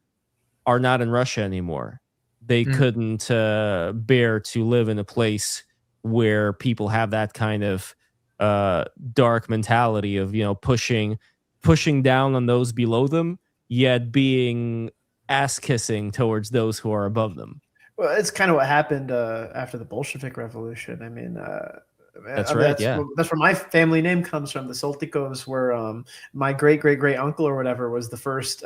are not in Russia anymore. They couldn't bear to live in a place where people have that kind of dark mentality of, you know, pushing down on those below them, yet being ass kissing towards those who are above them. Well, it's kind of what happened after the Bolshevik Revolution. I mean, That's right. That's where my family name comes from. The Soltikovs were my great uncle or whatever was the first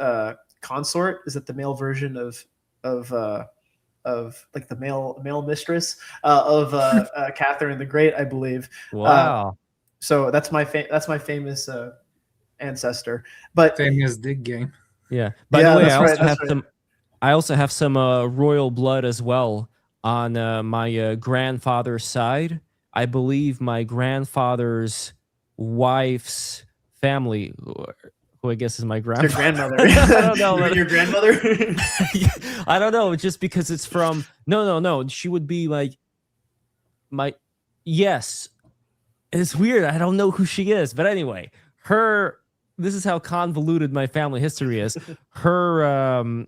consort. Is it the male version of like the male mistress of Catherine the Great, I believe. Wow. So that's my famous ancestor. But Famous dig game. Yeah. By the way, that's I also have some royal blood as well on my grandfather's side. I believe my grandfather's wife's family, who I guess is my grandfather. Your grandmother. I don't know. Your grandmother? I don't know. Just because it's from no. She would be like yes. It's weird. I don't know who she is, but anyway, this is how convoluted my family history is. Her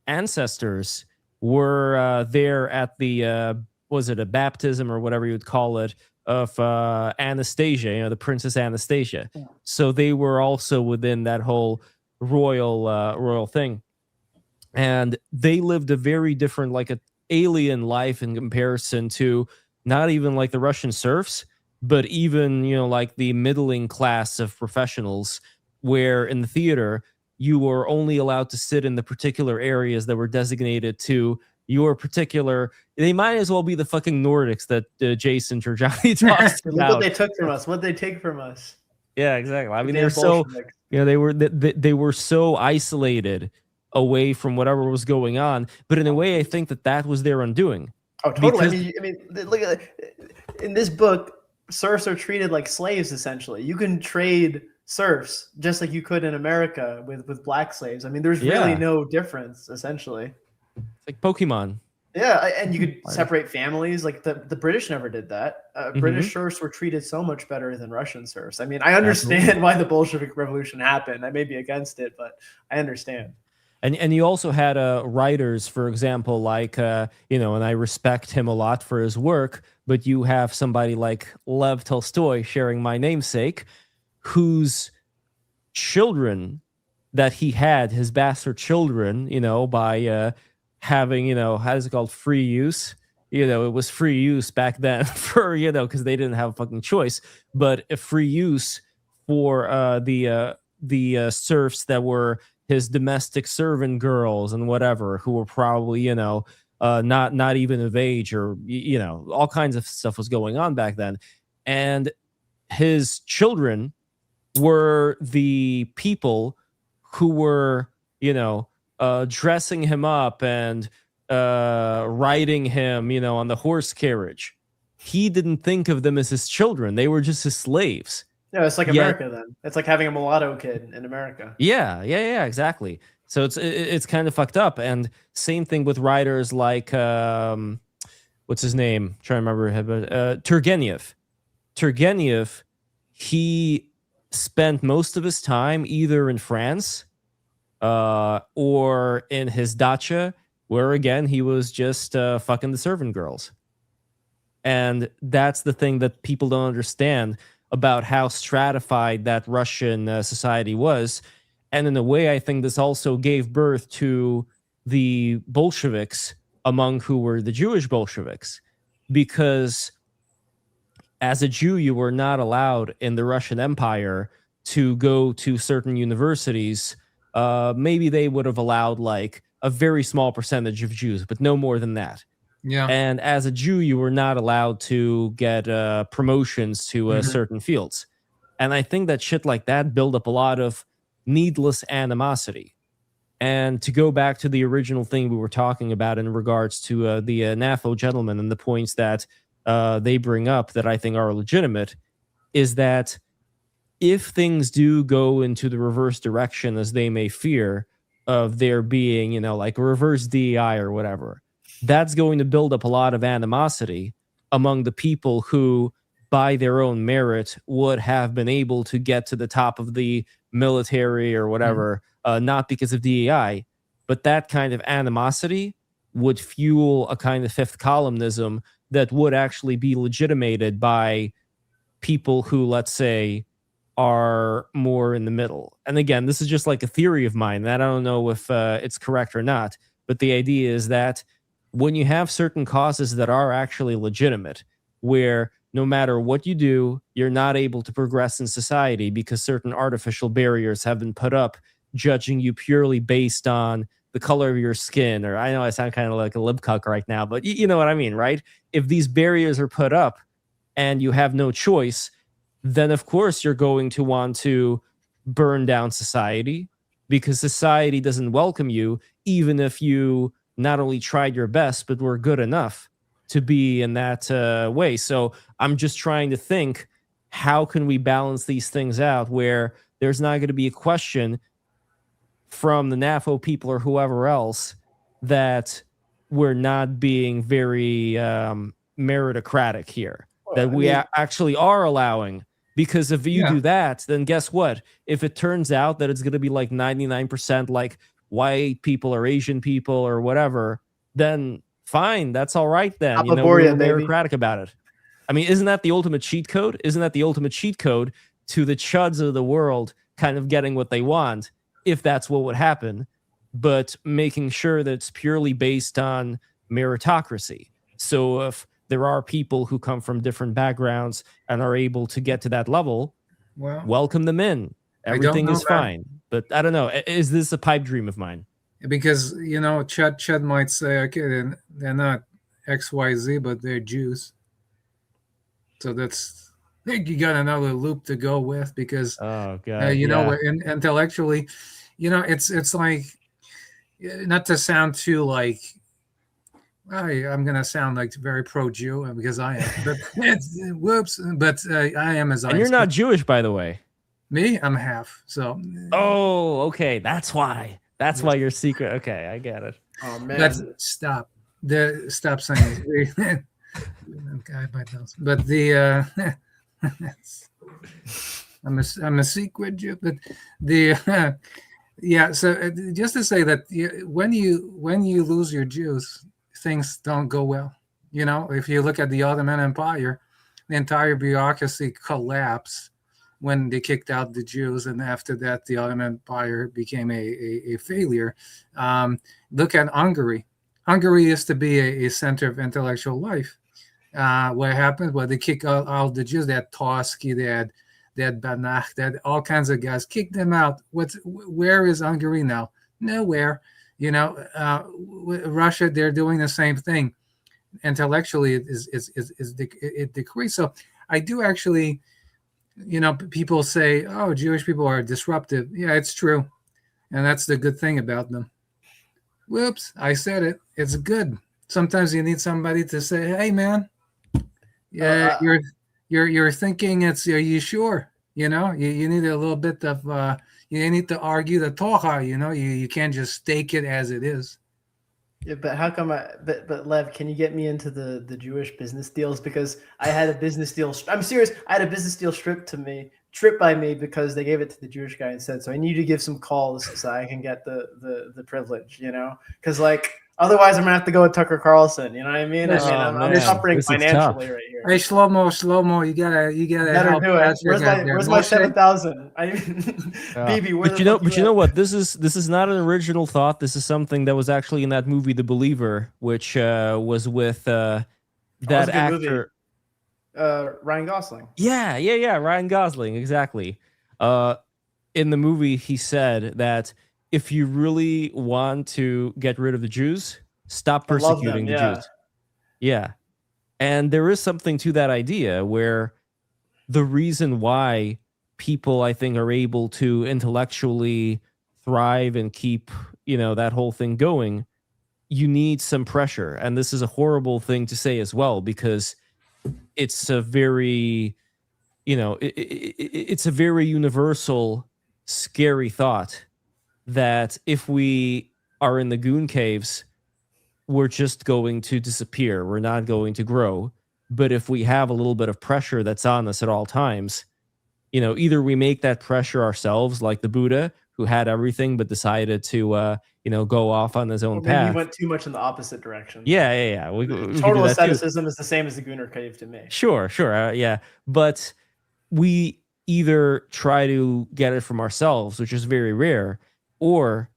ancestors were there at the was it a baptism or whatever you would call it of Anastasia, you know, the Princess Anastasia. Yeah. So they were also within that whole royal thing, and they lived a very different, like an alien life in comparison to not even like the Russian serfs, but even, you know, like the middling class of professionals, where in the theater you were only allowed to sit in the particular areas that were designated to your particular. They might as well be the fucking Nordics that Jason Trajani talks about. Look what they took from us. What they take from us. Yeah, exactly. I mean, they're so, you know, they were so isolated away from whatever was going on. But in a way, I think that was their undoing. Oh, totally. I mean, look at in this book, serfs are treated like slaves. Essentially, you can trade serfs just like you could in America with black slaves. I mean, there's really no difference. Essentially, it's like Pokemon. Yeah, and you could separate families. Like the British never did that. British serfs were treated so much better than Russian serfs. I mean, I understand why the Bolshevik Revolution happened. I may be against it, but I understand. And you also had writers, for example, like, you know, and I respect him a lot for his work, but you have somebody like Lev Tolstoy, sharing my namesake, whose children that he had, his bastard children, you know, by having, you know, how is it called, free use? You know, it was free use back then for, you know, because they didn't have a fucking choice, but a free use for the serfs that were his domestic servant girls and whatever, who were probably, you know, not even of age, or all kinds of stuff was going on back then. And his children were the people who were, dressing him up and riding him, on the horse carriage. He didn't think of them as his children. They were just his slaves. Yeah, it's like America then. It's like having a mulatto kid in America. Yeah, exactly. So it's kind of fucked up. And same thing with writers like what's his name? I'm trying to remember. Turgenev. Turgenev, he spent most of his time either in France or in his dacha, where again he was just fucking the servant girls. And that's the thing that people don't understand about how stratified that Russian society was. And in a way, I think this also gave birth to the Bolsheviks, among who were the Jewish Bolsheviks, because as a Jew, you were not allowed in the Russian Empire to go to certain universities. Maybe they would have allowed like a very small percentage of Jews, but no more than that. Yeah. And as a Jew, you were not allowed to get promotions to certain fields. And I think that shit like that build up a lot of needless animosity. And to go back to the original thing we were talking about in regards to the NAFO gentlemen and the points that they bring up that I think are legitimate, is that if things do go into the reverse direction as they may fear, of there being, like a reverse DEI or whatever, that's going to build up a lot of animosity among the people who, by their own merit, would have been able to get to the top of the military or whatever, not because of DEI, but that kind of animosity would fuel a kind of fifth columnism that would actually be legitimated by people who, let's say, are more in the middle. And again, this is just like a theory of mine, and I don't know if it's correct or not, but the idea is that when you have certain causes that are actually legitimate, where no matter what you do, you're not able to progress in society because certain artificial barriers have been put up, judging you purely based on the color of your skin, or I know I sound kind of like a lip cuck right now, but you know what I mean, right? If these barriers are put up and you have no choice, then of course you're going to want to burn down society, because society doesn't welcome you, even if you not only tried your best, but were good enough to be in that way. So I'm just trying to think, how can we balance these things out where there's not going to be a question from the NAFO people or whoever else that we're not being very meritocratic here, that we actually are allowing. Because if you do that, then guess what? If it turns out that it's going to be like 99% like white people or Asian people or whatever, then fine, that's all right then. We're meritocratic about it. I mean, isn't that the ultimate cheat code? Isn't that the ultimate cheat code to the chuds of the world kind of getting what they want, if that's what would happen, but making sure that it's purely based on meritocracy. So if there are people who come from different backgrounds and are able to get to that level, welcome them in. Everything is fine. But I don't know. Is this a pipe dream of mine? Because, Chud might say, okay, they're not XYZ, but they're Jews. So that's, you got another loop to go with, because, intellectually, it's like, not to sound too like, I'm going to sound like very pro-Jew, because I am. But whoops. But I am as I am. And you're not Jewish, by the way. Me? I'm half. So. Oh, okay. That's why. That's why you're secret. Okay, I get it. Oh man. Stop saying it. But I'm a secret Jew. But So just to say that when you lose your Jews, things don't go well. If you look at the Ottoman Empire, the entire bureaucracy collapsed when they kicked out the Jews, and after that, the Ottoman Empire became a failure. Look at Hungary. Hungary used to be a center of intellectual life. What happened? Well, they kicked out all the Jews. They had Trotsky, they had Banach, they had all kinds of guys. Kicked them out. Where is Hungary now? Nowhere. You know, Russia, they're doing the same thing. Intellectually, it decreased. So I do actually, you know, people say, "Oh, Jewish people are disruptive." Yeah, it's true, and that's the good thing about them. Whoops, I said it. It's good. Sometimes you need somebody to say, "Hey, man, yeah, Uh, you're thinking it's. Are you sure? You know, you need a little bit of. You need to argue the Torah. You know, you can't just stake it as it is. Yeah, but how come but Lev, can you get me into the Jewish business deals? Because I had a business deal. I'm serious. I had a business deal stripped by me because they gave it to the Jewish guy instead. So I need you to give some calls so I can get the privilege, you know? Because like otherwise I'm gonna have to go with Tucker Carlson. You know what I mean? Yes. I Oh mean, I'm man, suffering this is tough. financially right here. Hey, Shlomo, you gotta Better help do it. Patrick out there. Where's my Moshe, 7,000? I mean, BB, where But the fuck you know at? what? This is not an original thought. This is something that was actually in that movie, The Believer, which was with that That was a good movie. actor. Ryan Gosling. Yeah. Ryan Gosling, exactly. In the movie, he said that if you really want to get rid of the Jews, stop I love persecuting them. the Yeah. Jews. Yeah, and there is something to that idea where the reason why people, I think, are able to intellectually thrive and keep, you know, that whole thing going, you need some pressure. And this is a horrible thing to say as well, because it's a very, you know, it's a very universal, scary thought that if we are in the goon caves, we're just going to disappear. We're not going to grow. But if we have a little bit of pressure that's on us at all times, you know, either we make that pressure ourselves, like the Buddha, who had everything but decided to, you know, go off on his own Or maybe he path. went too much in the opposite direction. Yeah. We could do Total that too. asceticism is the same as the Gunnar cave to me. Sure. Yeah. But we either try to get it from ourselves, which is very rare, or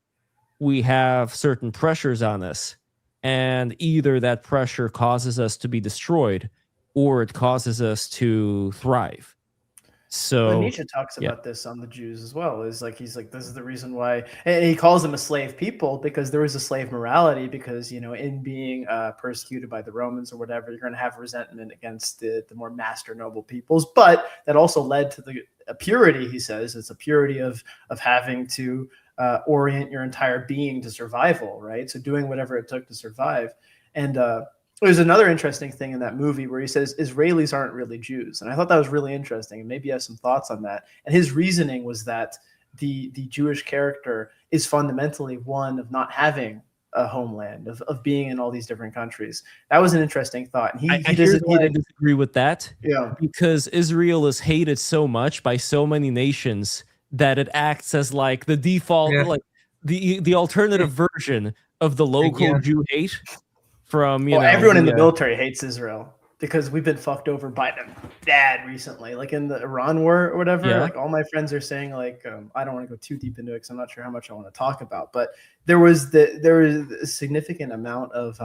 we have certain pressures on us, and either that pressure causes us to be destroyed or it causes us to thrive. Well, So, Nietzsche talks yeah. about this on the Jews as well. Is like he's like, this is the reason why, and he calls them a slave people because there was a slave morality. Because you know, in being persecuted by the Romans or whatever, you're going to have resentment against the more master noble peoples. But that also led to a purity. He says it's a purity of having to orient your entire being to survival, right? So doing whatever it took to survive, and there's another interesting thing in that movie where he says Israelis aren't really Jews. And I thought that was really interesting. And maybe he has some thoughts on that. And his reasoning was that the Jewish character is fundamentally one of not having a homeland, of being in all these different countries. That was an interesting thought. And I disagree with that. Yeah. Because Israel is hated so much by so many nations that it acts as like the default, like the alternative version of the local Jew hate. From you know, everyone in the military hates Israel because we've been fucked over by them bad recently, like in the Iran war or whatever. Yeah. Like all my friends are saying, like I don't want to go too deep into it because I'm not sure how much I want to talk about. But there was a significant amount of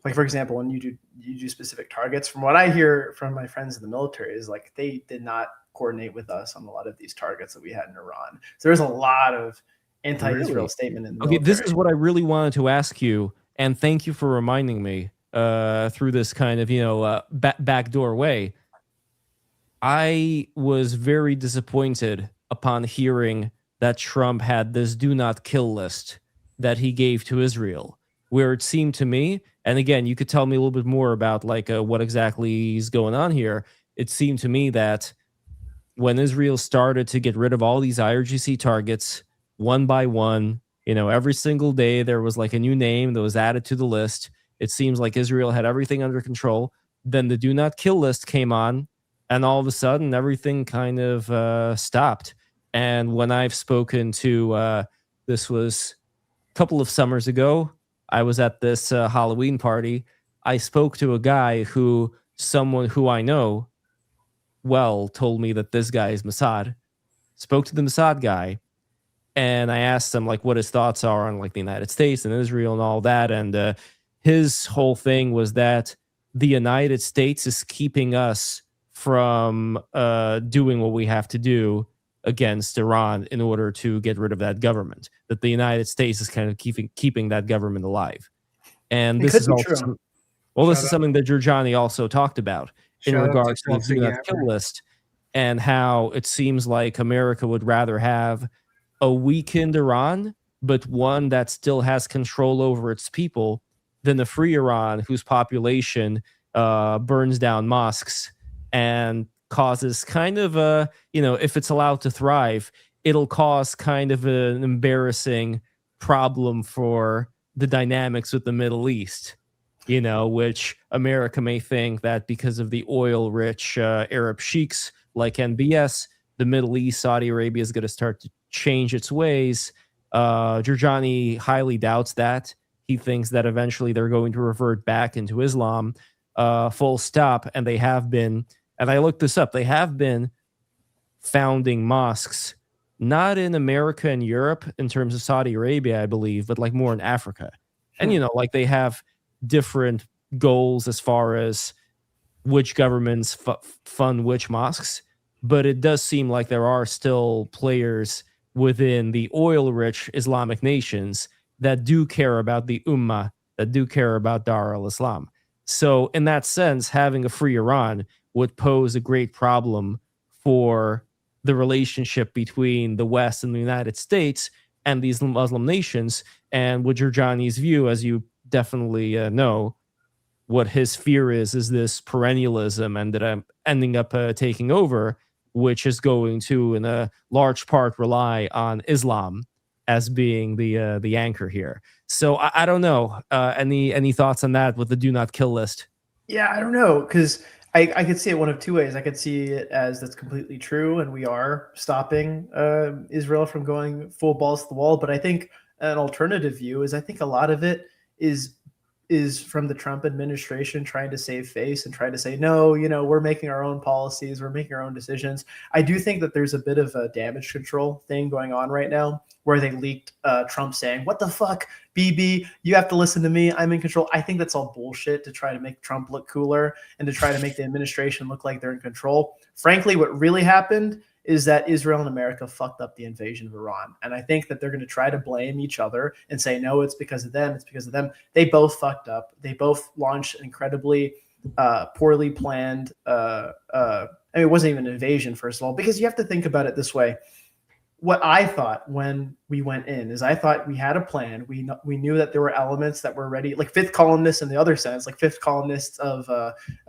like, for example, when you do specific targets. From what I hear from my friends in the military, is like they did not coordinate with us on a lot of these targets that we had in Iran. So there's a lot of anti-Israel statement in the military. Okay, this is what I really wanted to ask you. And thank you for reminding me through this kind of, you know, backdoor way. I was very disappointed upon hearing that Trump had this do not kill list that he gave to Israel, where it seemed to me, and again, you could tell me a little bit more about like what exactly is going on here. It seemed to me that when Israel started to get rid of all these IRGC targets one by one, you know, every single day there was like a new name that was added to the list. It seems like Israel had everything under control. Then the do not kill list came on, and all of a sudden everything kind of stopped. And when I've spoken to, this was a couple of summers ago, I was at this Halloween party. I spoke to a guy someone who I know well told me that this guy is Mossad. Spoke to the Mossad guy. And I asked him like what his thoughts are on like the United States and Israel and all that. And his whole thing was that the United States is keeping us from doing what we have to do against Iran in order to get rid of that government. That the United States is kind of keeping that government alive. And It this could is be also true. this Shout is out, something that Giorgiani also talked about in shout out to regards to the Tulsi do not kill Gabbard. list, and how it seems like America would rather have a weakened Iran, but one that still has control over its people, than a free Iran whose population burns down mosques and causes kind of a, if it's allowed to thrive, it'll cause kind of an embarrassing problem for the dynamics with the Middle East, which America may think that because of the oil rich Arab sheiks like NBS, the Middle East, Saudi Arabia is going to start to change its ways. Giorgiani highly doubts that. He thinks that eventually they're going to revert back into Islam, full stop. And they have been, and I looked this up, they have been founding mosques, not in America and Europe in terms of Saudi Arabia, I believe, but like more in Africa. And, like they have different goals as far as which governments fund which mosques. But it does seem like there are still players within the oil-rich Islamic nations that do care about the Ummah, that do care about Dar al-Islam. So in that sense, having a free Iran would pose a great problem for the relationship between the West and the United States and these Muslim nations. And with Giorgiani's view, as you definitely know, what his fear is this perennialism and that I'm ending up taking over, which is going to, in a large part, rely on Islam as being the anchor here. So I don't know. Any thoughts on that with the do not kill list? Yeah, I don't know, because I could see it one of two ways. I could see it as that's completely true, and we are stopping Israel from going full balls to the wall. But I think an alternative view is I think a lot of it is from the Trump administration trying to save face and trying to say, no, we're making our own policies, we're making our own decisions. I do think that there's a bit of a damage control thing going on right now, where they leaked Trump saying, what the fuck, BB, you have to listen to me, I'm in control. I think that's all bullshit to try to make Trump look cooler and to try to make the administration look like they're in control. Frankly, what really happened is that Israel and America fucked up the invasion of Iran. And I think that they're going to try to blame each other and say, no, it's because of them. It's because of them. They both fucked up. They both launched incredibly poorly planned. It wasn't even an invasion, first of all, because you have to think about it this way. What I thought when we went in is I thought we had a plan. We knew that there were elements that were ready, like fifth columnists in the other sense, like fifth columnists of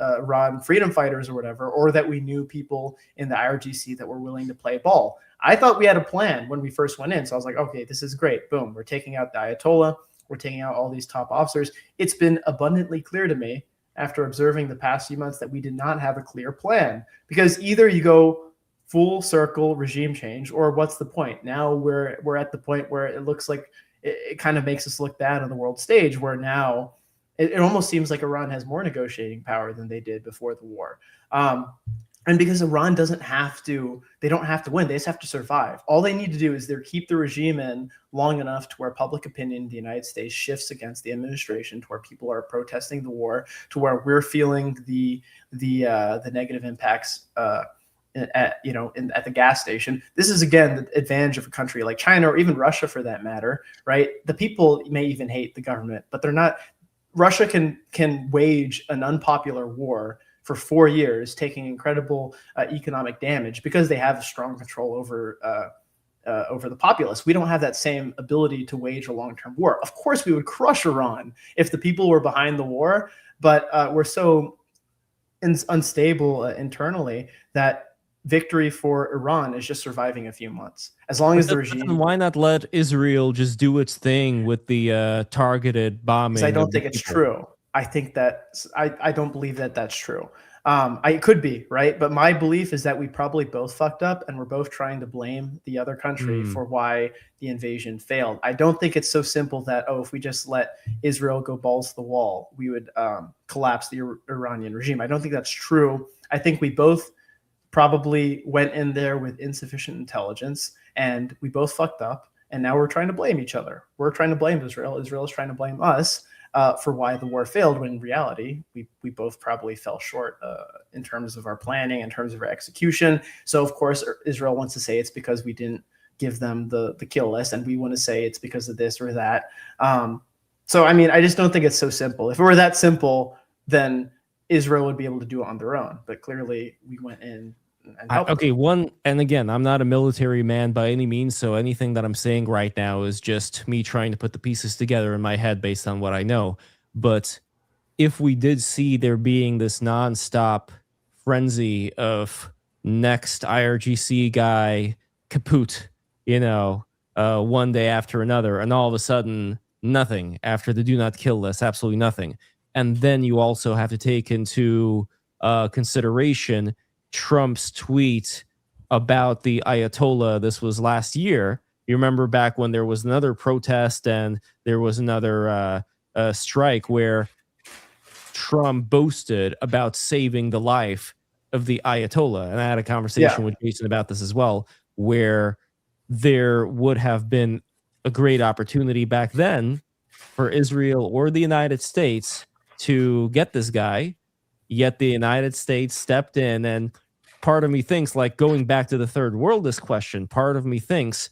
Iran freedom fighters or whatever, or that we knew people in the IRGC that were willing to play ball. I thought we had a plan when we first went in. So I was like, okay, this is great. Boom. We're taking out the Ayatollah. We're taking out all these top officers. It's been abundantly clear to me after observing the past few months that we did not have a clear plan, because either you go full circle regime change, or what's the point? Now we're at the point where it looks like it kind of makes us look bad on the world stage, where now it almost seems like Iran has more negotiating power than they did before the war. And because Iran they don't have to win, they just have to survive. All they need to do is keep the regime in long enough to where public opinion in the United States shifts against the administration, to where people are protesting the war, to where we're feeling the negative impacts at the gas station. This is, again, the advantage of a country like China, or even Russia for that matter, right? The people may even hate the government, but they're not. Russia can wage an unpopular war for 4 years, taking incredible economic damage because they have a strong control over the populace. We don't have that same ability to wage a long-term war. Of course, we would crush Iran if the people were behind the war, but we're so unstable internally that victory for Iran is just surviving a few months. As long as the regime... Why not let Israel just do its thing with the targeted bombing? I don't think it's true. I think that I don't believe that that's true. It could be, right? But my belief is that we probably both fucked up, and we're both trying to blame the other country for why the invasion failed. I don't think it's so simple that, if we just let Israel go balls to the wall, we would collapse the Iranian regime. I don't think that's true. I think we both probably went in there with insufficient intelligence, and we both fucked up, And now we're trying to blame each other. We're trying to blame Israel. Israel is trying to blame us for why the war failed, when in reality, we both probably fell short in terms of our planning, in terms of our execution. So, of course, Israel wants to say it's because we didn't give them the kill list, and we want to say it's because of this or that. So, I mean, I just don't think it's so simple. If it were that simple, then Israel would be able to do it on their own. But clearly, we went in and helped them. And again, I'm not a military man by any means, so anything that I'm saying right now is just me trying to put the pieces together in my head based on what I know. But if we did see there being this nonstop frenzy of next IRGC guy kaput, one day after another, and all of a sudden nothing after the do not kill list, absolutely nothing. And then you also have to take into consideration Trump's tweet about the Ayatollah. This was last year. You remember back when there was another protest and there was another strike where Trump boasted about saving the life of the Ayatollah. And I had a conversation with Jason about this as well, where there would have been a great opportunity back then for Israel or the United States to get this guy, yet the United States stepped in. And part of me thinks, like, going back to the third worldist question, part of me thinks,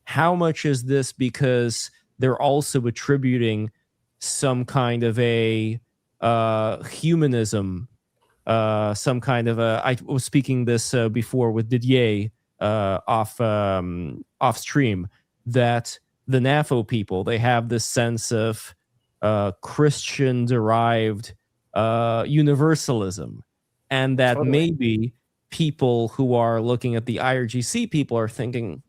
how much is this because they're also attributing some kind of a humanism, some kind of a, I was speaking this before with Didier off stream, that the NAFO people, they have this sense of Christian derived universalism, and that maybe people who are looking at the IRGC people are thinking,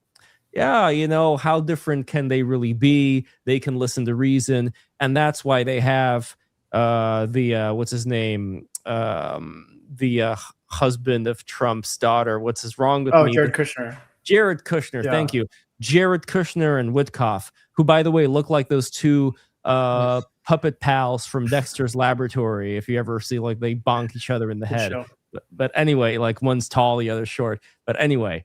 yeah, how different can they really be? They can listen to reason, and that's why they have what's his name, the husband of Trump's daughter. What's wrong with me? Jared Kushner. Jared Kushner, thank you. Jared Kushner and Witkoff, who, by the way, look like those two puppet pals from Dexter's Laboratory. If you ever see, like, they bonk each other in the head. But anyway, like, one's tall, the other's short. But anyway,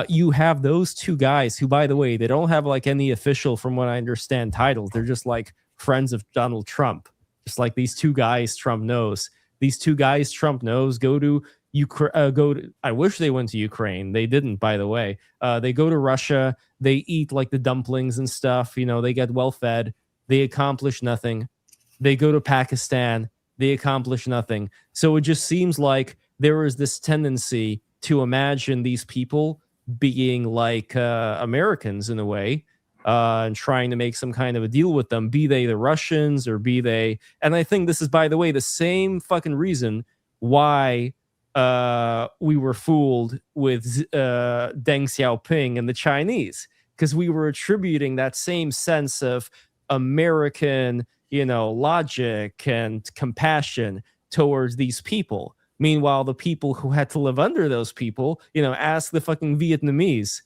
you have those two guys who, by the way, they don't have like any official, from what I understand, titles. They're just like friends of Donald Trump. Just like these two guys Trump knows. These two guys Trump knows go to Ukraine. I wish they went to Ukraine. They didn't, by the way. They go to Russia. They eat like the dumplings and stuff. They get well fed. They accomplish nothing. They go to Pakistan. They accomplish nothing. So it just seems like there is this tendency to imagine these people being like Americans in a way, and trying to make some kind of a deal with them, be they the Russians or be they. And I think this is, by the way, the same fucking reason why we were fooled with Deng Xiaoping and the Chinese, because we were attributing that same sense of American, logic and compassion towards these people. Meanwhile, the people who had to live under those people, ask the fucking Vietnamese,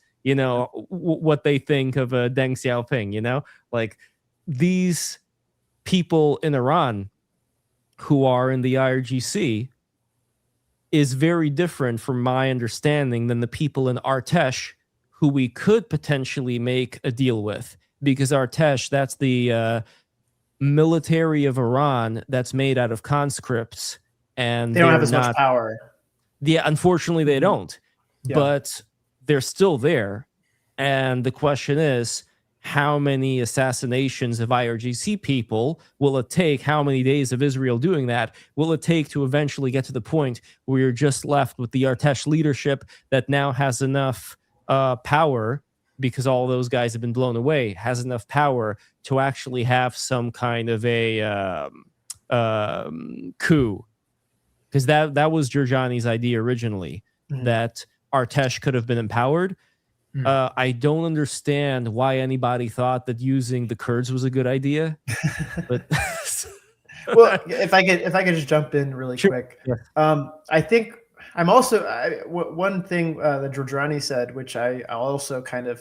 what they think of Deng Xiaoping, like these people in Iran who are in the IRGC is very different from my understanding than the people in Artesh who we could potentially make a deal with, because Artesh, that's the military of Iran that's made out of conscripts. And they don't have as much power. Yeah, unfortunately, they don't. Yeah. But they're still there. And the question is, how many assassinations of IRGC people will it take? How many days of Israel doing that will it take to eventually get to the point where you're just left with the Artesh leadership that now has enough power, because all those guys have been blown away, has enough power to actually have some kind of a coup? Because that was Giorgiani's idea originally, that Artesh could have been empowered. I don't understand why anybody thought that using the Kurds was a good idea. But well, if I could just jump in really quick, I think I'm also one thing that Giorgiani said, which I also kind of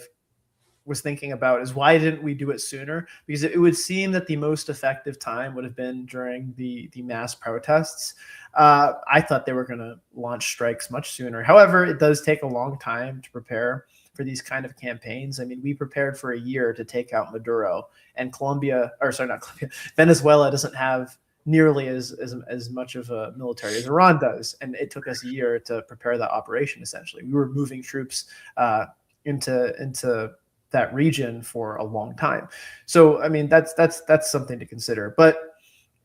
was thinking about, is why didn't we do it sooner? Because it would seem that the most effective time would have been during the mass protests. I thought they were going to launch strikes much sooner. However, it does take a long time to prepare for these kind of campaigns. I mean, we prepared for a year to take out Maduro, and Venezuela doesn't have nearly as much of a military as Iran does, and it took us a year to prepare that operation. Essentially, we were moving troops into that region for a long time. So, I mean, that's something to consider. But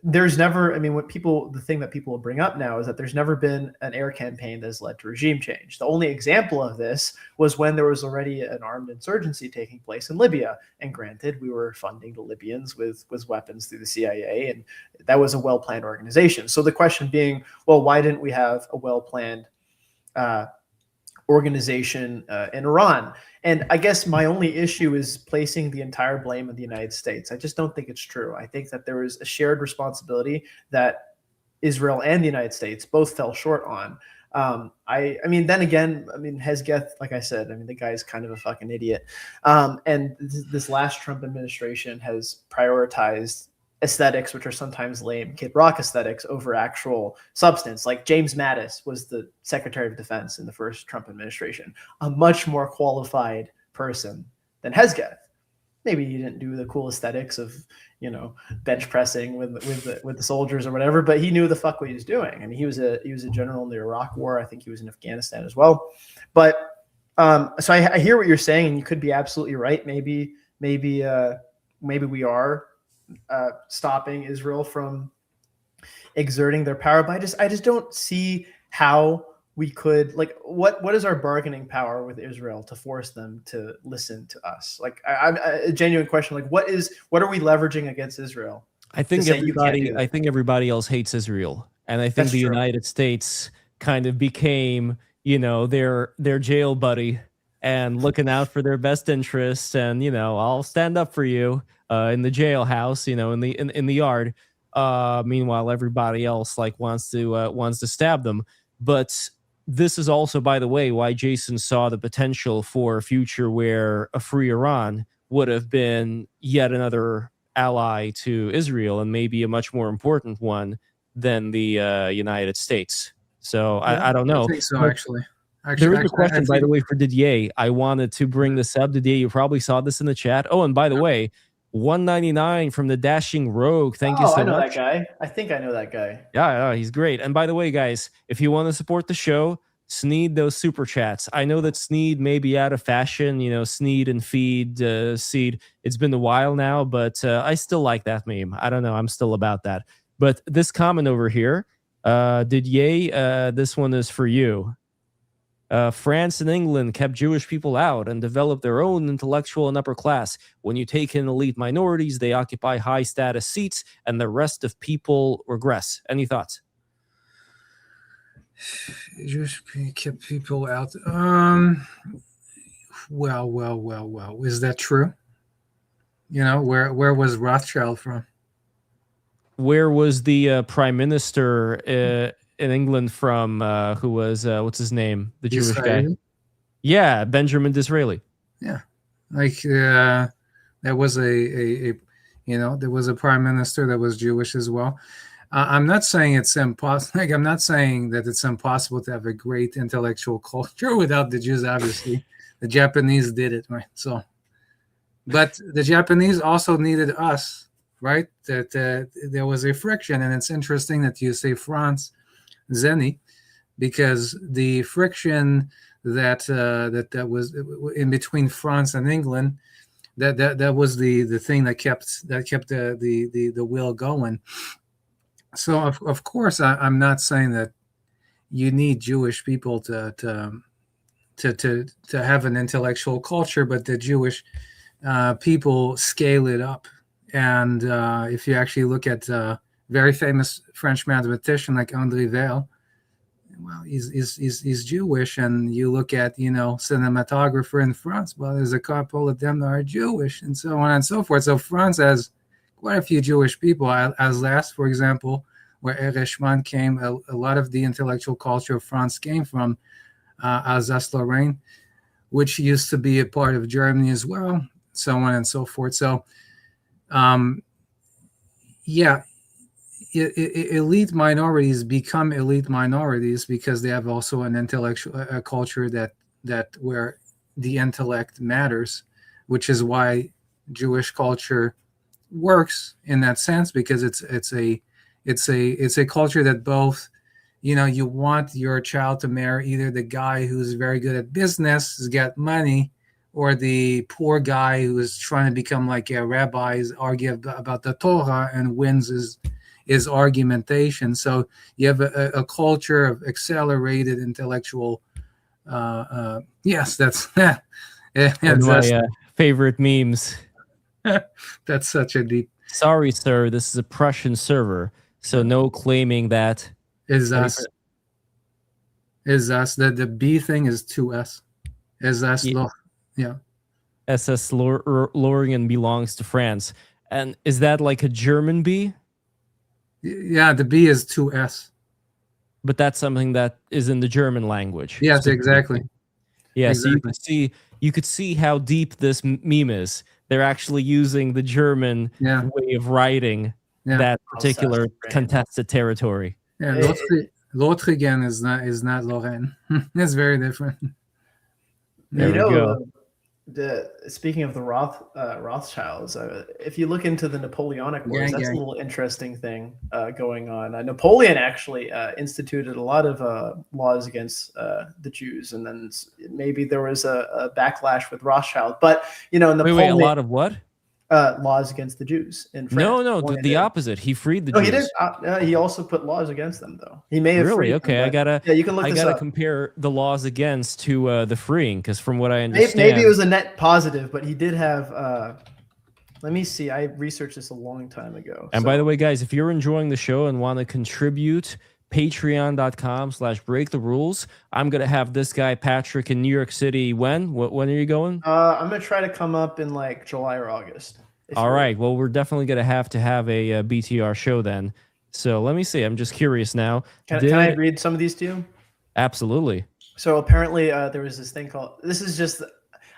there's never, I mean, the thing that people will bring up now is that there's never been an air campaign that has led to regime change. The only example of this was when there was already an armed insurgency taking place in Libya. And granted, we were funding the Libyans with weapons through the CIA, and that was a well-planned organization. So the question being, well, why didn't we have a well-planned organization in Iran? And I guess my only issue is placing the entire blame on the United States. I just don't think it's true. I think that there is a shared responsibility that Israel and the United States both fell short on. I mean, then again, I mean, Hezgeth, like I said, I mean, the guy's kind of a fucking idiot. And this last Trump administration has prioritized aesthetics, which are sometimes lame, Kid Rock aesthetics, over actual substance. Like James Mattis was the Secretary of Defense in the first Trump administration, a much more qualified person than Hezgeth. Maybe he didn't do the cool aesthetics of, you know, bench pressing with the soldiers or whatever, but he knew the fuck what he was doing. I mean, he was a general in the Iraq War. I think he was in Afghanistan as well. But so I hear what you're saying, and you could be absolutely right. Maybe we are stopping Israel from exerting their power, but I just don't see how we could, like, what is our bargaining power with Israel to force them to listen to us? Like, I'm a genuine question. Like, what are we leveraging against Israel? I think everybody else hates Israel, and I think That's the true. United States kind of became, you know, their jail buddy and looking out for their best interests, and, you know, I'll stand up for you in the jailhouse, you know, in the yard. Meanwhile, everybody else like wants to stab them. But this is also, by the way, why Jason saw the potential for a future where a free Iran would have been yet another ally to Israel, and maybe a much more important one than the United States. So I don't know. I think so, actually. There is a question, by the way, for Didier. I wanted to bring this up. Didier, you probably saw this in the chat. Oh, and by the way, 199 from the Dashing Rogue. Thank you so much. I know that guy. I think I know that guy. Yeah, he's great. And by the way, guys, if you want to support the show, Sneed those super chats. I know that Sneed may be out of fashion, you know, Sneed and Feed, Seed. It's been a while now, but I still like that meme. I don't know. I'm still about that. But this comment over here, Didier, this one is for you. France and England kept Jewish people out and developed their own intellectual and upper class. When you take in elite minorities, they occupy high status seats and the rest of people regress. Any thoughts? Jewish kept people out. Well. Is that true? You know, where was Rothschild from? Where was the prime minister in England from, who was, what's his name? The Jewish guy. Yeah, Benjamin Disraeli. Yeah. Like, there was there was a prime minister that was Jewish as well. I'm not saying it's impossible. Like, I'm not saying that it's impossible to have a great intellectual culture without the Jews, obviously. The Japanese did it, right? So, but the Japanese also needed us, right? That there was a friction. And it's interesting that you say France, Zeni, because the friction that was in between France and England, that was the thing that kept the wheel going. So of course I'm not saying that you need Jewish people to have an intellectual culture, but the Jewish people scale it up. And if you actually look at very famous French mathematician like André Weil, well, he's Jewish, and you look at, you know, cinematographer in France, well, there's a couple of them that are Jewish, and so on and so forth. So France has quite a few Jewish people. Alsace, for example, where Erechman came, a lot of the intellectual culture of France came from Alsace-Lorraine, which used to be a part of Germany as well, so on and so forth. So, yeah, elite minorities become elite minorities because they have also an intellectual culture that where the intellect matters, which is why Jewish culture works in that sense, because it's a culture that both, you want your child to marry either the guy who's very good at business, has got money, or the poor guy who is trying to become like a rabbi, argue about the Torah and wins his argumentation. So you have a culture of accelerated intellectual. Yes, that's One of my favorite memes. That's such a deep. Sorry, sir, this is a Prussian server, so no claiming that Is us. Is us. The B thing is 2S. Is us. Yeah. SS Lorient belongs to France. And is that like a German B? Yeah, the B is 2S. But that's something that is in the German language. Yes, exactly. Yeah, exactly. So you could see how deep this meme is. They're actually using the German way of writing that particular contested territory. Yeah, Lothringen is not Lorraine. It's very different. There we go. Speaking of the Rothschilds, if you look into the Napoleonic Wars, that's a little interesting thing going on. Napoleon actually instituted a lot of laws against the Jews, and then maybe there was a backlash with Rothschild. But Napoleon, wait, a lot of what? Laws against the Jews in France. No, the opposite. He freed the Jews. He did. He also put laws against them, though. He may have really. Freed okay, them, I gotta. Yeah, you can look. I this gotta up. compare the laws against to the freeing, because from what I understand, maybe it was a net positive, but he did have. Let me see. I researched this a long time ago. And by the way, guys, if you're enjoying the show and want to contribute, patreon.com/break the rules. I'm gonna have this guy Patrick in New York City. When are you going? I'm gonna try to come up in like July or August. All right. Well, we're definitely gonna have to have a BTR show then. So let me see. I'm just curious now. Can I read some of these to you? Absolutely. So apparently, there was this thing called. This is just.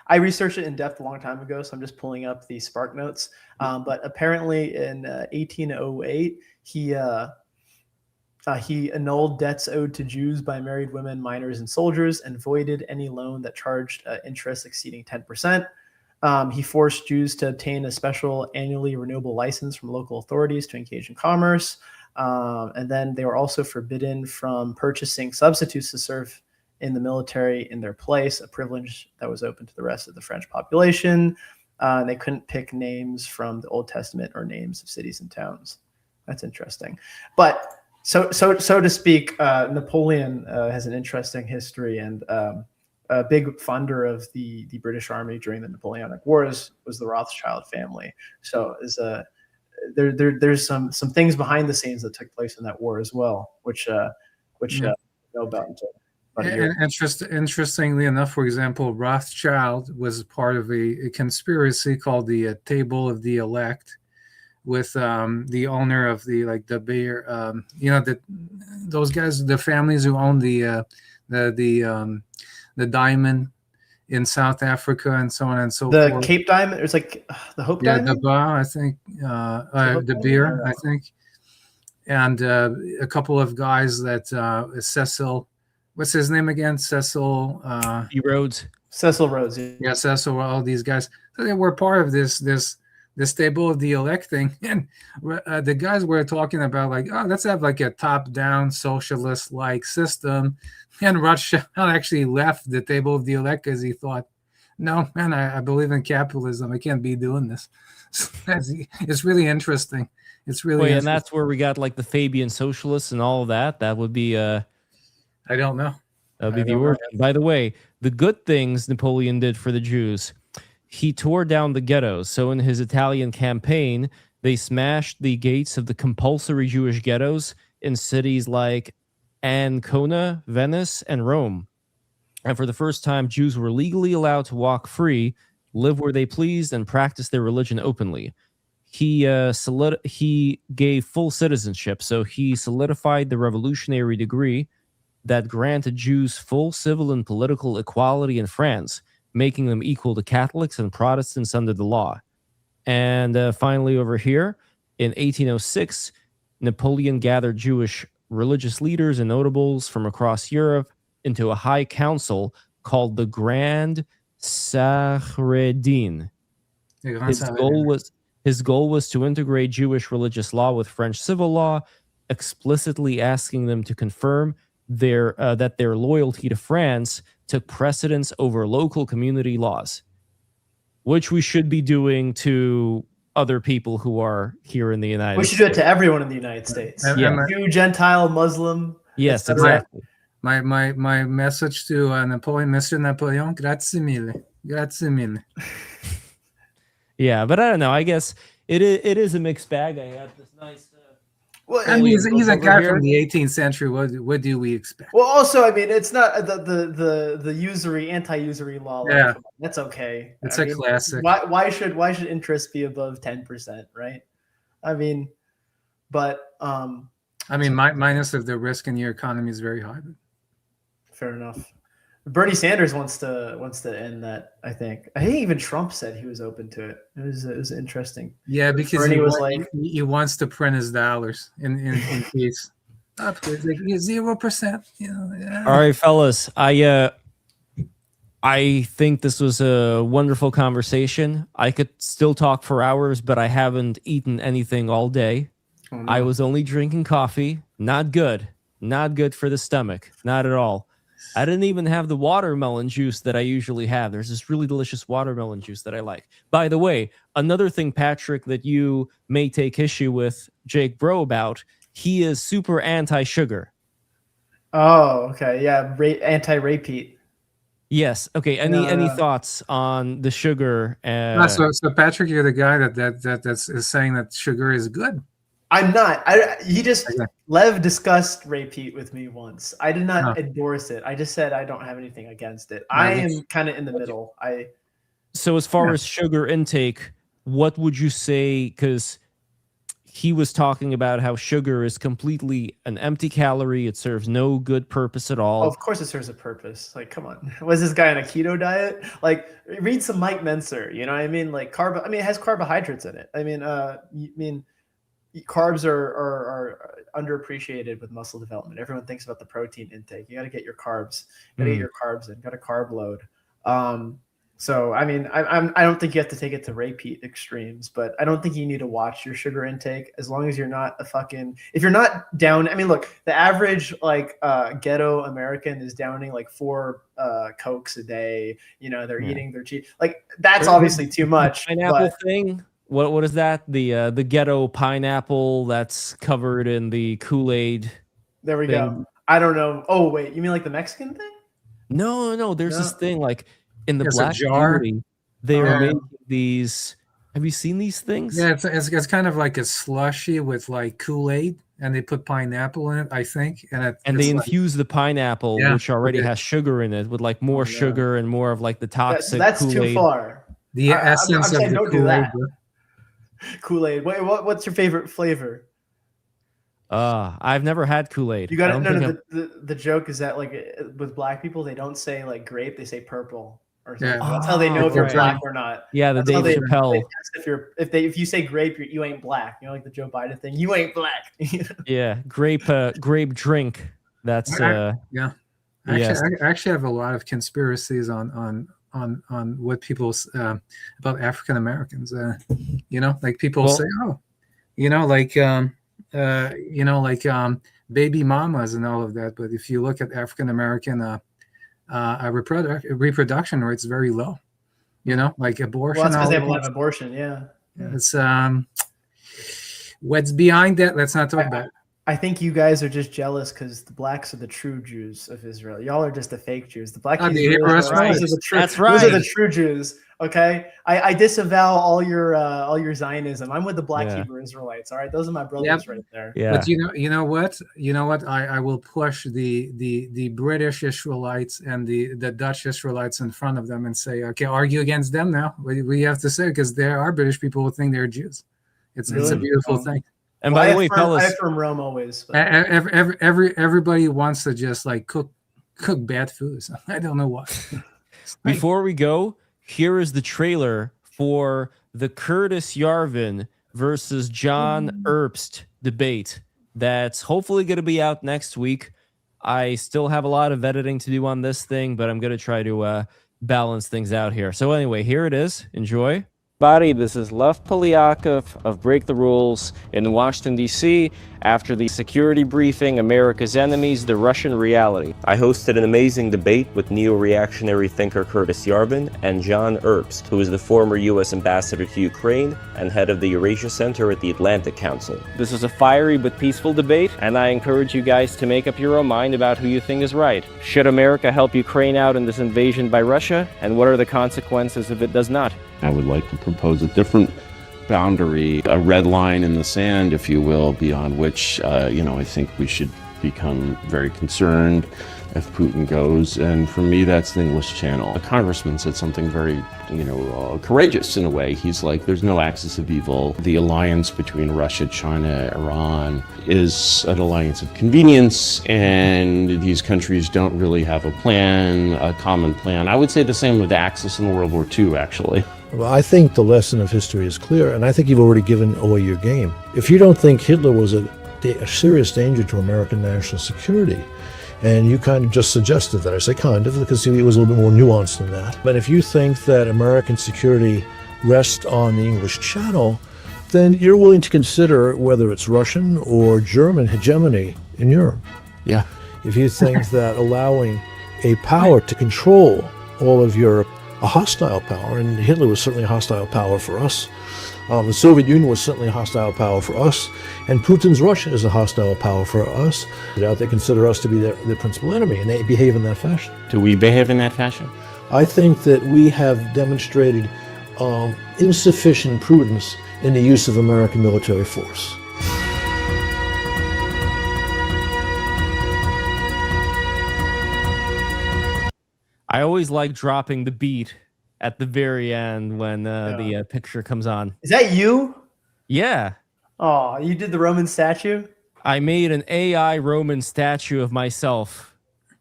I researched it in depth a long time ago, so I'm just pulling up the Spark Notes. But apparently, in 1808, he annulled debts owed to Jews by married women, minors, and soldiers, and voided any loan that charged interest exceeding 10%. He forced Jews to obtain a special annually renewable license from local authorities to engage in commerce. And then they were also forbidden from purchasing substitutes to serve in the military in their place, a privilege that was open to the rest of the French population. They couldn't pick names from the Old Testament or names of cities and towns. That's interesting. But so to speak, Napoleon has an interesting history, and a big funder of the British Army during the Napoleonic Wars was the Rothschild family. So there's some things behind the scenes that took place in that war as well, which I know about until about a year. Interestingly enough, for example, Rothschild was part of a conspiracy called the Table of the Elect, with the owner of the beer, those guys, the families who own the diamond in South Africa and so on and so forth. The Cape Diamond, it's like the Hope Diamond. Yeah, the bar, I think, the beer, I think, and a couple of guys that Cecil, what's his name again? Cecil Rhodes. Cecil Rhodes. Yeah, Cecil. All these guys. So they were part of this Table of the Elect thing, and the guys were talking about like, oh, let's have like a top-down socialist-like system. And Rothschild actually left the Table of the Elect because he thought, no, man, I believe in capitalism. I can't be doing this. It's really interesting. It's really interesting. And that's where we got like the Fabian socialists and all of that. That would be I don't know. That would be the origin. By the way, the good things Napoleon did for the Jews, he tore down the ghettos. So in his Italian campaign, they smashed the gates of the compulsory Jewish ghettos in cities like Ancona, Venice, and Rome. And for the first time, Jews were legally allowed to walk free, live where they pleased, and practice their religion openly. He gave full citizenship, so he solidified the revolutionary decree that granted Jews full civil and political equality in France, making them equal to Catholics and Protestants under the law. And finally, over here, in 1806, Napoleon gathered Jewish religious leaders and notables from across Europe into a high council called the Grand Sahreddin. Le Grand His Saladin. goal was to integrate Jewish religious law with French civil law, explicitly asking them to confirm that their loyalty to France took precedence over local community laws, which we should be doing to other people who are here in the United We States. should do it to everyone in the United States. And- Yeah. and Jew, Gentile, Muslim. Yes, etc. exactly. my message to Napoleon, Mr. Napoleon, grazie mille. Grazie mille. Yeah, but I don't know. I guess it is a mixed bag. I have this nice. Well, I mean, he's a over guy here. from the 18th century. What do we expect? well, also, I mean, it's not the usury, anti-usury law. Like, Yeah. that's okay. It's I a mean, classic. Why should interest be above 10%, right? I mean, but I mean, minus if the risk in your economy is very high. But fair enough. Bernie Sanders wants to end that. I think even Trump said he was open to it. It was interesting. yeah, because Bernie was like- he wants to print his dollars in peace. Up to 0%. You know. Yeah. All right, fellas. I think this was a wonderful conversation. I could still talk for hours, but I haven't eaten anything all day. Oh, no. I was only drinking coffee. Not good. Not good for the stomach. Not at all. I didn't even have the watermelon juice that I usually have. There's this really delicious watermelon juice that I like. By the way, another thing, Patrick, that you may take issue with Jake Bro about, he is super anti-sugar. Oh, okay, yeah, anti-repeat. Yes. Okay. Any thoughts on the sugar? So Patrick, you're the guy that's is saying that sugar is good. I'm not. Lev discussed repeat with me once. I did not endorse it. I just said I don't have anything against it. I am kind of in the middle. So as far as sugar intake, what would you say? Because he was talking about how sugar is completely an empty calorie. It serves no good purpose at all. Oh, of course it serves a purpose. Like, come on. Was this guy on a keto diet? Like, read some Mike Menser. You know what I mean? Like, it has carbohydrates in it. I mean, carbs are underappreciated with muscle development. Everyone thinks about the protein intake. You got to get your carbs. You got to get your carbs in. Got a carb load. So I mean, I don't think you have to take it to repeat extremes, but I don't think you need to watch your sugar intake as long as you're not if you're not down. I mean, look, the average ghetto American is downing like 4 Cokes a day. You know, they're eating their cheese. Like that's obviously too much. Pineapple thing. What is that? The ghetto pineapple that's covered in the Kool-Aid. There we go. I don't know. Oh wait, you mean like the Mexican thing? No. There's this thing like in the It's a black jar. community, they are making these. Have you seen these things? Yeah, it's kind of like a slushy with like Kool-Aid, and they put pineapple in it, I think, and they infuse the pineapple, which already has sugar in it, with like more sugar and more of like the toxic. That's Kool-Aid. too far. The essence of the Kool-Aid. Kool-Aid. Wait, what's your favorite flavor? I've never had Kool-Aid. You got no. The joke is that like with black people, they don't say like grape, they say purple or something. Yeah. That's how they know if you're black or not. Yeah, the Dave Chappelle. If you say grape, you ain't black. You know, like the Joe Biden thing. You ain't black. Yeah, grape drink. That's yeah. I actually have a lot of conspiracies on what people about African Americans. You know, like people say, oh, you know, like baby mamas and all of that. But if you look at African American reproduction rates, very low. You know, like abortion. Well, that's because they have a lot of abortion. Yeah. It's what's behind that. Let's not talk about. I think you guys are just jealous because the blacks are the true Jews of Israel. Y'all are just the fake Jews. The black Jews are the true. That's right. Those are the true Jews. Okay, I disavow all your Zionism. I'm with the black Hebrew Israelites. All right, those are my brothers right there. Yeah. But you know what? I will push the British Israelites and the Dutch Israelites in front of them and say, okay, argue against them now. We have to say, because there are British people who think they're Jews. It's a beautiful thing. And by the way, fellas, I from Rome always. Everybody wants to just like cook bad food. So I don't know why. Before we go, here is the trailer for the Curtis Yarvin versus John Erbst debate. That's hopefully going to be out next week. I still have a lot of editing to do on this thing, but I'm going to try to balance things out here. So anyway, here it is. Enjoy. Buddy, this is Lev Polyakov of Break the Rules in Washington, D.C. After the security briefing, America's Enemies, the Russian Reality. I hosted an amazing debate with neo-reactionary thinker Curtis Yarvin and John Erbst, who is the former U.S. ambassador to Ukraine and head of the Eurasia Center at the Atlantic Council. This is a fiery but peaceful debate, and I encourage you guys to make up your own mind about who you think is right. Should America help Ukraine out in this invasion by Russia, and what are the consequences if it does not? I would like to propose a different boundary, a red line in the sand, if you will, beyond which, I think we should become very concerned if Putin goes. And for me, that's the English Channel. A congressman said something very, courageous in a way. He's like, there's no axis of evil. The alliance between Russia, China, Iran is an alliance of convenience, and these countries don't really have a plan, a common plan. I would say the same with the Axis in World War II, actually. Well, I think the lesson of history is clear, and I think you've already given away your game. If you don't think Hitler was a serious danger to American national security, and you kind of just suggested that, I say kind of, because he was a little bit more nuanced than that. But if you think that American security rests on the English Channel, then you're willing to consider whether it's Russian or German hegemony in Europe. Yeah. If you think that allowing a power to control all of Europe, a hostile power, and Hitler was certainly a hostile power for us. The Soviet Union was certainly a hostile power for us, and Putin's Russia is a hostile power for us. They consider us to be their principal enemy, and they behave in that fashion. Do we behave in that fashion? I think that we have demonstrated insufficient prudence in the use of American military force. I always like dropping the beat at the very end when the picture comes on. Is that you? Yeah. Oh, you did the Roman statue? I made an AI Roman statue of myself.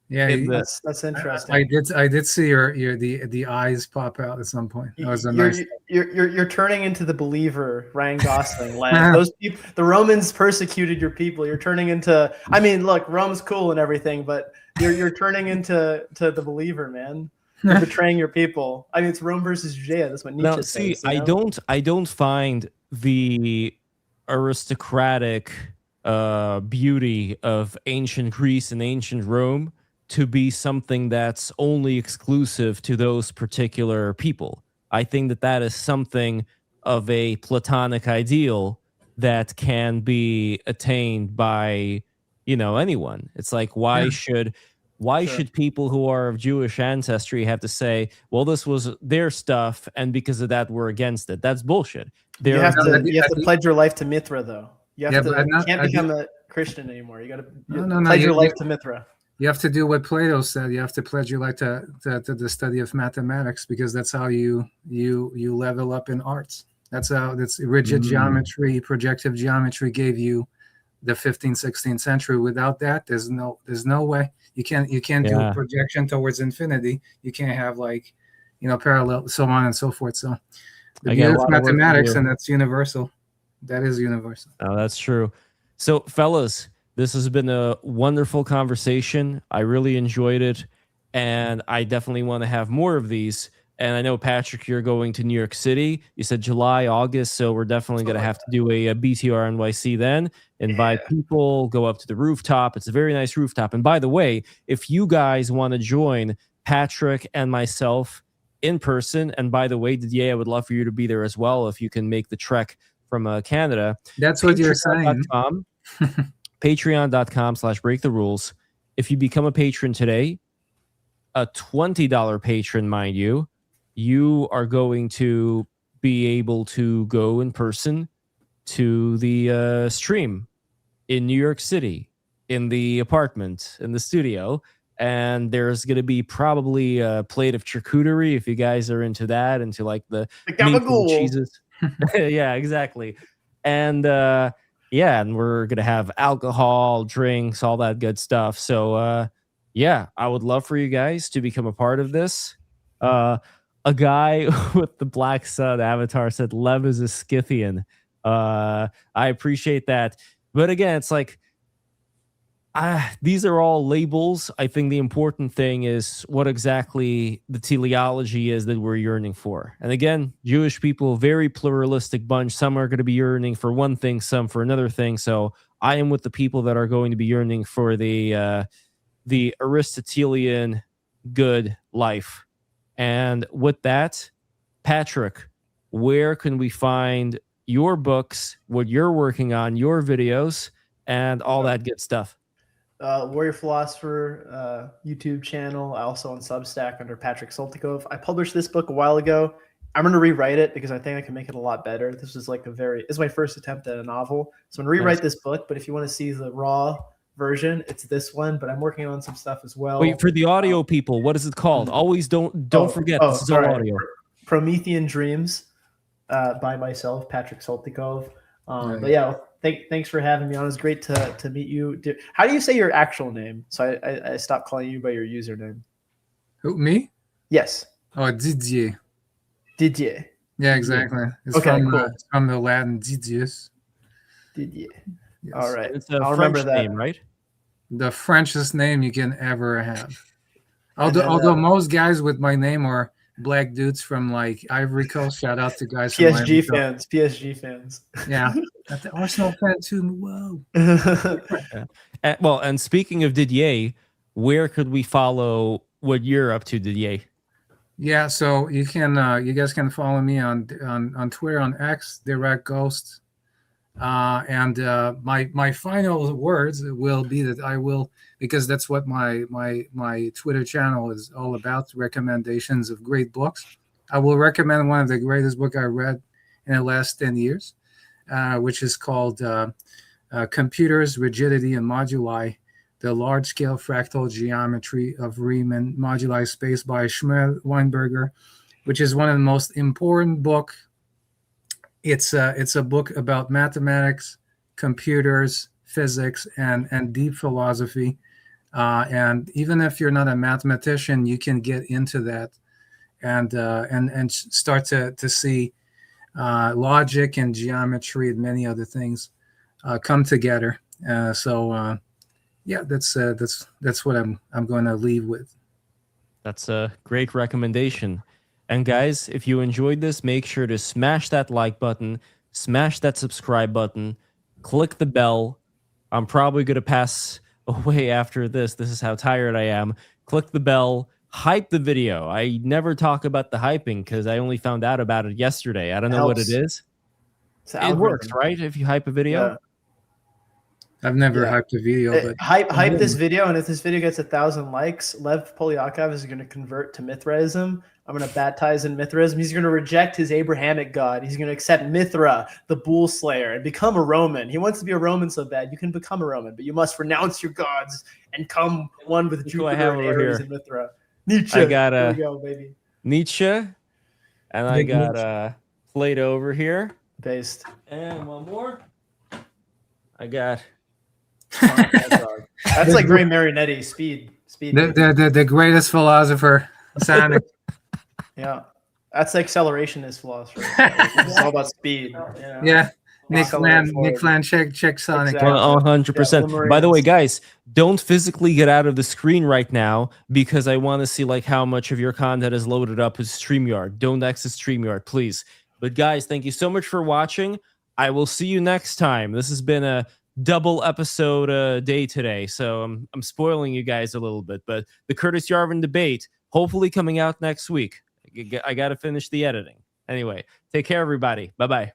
Yeah, that's interesting. I did see the eyes pop out at some point. That was a nice. You're turning into the believer, Ryan Gosling. Those people, the Romans persecuted your people. You're turning into. I mean, look, Rome's cool and everything, but you're turning into the believer, man. You're betraying your people. I mean, it's Rome versus Judea. That's what Nietzsche says. I don't find the aristocratic beauty of ancient Greece and ancient Rome to be something that's only exclusive to those particular people. I think that is something of a Platonic ideal that can be attained by, anyone. It's like, why should people who are of Jewish ancestry have to say, well, this was their stuff, and because of that, we're against it? That's bullshit. You have to pledge your life to Mithra, though. You can't become a Christian anymore. You got to pledge your life to Mithra. You have to do what Plato said. You have to pledge your life to the study of mathematics, because that's how you level up in arts. That's rigid geometry, projective geometry gave you the 15th, 16th century. Without that, there's no way. You can't do projection towards infinity. You can't have parallel, so on and so forth. So the beauty of mathematics, and that's universal. That is universal. Oh, that's true. So, fellas, this has been a wonderful conversation. I really enjoyed it, and I definitely want to have more of these. And I know, Patrick, you're going to New York City. You said July, August, so we're definitely going to have to do a BTR NYC then. Invite people, go up to the rooftop. It's a very nice rooftop. And by the way, if you guys want to join Patrick and myself in person, and by the way, Didier, I would love for you to be there as well if you can make the trek from Canada. That's what you're saying. Patreon.com/breaktherules. If you become a patron today, a $20 patron, mind you, you are going to be able to go in person to the stream in New York City, in the apartment, in the studio. And there's going to be probably a plate of charcuterie if you guys are into that, into like the meat and cheeses. Yeah, exactly. And and we're going to have alcohol, drinks, all that good stuff. So, I would love for you guys to become a part of this. A guy with the Black Sun avatar said Lev is a Scythian. I appreciate that. But again, it's like, These are all labels. I think the important thing is what exactly the teleology is that we're yearning for. And again, Jewish people, very pluralistic bunch. Some are going to be yearning for one thing, some for another thing. So I am with the people that are going to be yearning for the Aristotelian good life. And with that, Patrick, where can we find your books, what you're working on, your videos, and all that good stuff? Warrior Philosopher YouTube channel. I also on Substack under Patrick Soltikov. I published this book a while ago. I'm going to rewrite it because I think I can make it a lot better. This is like this is my first attempt at a novel. So I'm going to rewrite this book, but if you want to see the raw version, it's this one, but I'm working on some stuff as well. Wait, for the audio people, what is it called? Always don't forget, this is all audio. Promethean Dreams by myself, Patrick Soltikov. But yeah, thanks for having me on. It was great to meet you. How do you say your actual name? So I stopped calling you by your username. Who, me? Yes. Oh, Didier. Didier. Yeah, exactly. It's from the Latin Didius. Didier. Yes. All right. It's a I'll French remember that name, right? The Frenchest name you can ever have. Although most guys with my name are black dudes from like Ivory Coast. Shout out to guys from PSG fans. PSG fans. Yeah. The Arsenal fan too. Whoa. And speaking of Didier, where could we follow what you're up to, Didier? Yeah, so you guys can follow me on Twitter, on X, Dirac Ghost. And my final words will be that I will, because that's what my Twitter channel is all about, recommendations of great books. I will recommend one of the greatest book I read in the last 10 years, which is called Computers, Rigidity, and Moduli, The Large-Scale Fractal Geometry of Riemann Moduli Space by Shmuel Weinberger, which is one of the most important book. It's a book about mathematics, computers, physics, and deep philosophy. And even if you're not a mathematician, you can get into that and start to see logic and geometry and many other things come together. Yeah, that's what I'm going to leave with. That's a great recommendation. And guys, if you enjoyed this, make sure to smash that like button, smash that subscribe button, click the bell. I'm probably going to pass away after this. This is how tired I am. Click the bell, hype the video. I never talk about the hyping because I only found out about it yesterday. I don't know what it is. It works, right? If you hype a video. Yeah. I've never hyped a video, but hype this video, and if this video gets 1,000 likes, Lev Polyakov is going to convert to Mithraism. I'm going to baptize in Mithraism. He's going to reject his Abrahamic God. He's going to accept Mithra, the bull slayer, and become a Roman. He wants to be a Roman so bad. You can become a Roman, but you must renounce your gods and come one with Jupiter and Ares and Mithra. Nietzsche. I got Here we go, baby. Nietzsche, and I got Plato over here. Based. And one more. I got. That's like Ray Marinetti. Speed. The greatest philosopher, Sonic. Yeah, that's the accelerationist philosopher. It's all about speed. Yeah. Nick Flan, check Sonic. Exactly. 100%. By the way, guys, don't physically get out of the screen right now because I want to see like how much of your content is loaded up with StreamYard. Don't exit StreamYard, please. But guys, thank you so much for watching. I will see you next time. This has been a double episode day today, so I'm spoiling you guys a little bit. But the Curtis Yarvin debate, hopefully coming out next week. I got to finish the editing. Anyway, take care, everybody. Bye-bye.